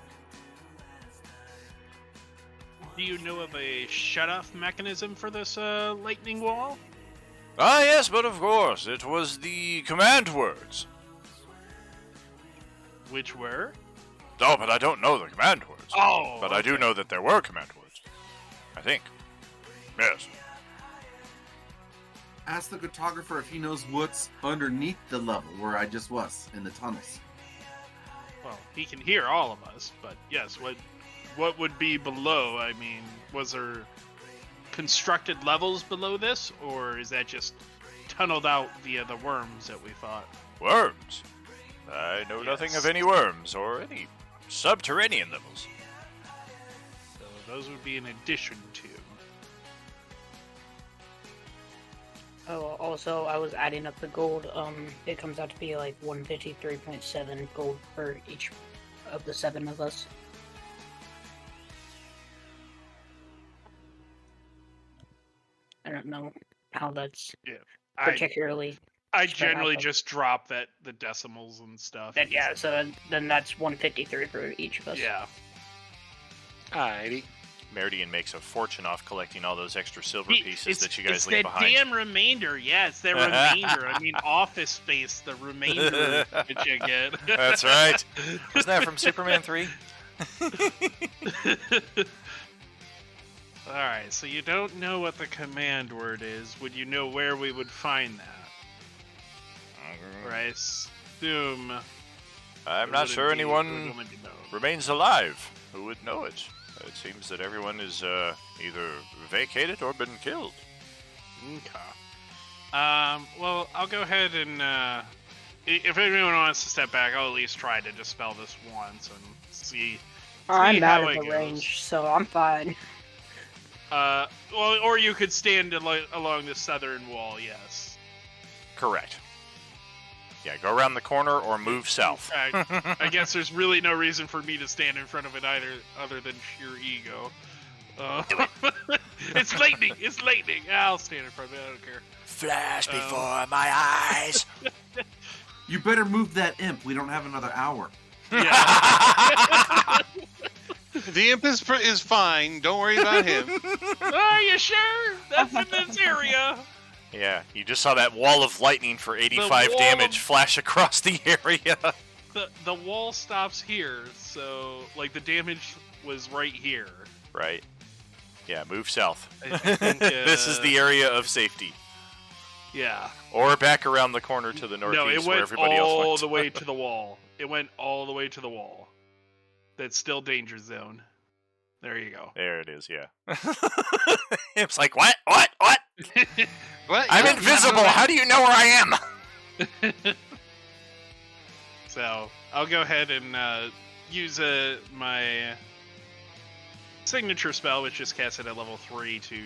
Do you know of a shut-off mechanism for this lightning wall? Ah, yes, but of course, it was the command words. Which were? Oh, but I don't know the command words. Oh, But I do know that there were command words. I think. Yes. Ask the cartographer if he knows what's underneath the level where I just was in the tunnels. Well, he can hear all of us, but yes, what would be below? I mean, was there constructed levels below this, or is that just tunneled out via the worms that we fought? Worms. I know nothing Yes. of any worms or any subterranean levels. So those would be in addition to. Oh, also I was adding up the gold. It comes out to be like 153.7 gold for each of the 7 of us. I don't know how that's particularly. I spread out, generally though. just drop the decimals and stuff. Then yeah, so then that's 153 for each of us. Yeah. Alrighty. Meridian makes a fortune off collecting all those extra silver pieces It's- that you guys it's leave that behind. damn remainder. Yeah, it's that remainder. I mean, Office Space, the remainder that you get. That's right. Wasn't that from Superman 3? Alright, so you don't know what the command word is. Would you know where we would find that? Or I assume... I'm it not would sure indeed- anyone it would be known. remains alive who would know it. It seems that everyone is either vacated or been killed. Okay. Well, I'll go ahead and, if anyone wants to step back, I'll at least try to dispel this once and see I'm how out it of the goes. range, so I'm fine. Well, or you could stand along the southern wall, yes. Correct. Yeah, go around the corner or move south. I guess there's really no reason for me to stand in front of it either, other than sheer ego. It's lightning! It's lightning! I'll stand in front of it, I don't care. Flash before my eyes. You better move that imp. We don't have another hour. Yeah. The imp is fine. Don't worry about him. Are you sure? That's in this area. Yeah, you just saw that wall of lightning for 85 wall damage of- flash across the area. The wall stops here, so like the damage was right here. Right. Yeah, move south. I think, This is the area of safety. Yeah. Or back around the corner to the northeast No, it where went everybody else all went. the way to the wall. It went all the way to the wall. That's still danger zone. There you go. There it is, yeah. It's like, what? What? What? What? I'm Yeah, invisible. How do you know where I am? So I'll go ahead and use my signature spell, which is casted at level 3, to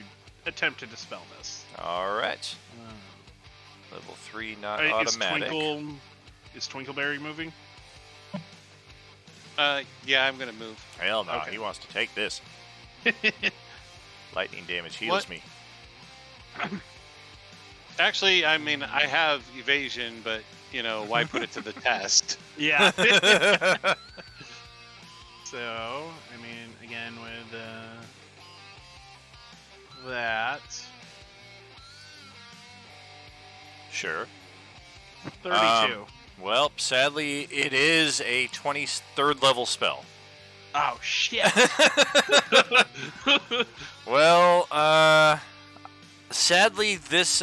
attempt to dispel this. All right. Level 3, not Is automatic. Is Twinkleberry moving? Yeah, I'm gonna move. Hell no, Okay. he wants to take this. Lightning damage heals What? me. Actually, I mean, I have evasion, but you know, why put it to the test? Yeah. So, I mean, again, with that, Sure. 32. Well, sadly, it is a 23rd level spell. Oh, shit. Well, sadly, this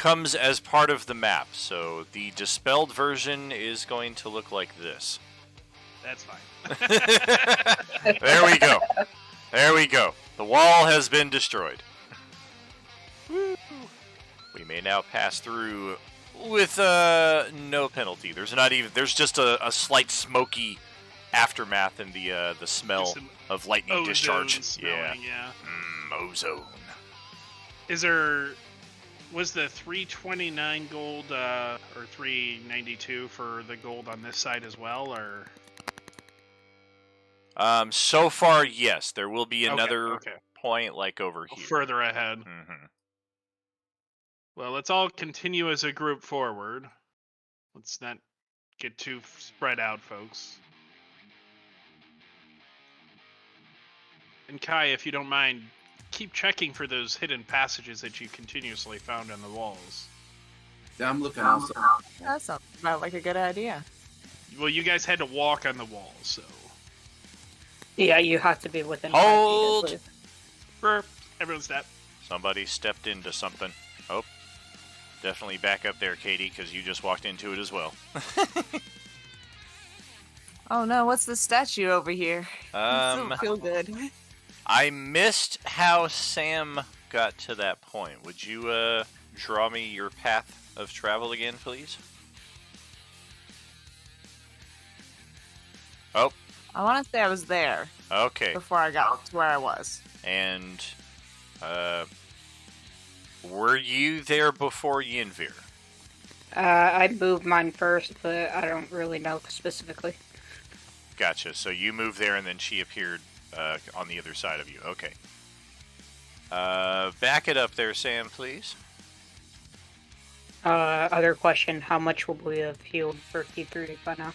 comes as part of the map. So the dispelled version is going to look like this. That's fine. There we go. There we go. The wall has been destroyed. We may now pass through with no penalty. There's just a slight smoky aftermath in the smell Just some of lightning ozone discharge. smelling, yeah. Ozone. Was the 329 gold or 392 for the gold on this side as well, or? So far, yes. There will be another Okay. point like over here. Further ahead. Mm-hmm. Well, let's all continue as a group forward. Let's not get too spread out, folks. And Kai, if you don't mind, keep checking for those hidden passages that you continuously found on the walls. Yeah, I'm looking also. That sounds about like a good idea. Well, you guys had to walk on the walls, so. Yeah, you have to be within Hold! 5 feet, I believe. Burp. Everyone step. Somebody stepped into something. Oh. Definitely back up there, Katie, because you just walked into it as well. Oh no, what's the statue over here? Doesn't feel good. I missed how Sam got to that point. Would you draw me your path of travel again, please? Oh, I want to say I was there okay. before I got to where I was. And were you there before Yinvir? I moved mine first, but I don't really know specifically. Gotcha. So you moved there, and then she appeared on the other side of you. Okay. Back it up there, Sam, please. Other question, how much will we have healed for T3 by now?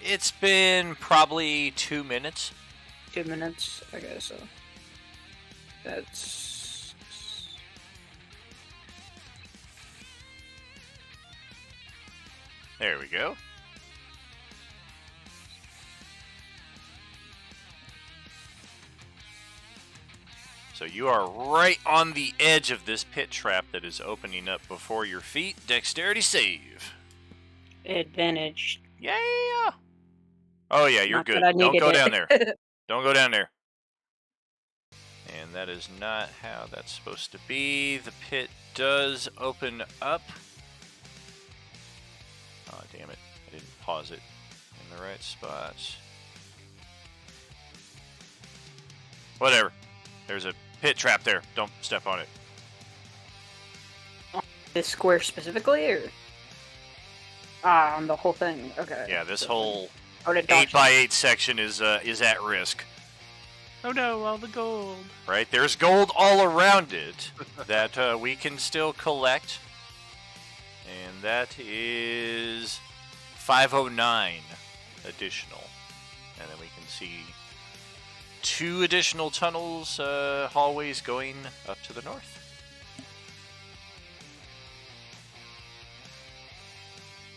It's been probably 2 minutes. 2 minutes? Okay, so... That's... There we go. So you are right on the edge of this pit trap that is opening up before your feet. Dexterity save. Advantage. Yeah. Oh yeah, you're Not good. that I Don't needed go it. down there. Don't go down there. And that is not how that's supposed to be. The pit does open up. Oh, damn it. I didn't pause it in the right spot. Whatever. There's a pit trap there. Don't step on it. This square specifically, or? Ah, on the whole thing. Okay. Yeah, this whole Or to dodge 8x8 section is at risk. Oh no, all the gold. Right? There's gold all around it that we can still collect. And that is 509 additional. And then we can see 2 additional tunnels, hallways going up to the north.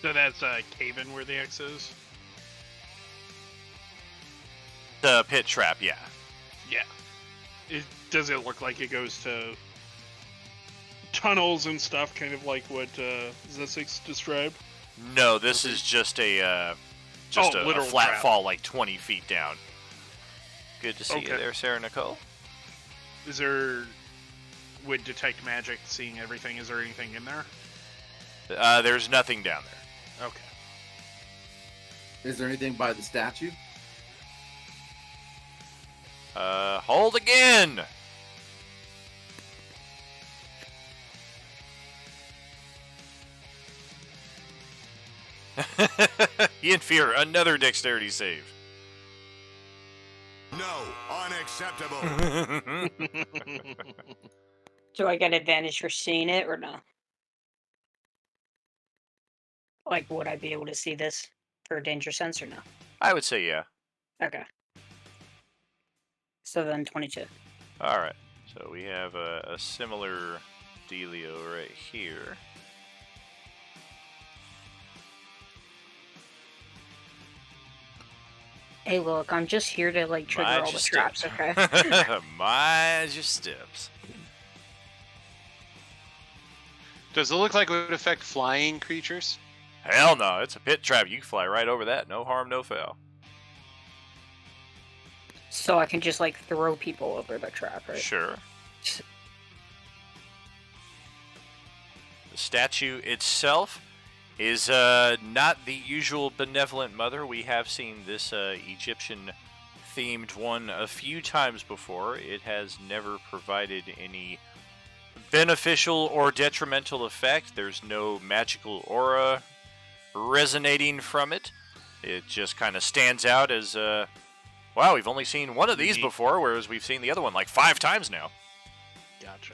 So that's cave-in where the X is? The pit trap, yeah. Yeah. Does it look like it goes to tunnels and stuff, kind of like what Zesix described? No, this is just a literal flat trap. fall, like 20 feet down. Good to see you Okay. there, Sarah Nicole. Is there, with detect magic, seeing everything, is there anything in there? There's nothing down there. Okay. Is there anything by the statue? Hold again! In fear, another dexterity save. No, unacceptable. Do I get advantage for seeing it or no? Like, would I be able to see this for danger sense or no? I would say yeah. Okay. So then 22. Alright, so we have a similar dealio right here. Hey, look, I'm just here to, like, trigger Mind all your the traps, steps. okay? Mind your steps. Does it look like it would affect flying creatures? Hell no, it's a pit trap. You can fly right over that. No harm, no foul. So I can just like throw people over the trap, right? Sure. The statue itself is not the usual benevolent mother. We have seen this Egyptian-themed one a few times before. It has never provided any beneficial or detrimental effect. There's no magical aura resonating from it. It just kind of stands out as, wow, we've only seen one of these before, whereas we've seen the other one like 5 times now. Gotcha.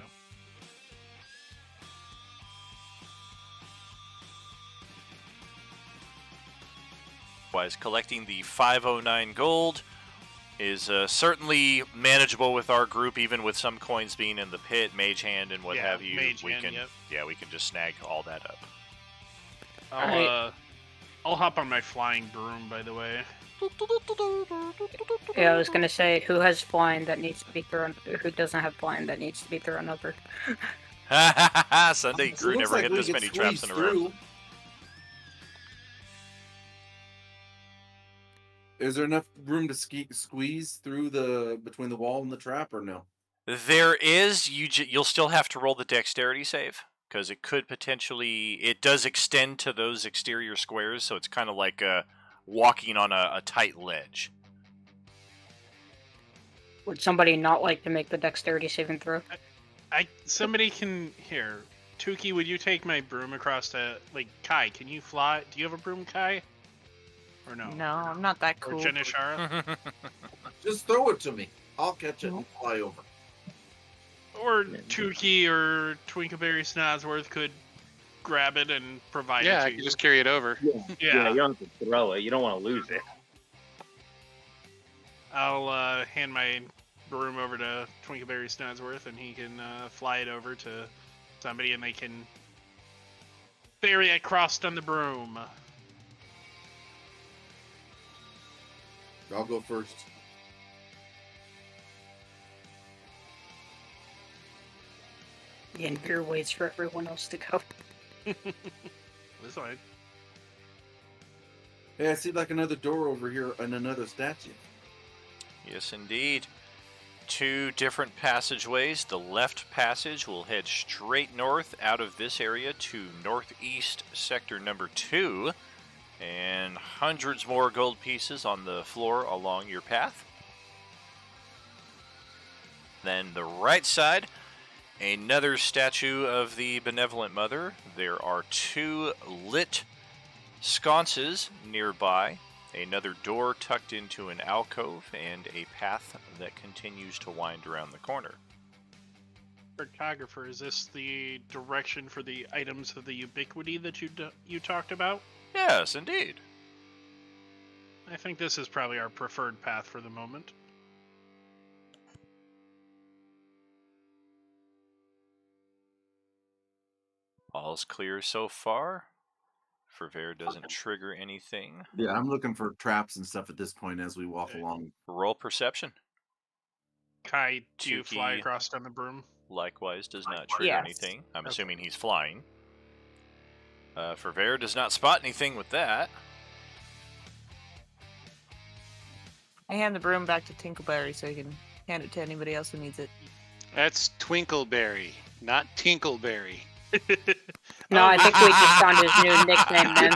Otherwise, collecting the 509 gold is certainly manageable with our group, even with some coins being in the pit, mage hand, and what Yeah, have you. mage We hand, can, yep. yeah, we can just snag all that up. I'll hop on my flying broom, by the way. Yeah, I was gonna say, who has flying that needs to be thrown? Who doesn't have flying that needs to be thrown over? Sunday It crew looks never like hit we this could many traps in squeeze a row. through. Is there enough room to squeeze through between the wall and the trap, or no? There is. You'll still have to roll the dexterity save, because it could potentially. It does extend to those exterior squares, so it's kind of like walking on a tight ledge. Would somebody not like to make the dexterity saving throw? Somebody can here. Tuki, would you take my broom across to Kai? Can you fly? Do you have a broom, Kai? Or no? No, I'm not that Or cool. Janishara? Just throw it to me. I'll catch it and fly over. Or Tuki or Twinkleberry Snodsworth could grab it and provide it Yeah, to I you. can just carry it over. Yeah, you don't have to throw it. You don't want to lose it. I'll hand my broom over to Twinkleberry Snodsworth, and he can fly it over to somebody, and they can ferry it across on the broom. I'll go first. And Beer waits for everyone else to go. That's fine. Hey, I see like another door over here and another statue. Yes, indeed. 2 different passageways. The left passage will head straight north out of this area to northeast sector number 2, and hundreds more gold pieces on the floor along your path. Then the right side, another statue of the Benevolent Mother. There are 2 lit sconces nearby, another door tucked into an alcove, and a path that continues to wind around the corner. Cartographer, is this the direction for the items of the Ubiquity that you talked about? Yes, indeed. I think this is probably our preferred path for the moment. All's clear so far. Ferver doesn't trigger anything. Yeah, I'm looking for traps and stuff at this point as we walk along. Roll perception. Kai, do you fly Tuki. across on the broom? Likewise does not trigger Yes. anything. I'm Okay. assuming he's flying. Ferver does not spot anything with that. I hand the broom back to Tinkleberry so he can hand it to anybody else who needs it. That's Twinkleberry, not Tinkleberry. No, I think we just found his new nickname, man.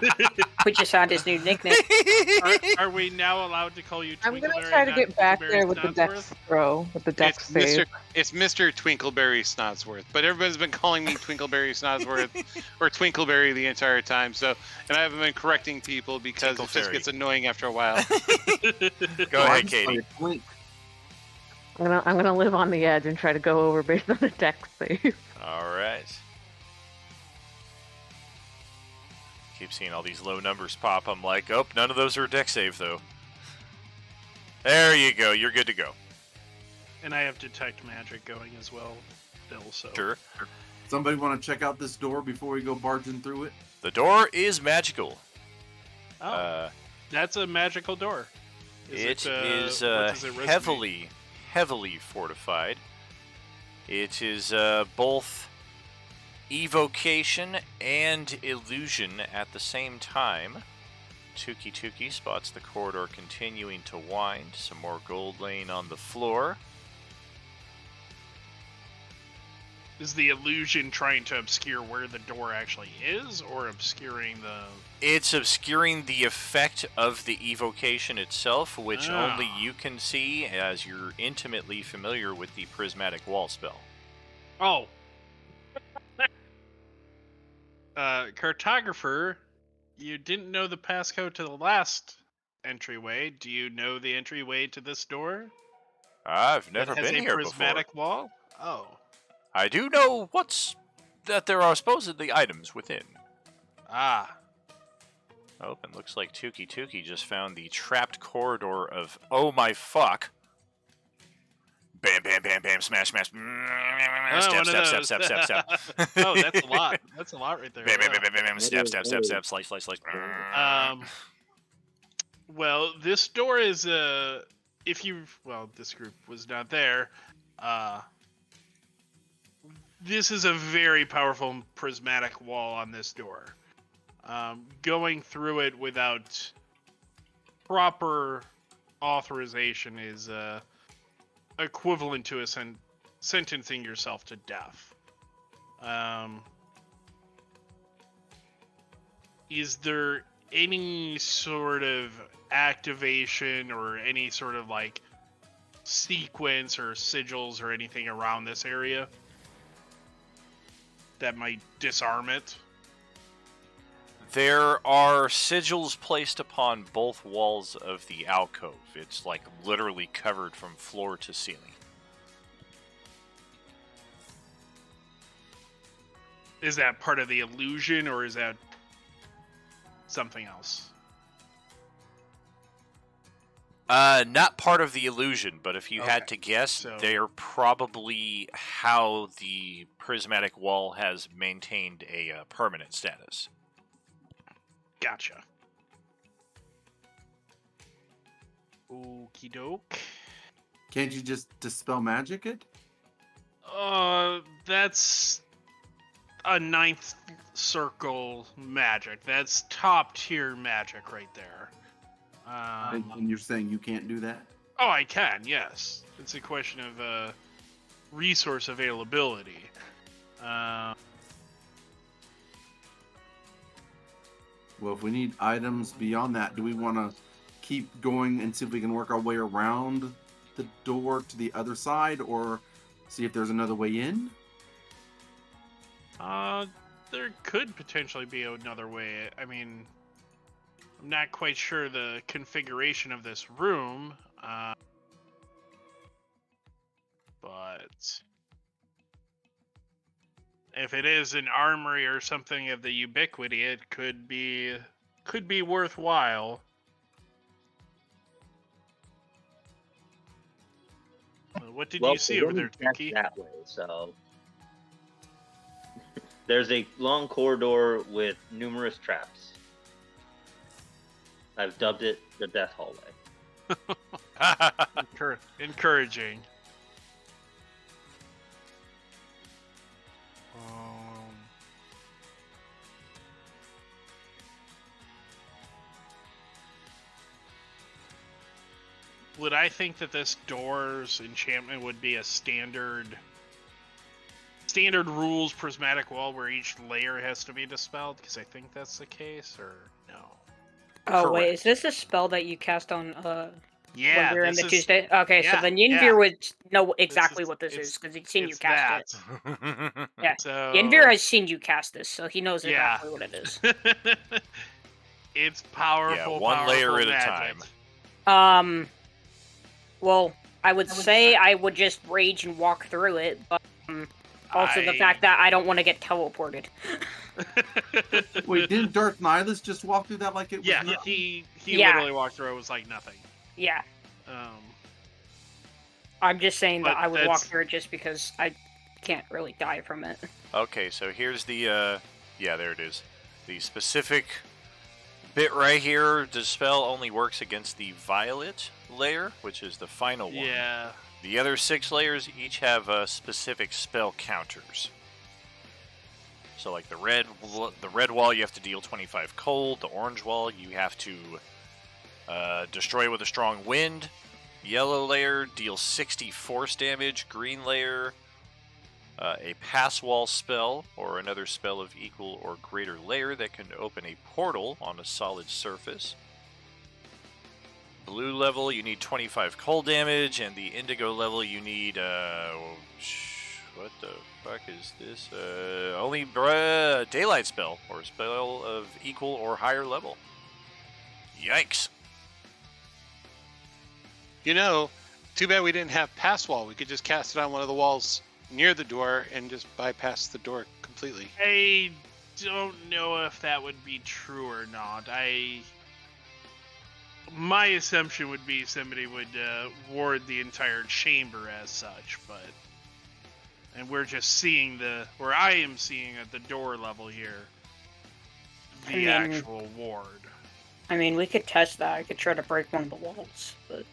We just found his new nickname. Are we now allowed to call you Twinkleberry? I'm gonna try to not get back Twinkleberry there with the dex Snodsworth? throw, with the dex save. It's Mr. Twinkleberry Snodsworth, but everybody's been calling me Twinkleberry Snodsworth or Twinkleberry the entire time. So, and I haven't been correcting people because it just Tinkleberry. gets annoying after a while. Go ahead, Katie. Twink. I'm gonna live on the edge and try to go over based on the dex save. All right. Keep seeing all these low numbers pop. I'm like, oh, none of those are a deck save, though. There you go. You're good to go. And I have detect magic going as well, Bill. So Sure. Somebody want to check out this door before we go barging through it? The door is magical. Oh, that's a magical door. It is what does it resonate? heavily fortified. It is both Evocation and Illusion at the same time. Tuki Tuki spots the corridor continuing to wind. Some more gold laying on the floor. Is the illusion trying to obscure where the door actually is, or obscuring the... It's obscuring the effect of the evocation itself, which only Ah. you can see as you're intimately familiar with the prismatic wall spell. Oh. Cartographer, you didn't know the passcode to the last entryway. Do you know the entryway to this door? I've never that has been a here before. prismatic wall? Oh. I do know that there are supposedly items within. Ah. Oh, and looks like Tuki Tuki just found the trapped corridor of oh my fuck. Bam, bam, bam, bam, smash, smash. Oh, Step, one of step, step, those. step, step, step. Oh, that's a lot. That's a lot right there. Bam, bam, Wow. bam, bam, bam, step, step, step, step, slice, slice, slice. Well, this door is this group was not there. This is a very powerful prismatic wall on this door. Going through it without proper authorization is equivalent to sentencing yourself to death. Is there any sort of activation or any sort of like sequence or sigils or anything around this area that might disarm it? There are sigils placed upon both walls of the alcove. It's like literally covered from floor to ceiling. Is that part of the illusion, or is that something else? Not part of the illusion, but if you had Okay, to guess, so- they're probably how the prismatic wall has maintained a permanent status. Gotcha. Okie doke. Can't you just dispel magic it? That's a ninth circle magic. That's top tier magic right there. And you're saying you can't do that? Oh, I can, yes. It's a question of resource availability. Well, if we need items beyond that, do we want to keep going and see if we can work our way around the door to the other side, or see if there's another way in? There could potentially be another way. I mean, I'm not quite sure the configuration of this room, but if it is an armory or something of the Ubiquity, it could be worthwhile. What did you see we're over there, gonna check Tuki? that way, so there's a long corridor with numerous traps. I've dubbed it the Death Hallway. Encouraging. Would I think that this door's enchantment would be a standard rules prismatic wall where each layer has to be dispelled? Because I think that's the case, or no? Oh wait, Correct. is this a spell that you cast on Yeah, when we were in this the is- Tuesday? Okay, yeah, so then Yinvir yeah. would know exactly is- what this it's- is because he's seen you it's cast that. it. Yeah, So Yinvir has seen you cast this, so he knows Yeah. exactly what it is. It's powerful. Yeah, one layer powerful at a magic. time. Well, I would say I would just rage and walk through it, but also the fact that I don't want to get teleported. Wait, didn't Darth Nihilus just walk through that like it was Yeah, nothing? he Yeah. literally walked through. It was like nothing. Yeah, Um, I'm just saying But that I would walk that's- through it just because I can't really die from it. Okay, so here's the, yeah, there it is. The specific bit right here, Dispel only works against the violet layer, which is the final one. yeah. The other 6 layers each have specific spell counters. So like the red wall, you have to deal 25 cold. The orange wall, you have to destroy with a strong wind. Yellow layer deals 60 force damage. Green layer, a pass wall spell or another spell of equal or greater layer that can open a portal on a solid surface. Blue level, you need 25 cold damage, and the indigo level, you need what the fuck is this? Only daylight spell or spell of equal or higher level. Yikes. You know, too bad we didn't have pass wall. We could just cast it on one of the walls near the door and just bypass the door completely. I don't know if that would be true or not. My assumption would be somebody would ward the entire chamber as such, and we're just seeing where I am seeing at the door level here, the actual ward. I mean, we could test that. I could try to break one of the walls, but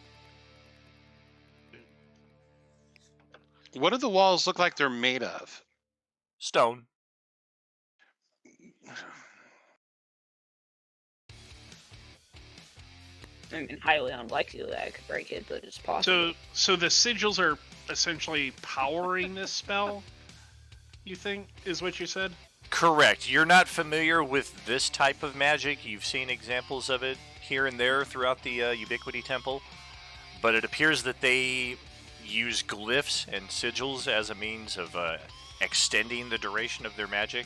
What do the walls look like they're made of? Stone. I mean, highly unlikely that I could break it, but it's possible. So the sigils are essentially powering this spell, you think, is what you said? Correct. You're not familiar with this type of magic. You've seen examples of it here and there throughout the Ubiquity Temple, but it appears that they use glyphs and sigils as a means of extending the duration of their magic.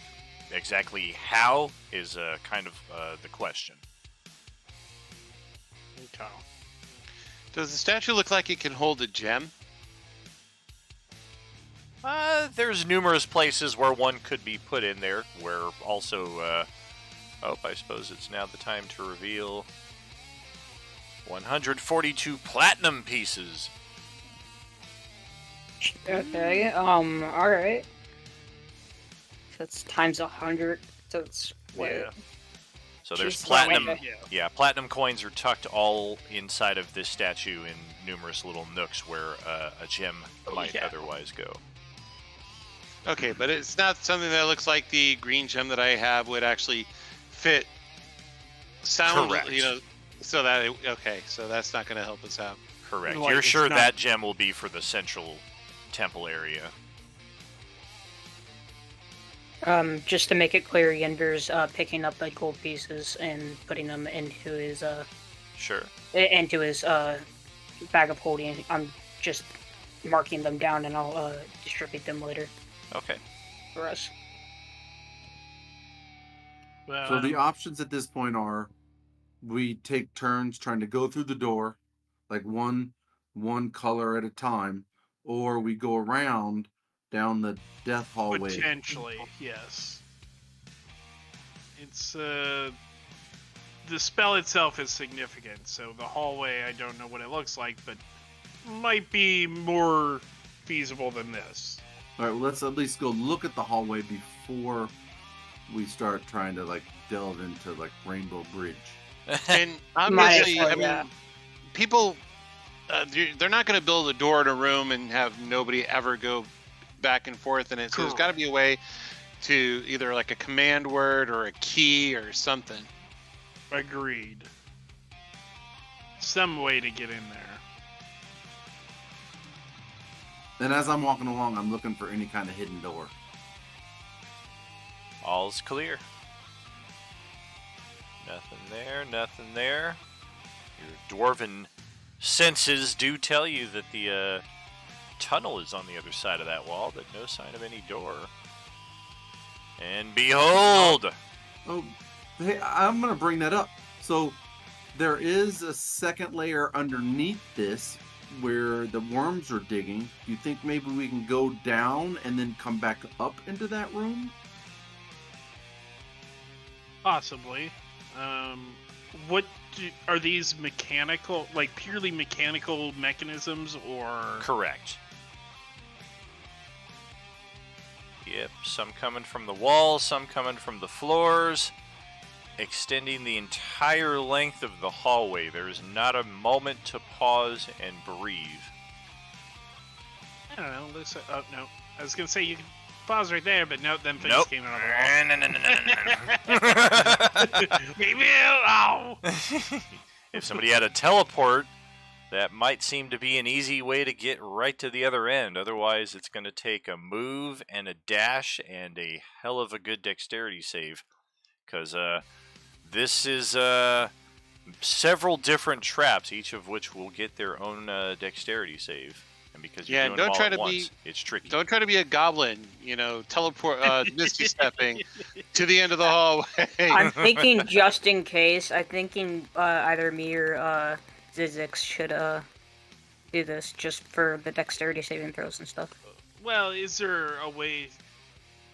Exactly how is kind of the question. Okay. Does the statue look like it can hold a gem? There's numerous places where one could be put in there, where also, I suppose it's now the time to reveal 142 platinum pieces. Okay, alright. That's times 100, so it's what? Yeah. So there's Jeez, platinum. okay. Yeah, platinum coins are tucked all inside of this statue in numerous little nooks where a gem might otherwise go. Okay, but it's not something that looks like the green gem that I have would actually fit. Correct. So that so that's not going to help us out. Correct. Like, You're it's sure not- that gem will be for the central temple area. Just to make it clear, Yender's picking up the gold pieces and putting them into his Sure. bag of holding. I'm just marking them down, and I'll distribute them later Okay. for us. Well, So the options at this point are we take turns trying to go through the door, like one color at a time, or we go around down the death hallway. potentially, yes. It's the spell itself is significant, so the hallway, I don't know what it looks like, but might be more feasible than this. All right, well, let's at least go look at the hallway before we start trying to delve into Rainbow Bridge. And Might obviously, as well, I mean, yeah. people, they're not going to build a door in a room and have nobody ever go back and forth in it. So there's got to be a way to either a command word or a key or something. Agreed. Some way to get in there. And as I'm walking along, I'm looking for any kind of hidden door. All's clear. Nothing there, nothing there. Your dwarven senses do tell you that the tunnel is on the other side of that wall, but no sign of any door. And behold! Oh, hey, I'm going to bring that up. So there is a second layer underneath this where the worms are digging. Do you think maybe we can go down and then come back up into that room? Possibly. Are these mechanical, purely mechanical mechanisms, or? Correct. Yep, some coming from the walls, some coming from the floors, extending the entire length of the hallway. There is not a moment to pause and breathe. I don't know. Oh no, I was gonna say pause right there, but nope, them things Nope. came out No. of the wall. We will. Ow! If somebody had a teleport, that might seem to be an easy way to get right to the other end. Otherwise, it's going to take a move and a dash and a hell of a good dexterity save. Because this is several different traps, each of which will get their own dexterity save. And because you're Yeah, doing don't them all try at to once, be- it's tricky. Don't try to be a goblin, teleport, misty stepping to the end of the hallway. I'm thinking just in case. I'm thinking either me or Zizix should do this just for the dexterity saving throws and stuff. Well, is there a way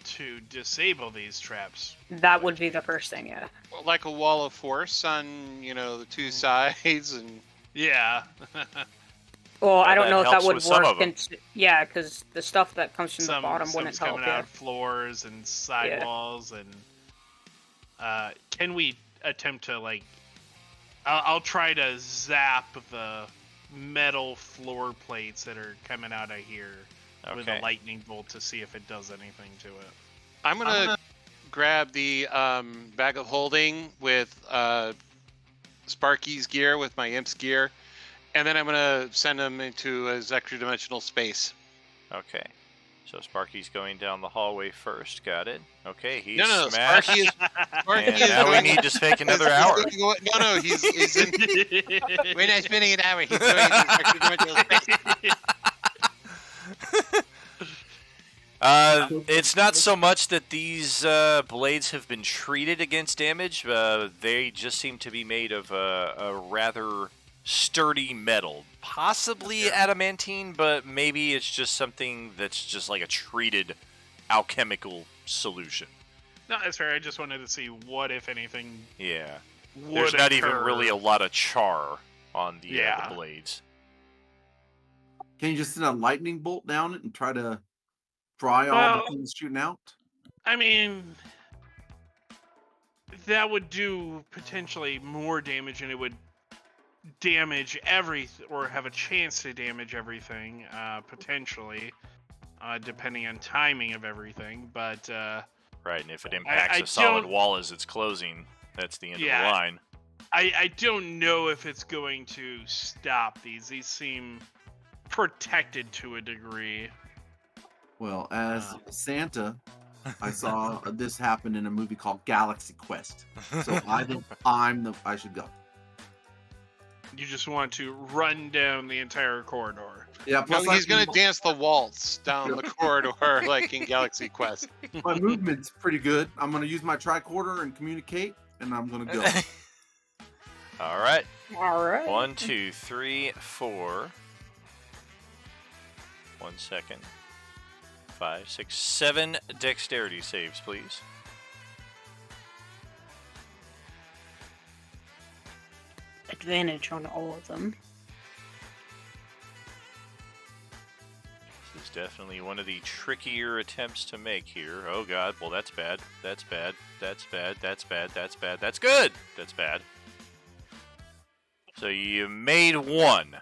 to disable these traps? That would be the first thing, yeah. Like a wall of force on, the two sides, and Yeah. Well, I don't that know if that helps would with some work. of 'em. Yeah, because the stuff that comes from the bottom wouldn't some's help. coming Yeah. out floors and sidewalls, and can we attempt to I'll try to zap the metal floor plates that are coming out of here with a Okay. lightning bolt to see if it does anything to it. I'm gonna grab the bag of holding with Sparky's gear, with my Imp's gear, and then I'm gonna send him into his extra-dimensional space. Okay. So Sparky's going down the hallway first. Got it. Okay, he's No, smashed. Sparky And is now we going- need to fake another is hour. going to go- No, he's in. We're not spending an hour. He's going into his extra-dimensional space. It's not so much that these blades have been treated against damage. They just seem to be made of a rather sturdy metal. Possibly adamantine, but maybe it's just something that's just like a treated alchemical solution. No, that's fair. I just wanted to see what, if anything, Yeah. would There's not even occur. really a lot of char on the Yeah. blades. Can you just send a lightning bolt down it and try to fry all Well- the things shooting out? I mean, that would do potentially more damage, and it would damage everything, or have a chance to damage everything, potentially, depending on timing of everything. But Right, and if it impacts I a solid don't- wall as it's closing, that's the end of the Yeah. line. I don't know if it's going to stop these. These seem protected to a degree. Well, as Santa, I saw this happen in a movie called Galaxy Quest. So I think I should go. You just want to run down the entire corridor. Yeah, No, plus he's gonna dance the waltz down the corridor like in Galaxy Quest. my movement's pretty good. I'm gonna use my tricorder and communicate, and I'm gonna go. All right. All right. 1, 2, 3, 4. 1 second. 5, 6, 7 dexterity saves, please. Advantage on all of them. This is definitely one of the trickier attempts to make here. Oh god, well that's bad. That's bad. That's bad. That's bad. That's bad. That's good. That's bad. So you made 1.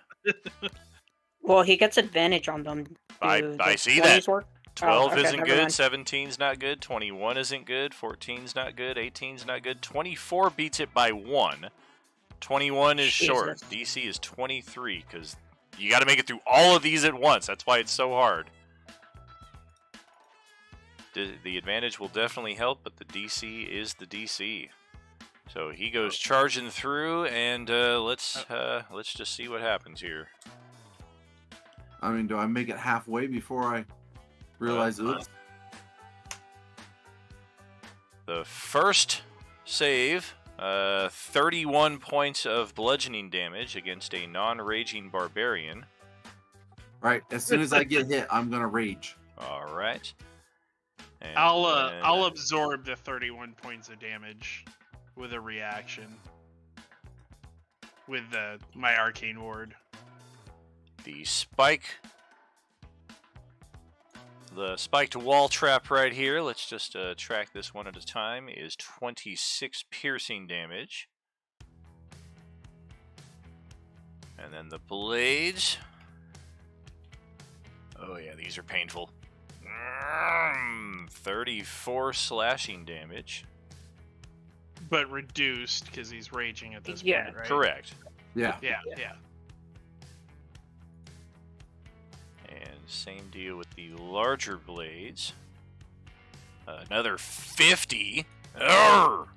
Well, he gets advantage on them. I Do I the see 20s that. work? 12 okay, isn't never good, mind. 17's not good, 21 isn't good, 14's not good, 18's not good, 24 beats it by 1. 21 is short. Jesus. DC is 23 because you got to make it through all of these at once. That's why it's so hard. The advantage will definitely help, but the DC is the DC. So he goes charging through, and let's just see what happens here. I mean, do I make it halfway before I realize oops? The first save, 31 points of bludgeoning damage against a non-raging barbarian. Right. As soon as I get hit, I'm gonna rage. All right. And I'll absorb the 31 points of damage with a reaction with my arcane ward. the spiked wall trap right here. Let's just track this one at a time. Is 26 piercing damage. And then the blades. Oh yeah, these are painful. 34 slashing damage. But reduced because he's raging at this Yeah. point, right? Correct. Yeah. Yeah. And same deal with the larger blades. Another 50. Urgh!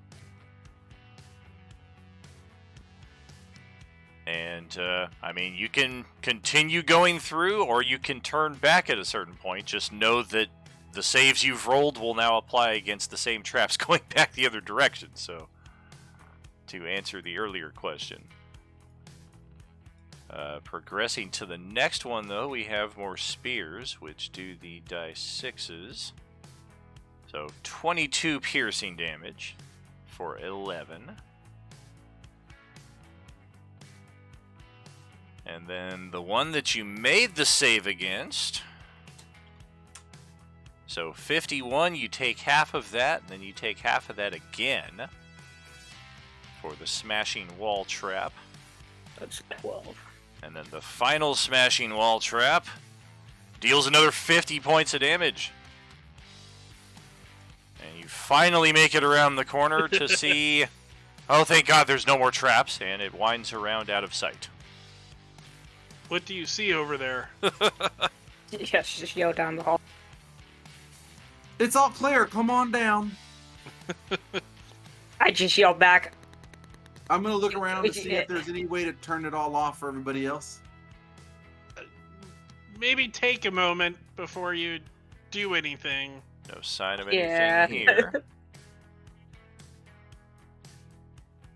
And, I mean, you can continue going through, or you can turn back at a certain point. Just know that the saves you've rolled will now apply against the same traps going back the other direction. So, to answer the earlier question. Progressing to the next one, though, we have more spears, which do the die 6s. So, 22 piercing damage for 11. And then the one that you made the save against. So 51, you take half of that, and then you take half of that again for the smashing wall trap. That's 12. And then the final smashing wall trap deals another 50 points of damage. And you finally make it around the corner to see... Oh, thank God there's no more traps, and it winds around out of sight. What do you see over there? Yes, just yell down the hall. It's all clear. Come on down. I just yell back. I'm gonna look around to see if there's any way to turn it all off for everybody else. Maybe take a moment before you do anything. No sign of anything Yeah. here.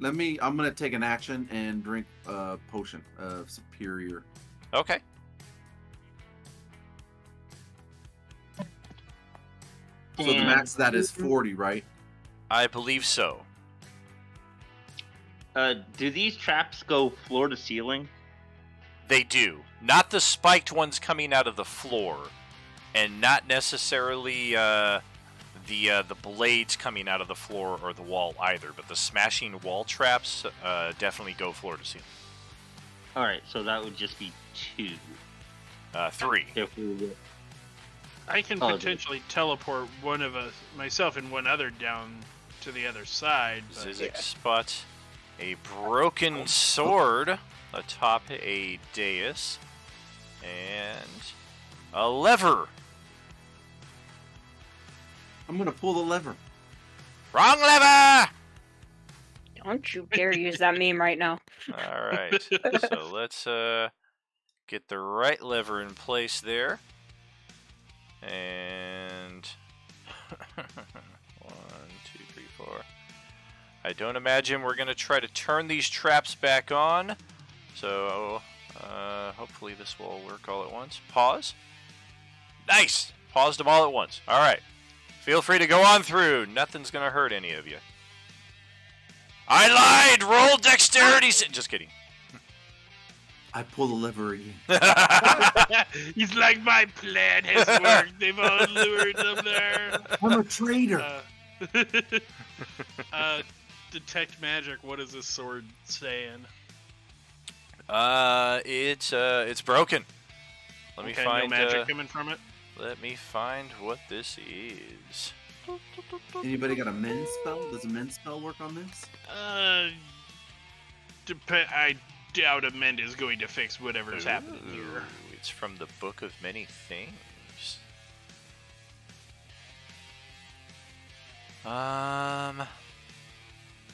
I'm gonna take an action and drink a potion of superior. Okay. So the max of that is 40, right? I believe so. Do these traps go floor to ceiling? They do. Not the spiked ones coming out of the floor, and not necessarily the blades coming out of the floor or the wall either. But the smashing wall traps definitely go floor to ceiling. All right, so that would just be 2. 3. If we were- I can Oh, potentially teleport one of us, myself and one other, down to the other side. But Zizek spot a broken sword atop a dais and a lever. I'm gonna pull the lever. Wrong lever! Don't you dare use that meme right now. All right. So let's get the right lever in place there. And 1, 2, 3, 4. I don't imagine we're going to try to turn these traps back on. So hopefully this will all work all at once. Pause. Nice! Paused them all at once. All right. Feel free to go on through. Nothing's going to hurt any of you. I lied! Roll dexterity! Just kidding. I pull the lever again. he's like, my plan has worked. They've all lured them there. I'm a traitor. Detect magic. What is this sword saying? It's broken. Let me Okay, find. no magic coming from it. Let me find what this is. Anybody got a mend spell? Does a mend spell work on this? I doubt a mend is going to fix whatever's happening here. Ooh, it's from the Book of Many Things.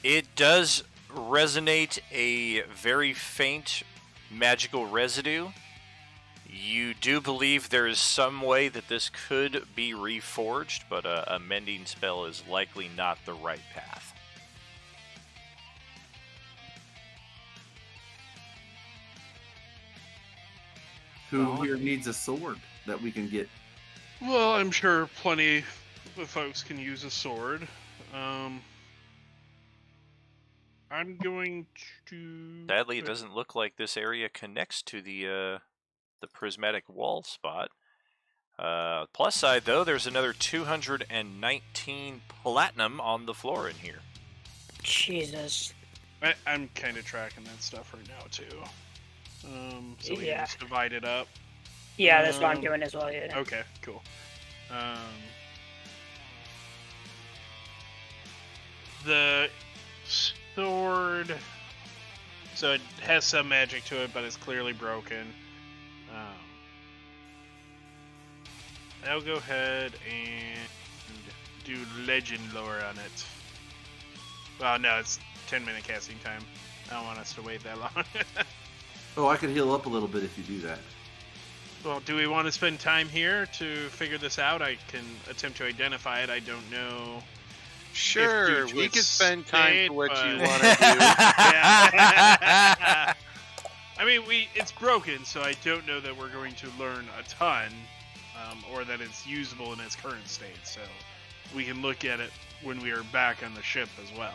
It does resonate a very faint magical residue. You do believe there is some way that this could be reforged, but a mending spell is likely not the right path. Who here needs a sword that we can get? Well, I'm sure plenty of folks can use a sword. I'm going to. Sadly, it doesn't look like this area connects to the prismatic wall spot. Plus side, though, there's another 219 platinum on the floor in here. Jesus. I'm kind of tracking that stuff right now too. So we Yeah. can just divide it up. Yeah, that's what I'm doing as well. Yeah. Okay, cool. The sword, so it has some magic to it, but it's clearly broken. I'll go ahead and do legend lore on it. Well, no, it's 10-minute casting time. I don't want us to wait that long. Oh, I could heal up a little bit if you do that. Well, do we want to spend time here to figure this out? I can attempt to identify it. I don't know. Sure, due to we its could spend time state, for what you but- want to do. Yeah. I mean, it's broken, so I don't know that we're going to learn a ton, or that it's usable in its current state. So we can look at it when we are back on the ship as well.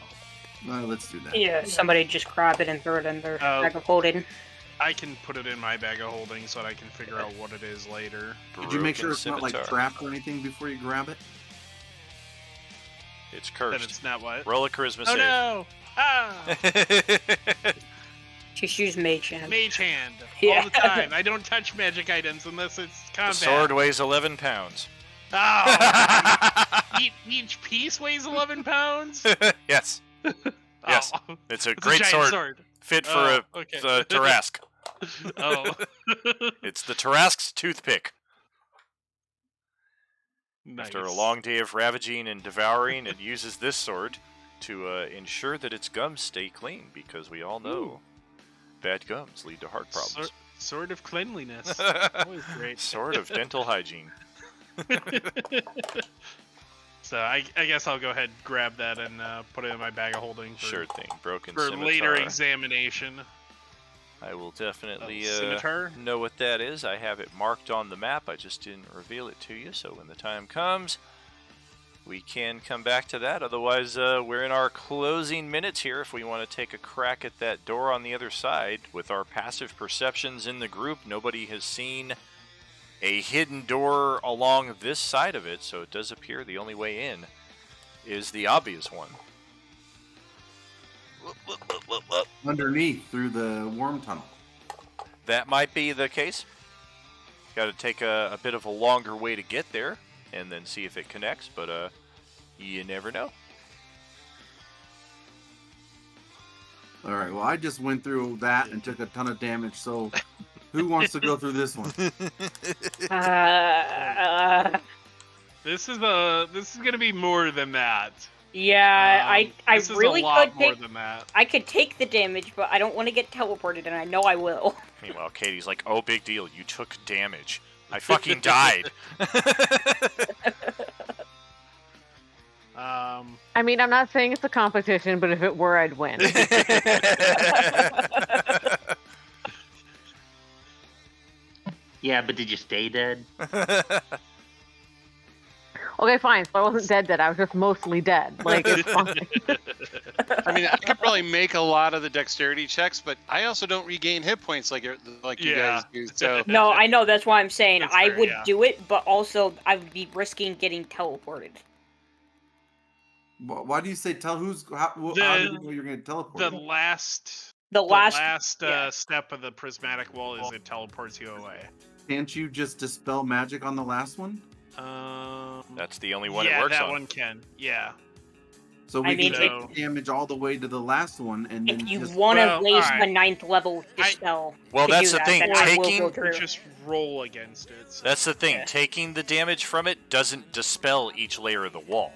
Well, let's do that. Yeah, somebody just grab it and throw it in their bag of holding. I can put it in my bag of holding so that I can figure out what it is later. Did you make sure Broken it's not like scimitar. trapped or anything before you grab it? It's That cursed. it's not what? Roll a charisma Oh save. no! Ah! Just use Mage Hand. Mage hand Yeah. all the time. I don't touch magic items unless it's The combat. sword weighs 11 pounds. Oh, each piece weighs 11 pounds. Yes. Yes. Oh, It's a it's great a giant sword. Fit for Oh, a okay. Tarask. Oh, It's the Tarask's toothpick. nice. After a long day of ravaging and devouring, it uses this sword to ensure that its gums stay clean, because we all know bad gums lead to heart problems. Sword of cleanliness. Always great. Sword of dental hygiene. So I guess I'll go ahead and grab that and put it in my bag of holding for, Sure thing. Broken for scimitar. later examination. I will definitely Scimitar? know what that is. I have it marked on the map. I just didn't reveal it to you, so when the time comes, we can come back to that. Otherwise, we're in our closing minutes here. If we want to take a crack at that door on the other side, with our passive perceptions in the group, nobody has seen a hidden door along this side of it, so it does appear the only way in is the obvious one. Underneath, through the worm tunnel. That might be the case. Got to take a bit of a longer way to get there, and then see if it connects, but you never know. Alright, well, I just went through that and took a ton of damage, so who wants to go through this one? This is gonna be more than that. Yeah, I This is really a lot could more take. than that. I could take the damage, but I don't want to get teleported, and I know I will. Meanwhile, Katie's like, oh, big deal, you took damage. I fucking died. I mean, I'm not saying it's a competition, but if it were, I'd win. Yeah, but did you stay dead? Okay, fine. So I wasn't dead. I was just mostly dead. Like, it's fine. I mean, I could probably make a lot of the dexterity checks, but I also don't regain hit points like you Yeah. guys do. So No, I know. That's why I'm saying That's I fair, would yeah. do it, but also I would be risking getting teleported. Why do you say how did you know you're going to teleport? The last The last. yeah. step of the prismatic wall is it teleports you away. Can't you just dispel magic on the last one? That's the only one yeah, it works that on. one can. Yeah. So we I mean, can take damage all the way to the last one, and then If you just... want to Well, raise alright. the 9th level dispel, Well, to that's do the that, thing, then I will taking- go through. Just roll against it. So. That's the thing. Yeah. Taking the damage from it doesn't dispel each layer of the wall.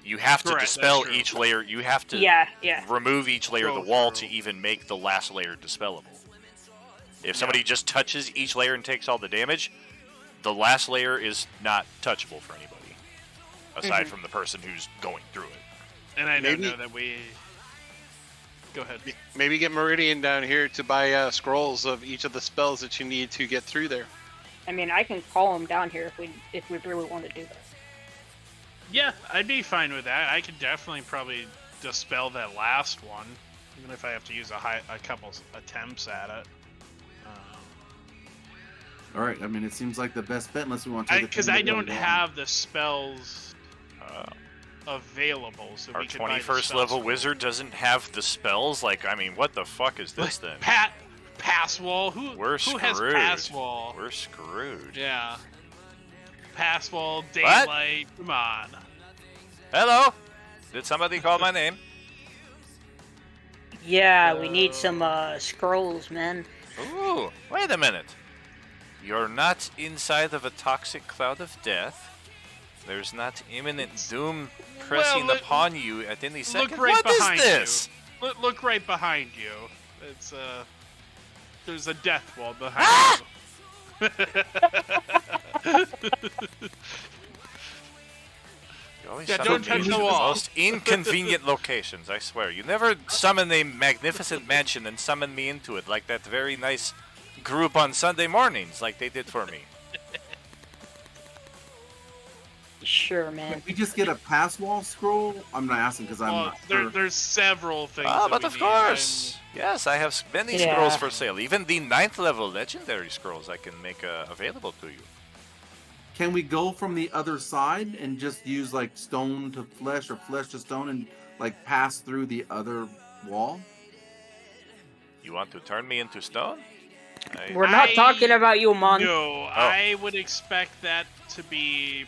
You have to Correct, that's dispel true. each layer. You have to Yeah. remove each layer of Go the wall through. to even make the last layer dispellable. If somebody just touches each layer and takes all the damage, the last layer is not touchable for anybody, aside from the person who's going through it. And I don't Maybe- know that we. Go ahead. maybe get Meridian down here to buy scrolls of each of the spells that you need to get through there. I mean, I can call him down here if we really want to do that. Yeah, I'd be fine with that. I could definitely probably dispel that last one, even if I have to use a couple attempts at it. All right, I mean, it seems like the best bet unless we want to take Because a I turn to go don't down. have the spells available, so Our we could buy the 21st spells level from- wizard doesn't have the spells? Like, I mean, what the fuck is this then? Pass wall. Who We're who has screwed. pass wall? We're screwed. Yeah. Pass wall, daylight. Come on. Hello? Did somebody call my name? Yeah, we need some scrolls, man. Ooh, wait a minute. You're not inside of a toxic cloud of death. There's not imminent doom pressing upon you at any second. Look right What is behind this? you. Look right behind you. It's there's a death wall behind you. You always Yeah, summon don't touch me the to wall. most inconvenient locations, I swear. You never summon a magnificent mansion and summon me into it like that very nice group on Sunday mornings like they did for me. Sure, man. Can we just get a pass wall scroll? I'm not asking because I'm Well, not sure. there's several things. Ah, that but we of need. course. Yes, I have many Yeah. scrolls for sale. Even the 9th level legendary scrolls I can make available to you. Can we go from the other side and just use like stone to flesh or flesh to stone and like pass through the other wall? You want to turn me into stone? We're not I- talking about you, Mon. No, I would expect that to be.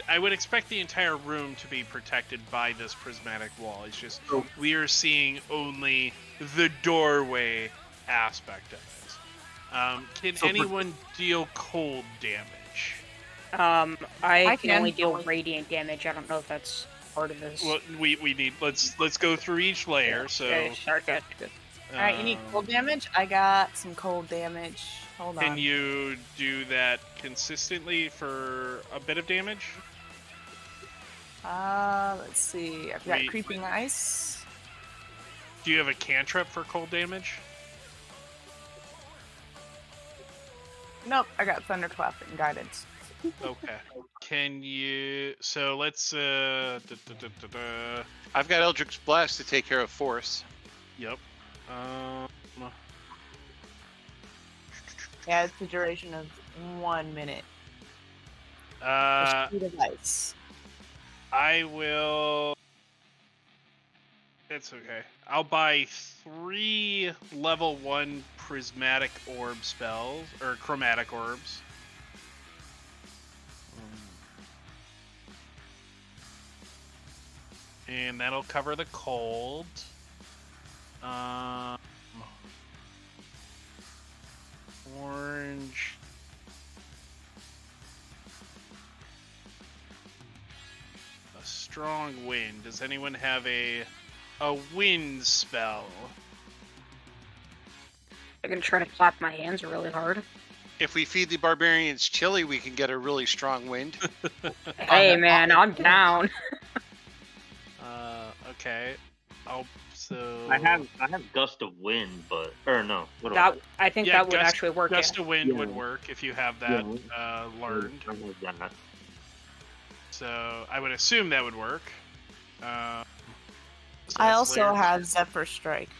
I would expect the entire room to be protected by this prismatic wall. It's just Oh. we are seeing only the doorway aspect of it. Can So for- anyone deal cold damage? I can can. only deal radiant damage. I don't know if that's part of this. Well, we need. Let's go through each layer. So. Okay, start good. Alright, you need cold damage? I got some cold damage. Hold on. Can you do that consistently for a bit of damage? Let's see. I've got Wait. creeping ice. Do you have a cantrip for cold damage? Nope, I got thunderclap and guidance. Okay. Can you? So let's. I've got Eldritch Blast to take care of force. Yep. Yeah, it's the duration of 1 minute. Uh, Speed of ice. I will. It's okay. I'll buy 3 level 1 prismatic orb spells or chromatic orbs. And that'll cover the cold. Orange. A strong wind. Does anyone have a wind spell? I'm gonna try to clap my hands really hard. If we feed the barbarians chili, we can get a really strong wind. Hey, man, I'm down. Okay. So I have gust of wind, but no. What do That I think Yeah, that would gust- actually work. gust of wind would Yeah. work if you have that learned. I have that. So I would assume that would work. So I that's also layer- have Zephyr Strike.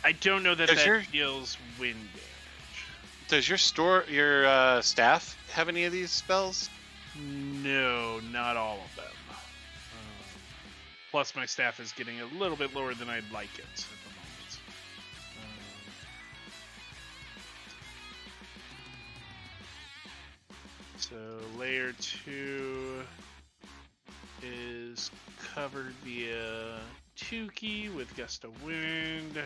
I don't know that Does that your- deals wind damage. Does your staff have any of these spells? No, not all of them. Plus, my staff is getting a little bit lower than I'd like it at the moment. So, layer 2 is covered via Tukey with gust of wind.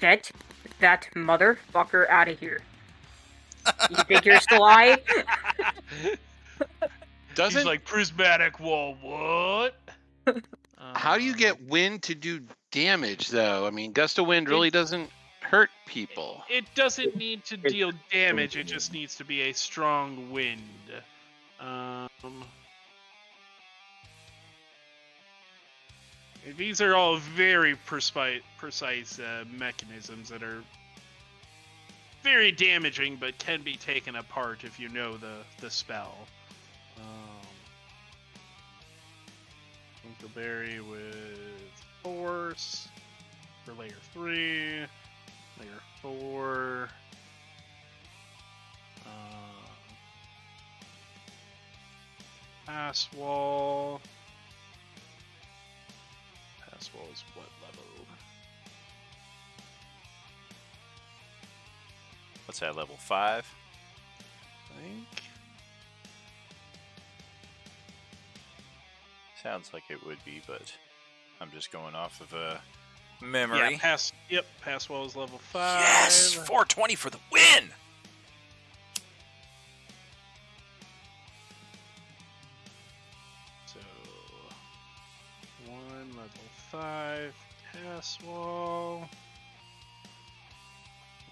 Get that motherfucker out of here. You think you're still alive? Doesn't He's like, prismatic wall, what? how do you get wind to do damage though? I mean, gust of wind really doesn't hurt people. It doesn't need to deal damage, it just needs to be a strong wind. These are all very precise mechanisms that are very damaging, but can be taken apart if you know the spell. Winkleberry with force for layer 3, layer 4. Pass wall. Pass wall is what level? What's that, level 5? I think. Sounds like it would be, but I'm just going off of memory. Yeah, pass wall is level 5. Yes! 420 for the win! So, 1 level 5, pass wall.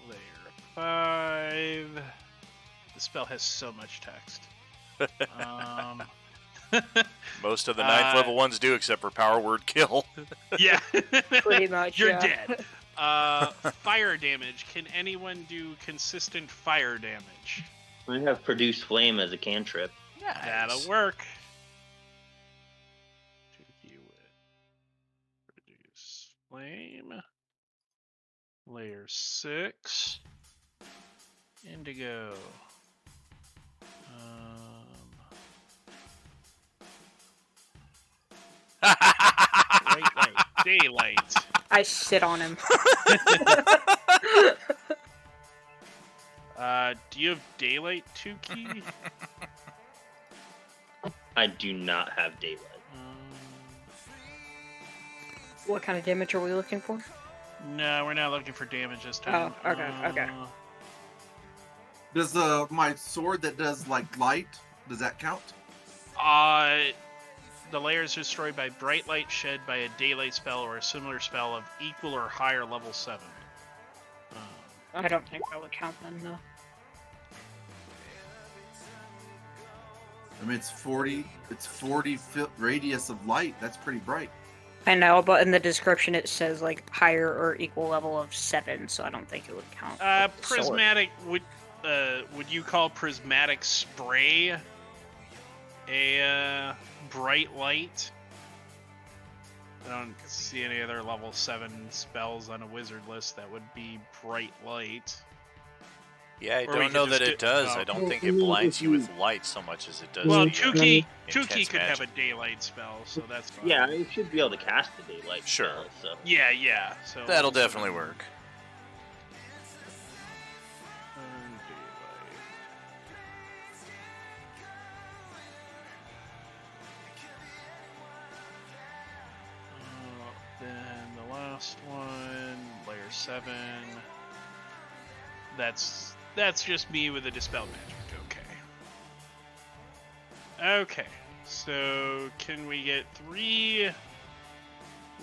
Layer 5. The spell has so much text. Most of the 9th level ones do, except for power word kill. Yeah. Pretty much, You're yeah. dead. Fire damage. Can anyone do consistent fire damage? We have produce flame as a cantrip. That'll work. Produce flame. Layer 6. Indigo. White light. Daylight. I sit on him. Do you have daylight 2 key? I do not have daylight. What kind of damage are we looking for? No, we're not looking for damage this time. Oh, okay. Does my sword that does like light, does that count? The layer is destroyed by bright light shed by a daylight spell or a similar spell of equal or higher level 7. I don't think that would count then, no. I mean, it's 40 foot radius of light. That's pretty bright. I know, but in the description it says like higher or equal level of 7, so I don't think it would count. with the sword. Prismatic would you call prismatic spray a bright light? I don't see any other level 7 spells on a wizard list that would be bright light. Yeah, I Or we don't know could that just it does. I don't think it blinds you with light so much as it does. Well, the, Tuki intense could have a magic. daylight spell, so that's fine. Yeah, you should be able to cast the daylight Sure. spell, so. Yeah. So That'll definitely work. Then the last one, layer 7. That's just me with a dispel magic. Okay, so can we get 3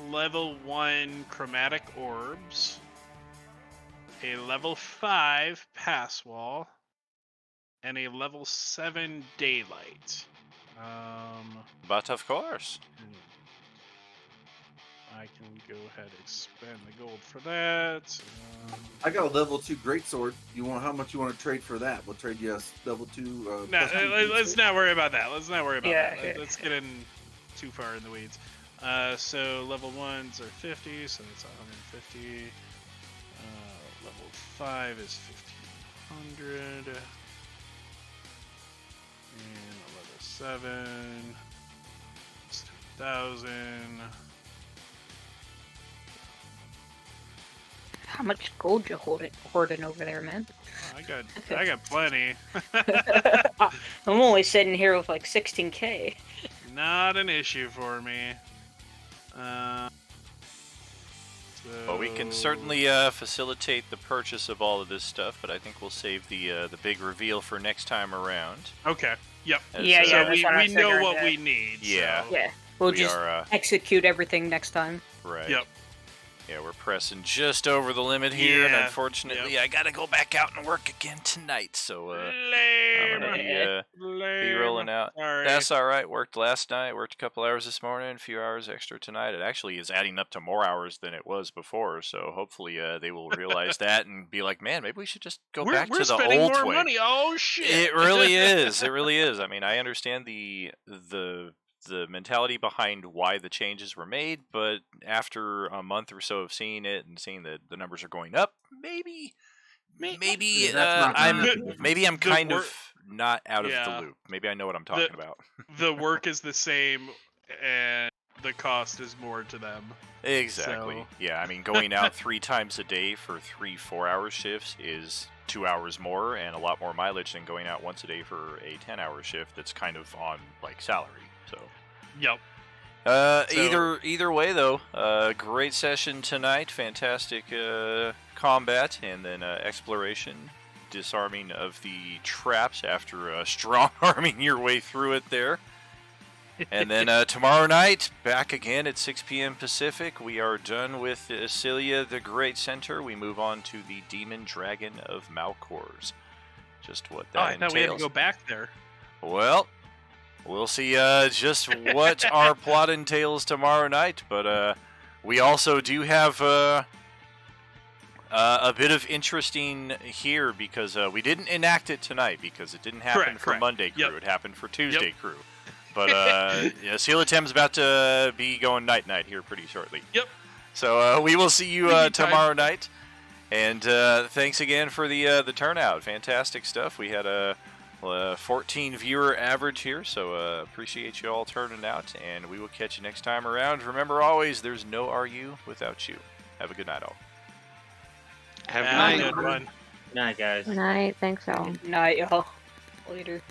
level 1 chromatic orbs, a level 5 pass wall, and a level 7 daylight? But of course. I can go ahead and spend the gold for that. I got a level 2 greatsword. How much you want to trade for that? We'll trade you a level 2. No, plus 2 let's greatsword. not worry about that. Let's not worry about Yeah, that. okay. Let's get in too far in the weeds. So level 1s are 50, so that's 150. Level 5 is 1500. And level 7 is 2000. How much gold you hoarding over there, man? I got plenty. I'm only sitting here with like 16k. Not an issue for me. Well, we can certainly facilitate the purchase of all of this stuff, but I think we'll save the big reveal for next time around. Okay. Yep. As, Yeah, So that's we what I know figured, what yeah. we need. Yeah. So. Yeah, we'll We just are, execute everything next time. Right. Yep. Yeah, we're pressing just over the limit here, and Yeah, unfortunately, I gotta go back out and work again tonight. So I'm Lame. gonna be rolling out. Sorry. That's all right. Worked last night. Worked a couple hours this morning. A few hours extra tonight. It actually is adding up to more hours than it was before. So hopefully, they will realize that and be like, "Man, maybe we should just go back we're to the spending old more way." money. Oh shit! It really is. It really is. I mean, I understand the mentality behind why the changes were made, but after a month or so of seeing it and seeing that the numbers are going up, maybe Yeah, that's not gonna happen. maybe I'm The kind wor- of not out of Yeah. the loop. Maybe I know what I'm talking about. The work is the same, and the cost is more to them. Exactly. So- Yeah, I mean, going out 3 times a day for 3 4-hour shifts is 2 hours more and a lot more mileage than going out once a day for a 10-hour shift that's kind of on like salary. So Yep. Either way, though, great session tonight. Fantastic combat, and then exploration, disarming of the traps after strong arming your way through it there. And then tomorrow night, back again at 6 p.m. Pacific. We are done with Cilia, the Great Center. We move on to the Demon Dragon of Malkors. Just what that I entails. thought we had to go back there. Well, we'll see just what our plot entails tomorrow night. But we also do have a bit of interesting here because we didn't enact it tonight because it didn't happen for Correct. Monday crew. Yep. It happened for Tuesday crew. But Selatem's about to be going night-night here pretty shortly. Yep. So we will see you Anytime. tomorrow night. And thanks again for the turnout. Fantastic stuff. We had a 14 viewer average here, so appreciate you all turning out. And we will catch you next time around. Remember always, there's no RU without you. Have a good night, all. Have a Have good a night. good one. Good night, guys. Good night. Thanks, all. Night, y'all. Later.